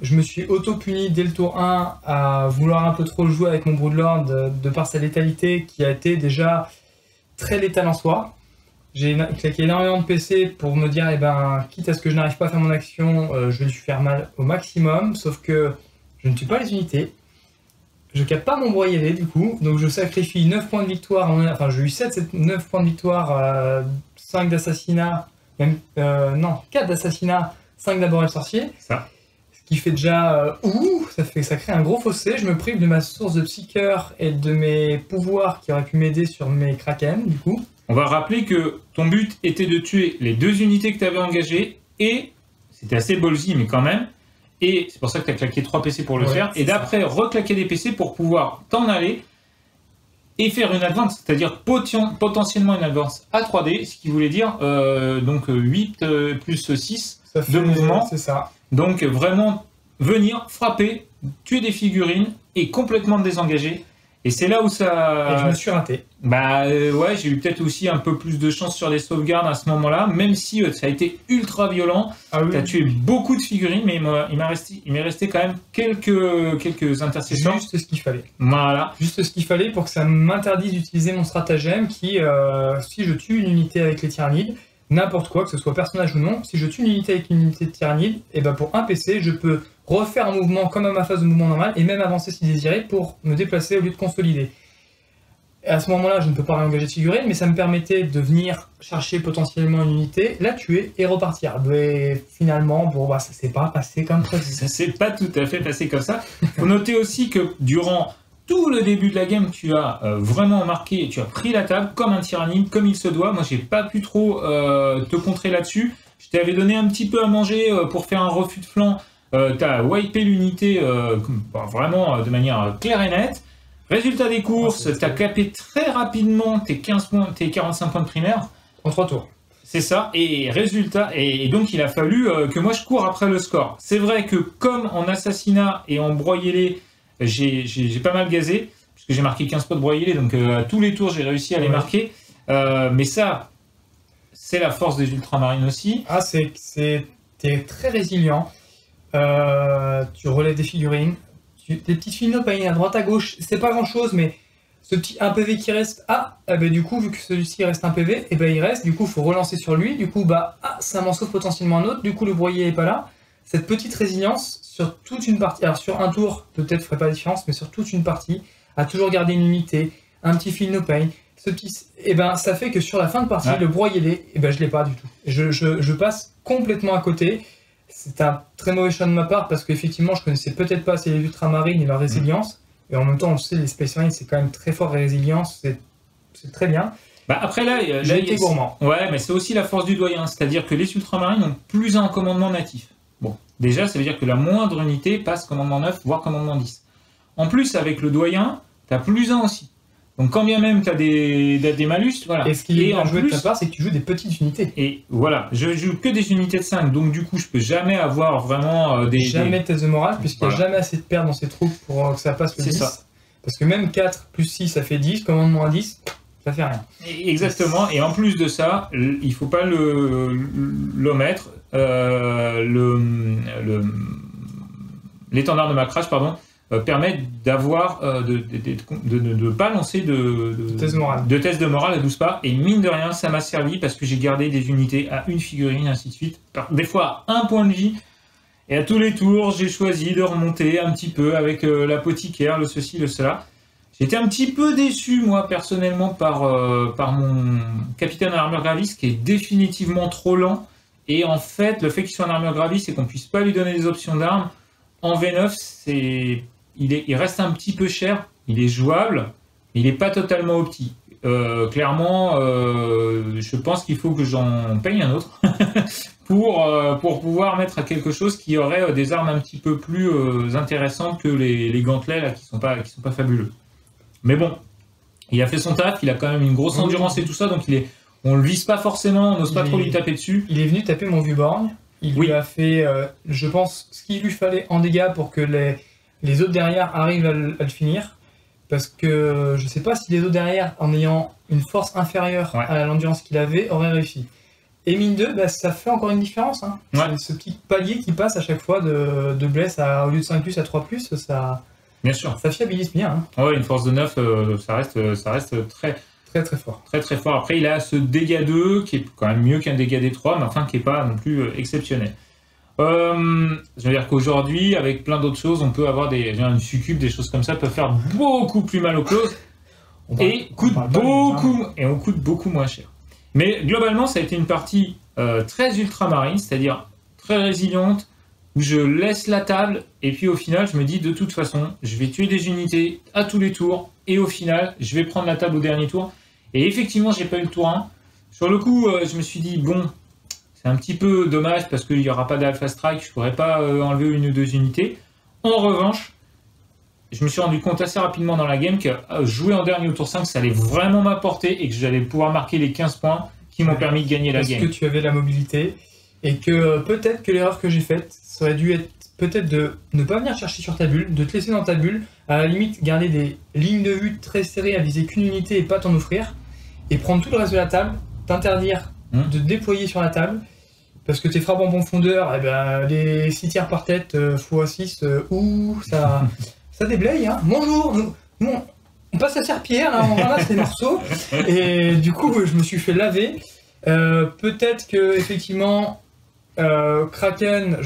Je me suis auto-puni dès le tour 1 à vouloir un peu trop jouer avec mon Broodlord de par sa létalité qui a été déjà très létale en soi. J'ai claqué énormément de PC pour me dire, eh ben, quitte à ce que je n'arrive pas à faire mon action, je vais lui faire mal au maximum, sauf que je ne tue pas les unités. Je capte pas mon broyé du coup, donc je sacrifie 9 points de victoire, enfin j'ai eu 9 points de victoire, 5 d'assassinat, même, non, 4 d'assassinat, 5 d'aboré le sorcier. Ça. Ce qui fait déjà, ça crée un gros fossé, je me prive de ma source de psycheur et de mes pouvoirs qui auraient pu m'aider sur mes kraken du coup. On va rappeler que ton but était de tuer les 2 unités que tu avais engagées, et c'était assez ballsy, mais quand même, et c'est pour ça que tu as claqué 3 PC pour le faire, et d'après reclaquer des PC pour pouvoir t'en aller et faire une advance, c'est-à-dire potentiellement une advance à 3D, ce qui voulait dire donc 8 plus 6 de mouvement. C'est ça. Donc vraiment venir, frapper, tuer des figurines et complètement désengager. Et c'est là où ça... Et je me suis raté. Bah ouais, j'ai eu peut-être aussi un peu plus de chance sur les sauvegardes à ce moment-là, même si ça a été ultra violent. Ah oui. T'as tué beaucoup de figurines, mais il m'est resté quand même quelques intercesseurs. Juste ce qu'il fallait. Voilà. Juste ce qu'il fallait pour que ça m'interdise d'utiliser mon stratagème qui, si je tue une unité avec les tyrannides, n'importe quoi, que ce soit personnage ou non, si je tue une unité avec une unité de tyrannide, et ben pour un PC, je peux refaire un mouvement comme à ma phase de mouvement normal et même avancer si désiré pour me déplacer au lieu de consolider. Et à ce moment-là, je ne peux pas réengager de figurine, mais ça me permettait de venir chercher potentiellement une unité, la tuer et repartir. Mais finalement, bon, bah, ça s'est pas passé comme ça. Ça s'est pas tout à fait passé comme ça. Faut noter aussi que durant tout le début de la game, tu as vraiment marqué, tu as pris la table comme un tyrannide, comme il se doit. Moi, j'ai pas pu trop te contrer là-dessus. Je t'avais donné un petit peu à manger pour faire un refus de flanc. Tu as wipé l'unité vraiment de manière claire et nette. Résultat des courses, tu as capé très rapidement tes 45 points de primaire. En 3 tours. C'est ça, et résultat, et donc il a fallu que moi je cours après le score. C'est vrai que comme en assassinat et en broyé-les, j'ai pas mal gazé, puisque j'ai marqué 15 points de broyé-les, donc à tous les tours j'ai réussi à les marquer. Mais ça, c'est la force des ultramarines aussi. Ah, t'es très résilient. Tu relèves des figurines, des petites finopayes à droite à gauche, c'est pas grand chose, mais ce petit 1 PV qui reste, du coup, vu que celui-ci reste 1 PV, il reste, du coup, il faut relancer sur lui, du coup, ça m'en sauve potentiellement un autre, du coup, le broyé est pas là. Cette petite résilience sur toute une partie, alors sur un tour, peut-être ferait pas la différence, mais sur toute une partie, à toujours garder une unité, un petit finopay, ça fait que sur la fin de partie, le broyé, je l'ai pas du tout. Je passe complètement à côté. C'est un très mauvais choix de ma part parce qu'effectivement je connaissais peut-être pas assez les ultramarines et leur résilience, et en même temps on le sait, les Space Marines c'est quand même très fort et résilience, c'est très bien. Après là j'ai été gourmand. Ouais, mais c'est aussi la force du doyen, c'est-à-dire que les ultramarines ont plus un commandement natif. Bon, déjà ça veut dire que la moindre unité passe commandement 9 voire commandement 10. En plus avec le doyen, t'as plus 1 aussi. Donc quand bien même tu as des malus, voilà. Et ce qui est bien joué de ta part, c'est que tu joues des petites unités. Et voilà, je joue que des unités de 5, donc du coup je peux jamais avoir vraiment Jamais de test de morale, puisqu'il n'y a jamais assez de pertes dans ces troupes pour que ça passe le 10. Ça. Parce que même 4 plus 6 ça fait 10, commandement à 10, ça fait rien. Exactement, et en plus de ça, il faut pas l'omettre, l'étendard de Macrage, pardon, permet d'avoir de ne pas lancer de test de morale à 12 pas, et mine de rien ça m'a servi parce que j'ai gardé des unités à une figurine, ainsi de suite, des fois à 1 point de vie, Et à tous les tours, j'ai choisi de remonter un petit peu avec l'apothicaire, le ceci, le cela. J'étais un petit peu déçu, moi, personnellement, par mon capitaine en armure gravis, qui est définitivement trop lent. Et en fait, le fait qu'il soit en armure gravis et qu'on puisse pas lui donner des options d'armes, en V9, il reste un petit peu cher. Il est jouable, mais il n'est pas totalement opti. Clairement, je pense qu'il faut que j'en paye un autre pour pouvoir mettre à quelque chose qui aurait des armes un petit peu plus intéressantes que les gantelets là, qui sont pas fabuleux. Mais bon, il a fait son taf, il a quand même une grosse endurance et tout ça, donc on le vise pas forcément, on n'ose pas trop lui taper dessus. Il est venu taper mon vieux borgne. Il lui a fait, je pense, ce qu'il lui fallait en dégâts pour que les autres derrière arrivent à le finir. Parce que je sais pas si les autres derrière, en ayant une force inférieure à l'endurance qu'il avait, auraient réussi. Et mine 2, bah, ça fait encore une différence. Hein. Ce petit palier qui passe à chaque fois de bless au lieu de 5+, à 3+, ça, bien sûr. Ça fiabilise bien. Hein. Ouais, une force de 9, ça reste très fort. Très fort. Après, il a ce dégât 2 qui est quand même mieux qu'un dégât des 3, mais enfin qui n'est pas non plus exceptionnel. Je veux dire qu'aujourd'hui, avec plein d'autres choses, on peut avoir une succube, des choses comme ça, peuvent faire beaucoup plus mal aux closes et on coûte beaucoup moins cher. Mais globalement, ça a été une partie très ultramarine, c'est-à-dire très résiliente, où je laisse la table et puis au final, je me dis de toute façon, je vais tuer des unités à tous les tours et au final, je vais prendre la table au dernier tour. Et effectivement, j'ai pas eu le tour 1. Sur le coup, je me suis dit, bon, c'est un petit peu dommage parce qu'il n'y aura pas d'Alpha Strike, je ne pourrais pas enlever une ou deux unités. En revanche, je me suis rendu compte assez rapidement dans la game que jouer en dernier au tour 5, ça allait vraiment m'apporter et que j'allais pouvoir marquer les 15 points qui m'ont permis de gagner la game. Parce que tu avais la mobilité et que peut-être que l'erreur que j'ai faite, ça aurait dû être peut-être de ne pas venir chercher sur ta bulle, de te laisser dans ta bulle, à la limite garder des lignes de vue très serrées à viser qu'une unité et pas t'en offrir, et prendre tout le reste de la table, t'interdire de déployer sur la table, parce que tes frappes en profondeur, eh ben, les 6 tirs par tête x6, ça déblaye. Hein. Bonjour, nous, on passe à serpillère, là, on ramasse les morceaux, et du coup je me suis fait laver. Peut-être que effectivement Kraken,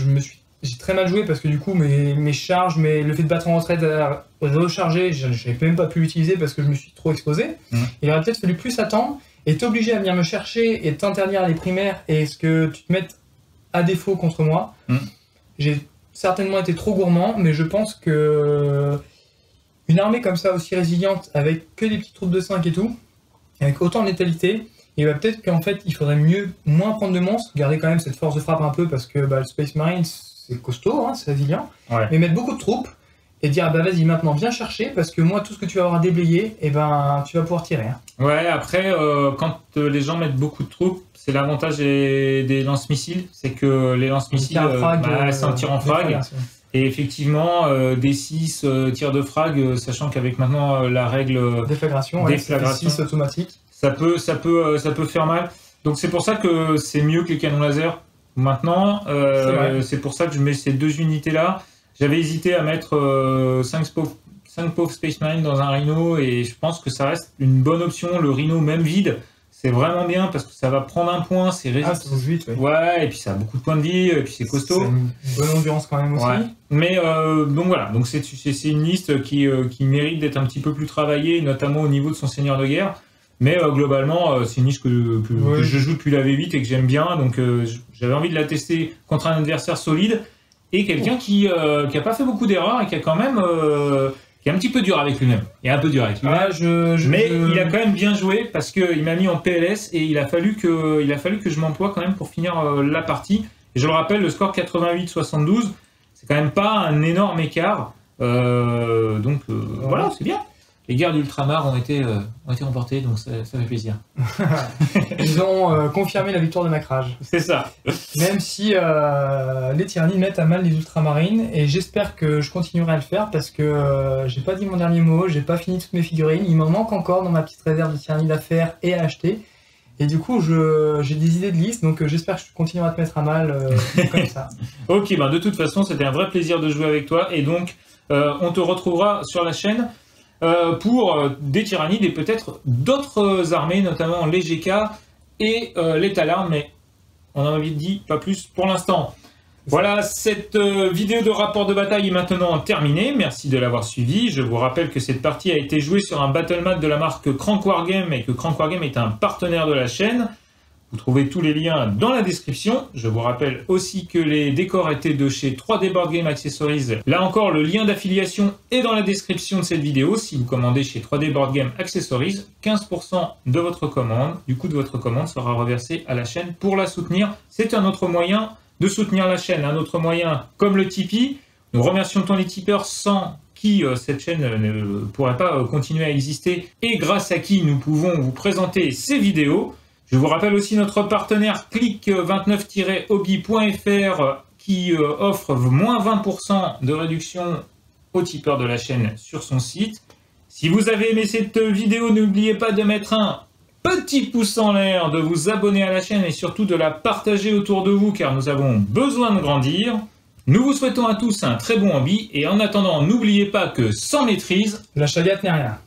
j'ai très mal joué parce que du coup mes charges, le fait de battre en retraite à recharger, je n'avais même pas pu l'utiliser parce que je me suis trop exposé. Il aurait peut-être fallu plus attendre et t'obliger à venir me chercher et t'interdire les primaires et ce que tu te mettes à défaut contre moi. J'ai certainement été trop gourmand, mais je pense que une armée comme ça aussi résiliente avec que des petites troupes de 5 et tout, avec autant de létalité, et bah peut-être qu'en fait il faudrait moins prendre de monstres, garder quand même cette force de frappe un peu parce que le Space Marine c'est costaud, hein, c'est résilient, mais mettre beaucoup de troupes et dire bah vas-y maintenant viens chercher parce que moi tout ce que tu vas avoir à déblayer, et ben tu vas pouvoir tirer. Hein. Ouais, après quand les gens mettent beaucoup de troupes, c'est l'avantage des lance-missiles, c'est que les lance-missiles c'est un tir en frag. Et effectivement, des 6 tirs de frag, sachant qu'avec maintenant la règle déflagration 6 automatique, ça peut faire mal. Donc c'est pour ça que c'est mieux que les canons laser. Maintenant, c'est pour ça que je mets ces deux unités là. J'avais hésité à mettre 5 pauvres Space Marine dans un Rhino et je pense que ça reste une bonne option. Le Rhino même vide, c'est vraiment bien parce que ça va prendre un point, c'est résistant. Ouais, et puis ça a beaucoup de points de vie, et puis c'est costaud. C'est une bonne endurance quand même aussi. Ouais. Mais donc voilà, donc c'est une liste qui mérite d'être un petit peu plus travaillée, notamment au niveau de son seigneur de guerre. Mais globalement, c'est une liste que je joue depuis la V8 et que j'aime bien, donc j'avais envie de la tester contre un adversaire solide et quelqu'un qui a pas fait beaucoup d'erreurs et qui a quand même qui est un petit peu dur avec lui-même. Il est un peu dur avec lui-même. Mais il a quand même bien joué parce qu'il m'a mis en PLS et il a fallu que je m'emploie quand même pour finir la partie. Et je le rappelle, le score 88-72, c'est quand même pas un énorme écart. Donc voilà, c'est bien. Les guerres d'Ultramar ont été remportées, donc ça fait plaisir. Ils ont confirmé la victoire de Macrage. C'est ça. Même si les tyrannies mettent à mal les ultramarines, et j'espère que je continuerai à le faire parce que j'ai pas dit mon dernier mot, j'ai pas fini toutes mes figurines, il m'en manque encore dans ma petite réserve de tyrannies à faire et à acheter. Et du coup, j'ai des idées de liste, donc j'espère que je continuerai à te mettre à mal comme ça. Ok, de toute façon, c'était un vrai plaisir de jouer avec toi, et donc on te retrouvera sur la chaîne pour des tyrannides et peut-être d'autres armées, notamment les GK et les Talarn, mais on a envie de dire pas plus pour l'instant. Voilà, cette vidéo de rapport de bataille est maintenant terminée. Merci de l'avoir suivi. Je vous rappelle que cette partie a été jouée sur un Battlemat de la marque Crank Wargame et que Crank Wargame est un partenaire de la chaîne. Vous trouvez tous les liens dans la description. Je vous rappelle aussi que les décors étaient de chez 3D Board Game Accessories. Là encore, le lien d'affiliation est dans la description de cette vidéo. Si vous commandez chez 3D Board Game Accessories, 15% de votre commande, du coût de votre commande, sera reversé à la chaîne pour la soutenir. C'est un autre moyen de soutenir la chaîne, un autre moyen comme le Tipeee. Nous remercions tous les tipeurs sans qui cette chaîne ne pourrait pas continuer à exister et grâce à qui nous pouvons vous présenter ces vidéos. Je vous rappelle aussi notre partenaire click29-hobby.fr qui offre moins 20% de réduction aux tipeurs de la chaîne sur son site. Si vous avez aimé cette vidéo, n'oubliez pas de mettre un petit pouce en l'air, de vous abonner à la chaîne et surtout de la partager autour de vous car nous avons besoin de grandir. Nous vous souhaitons à tous un très bon hobby et en attendant, n'oubliez pas que sans maîtrise, la chagate n'est rien.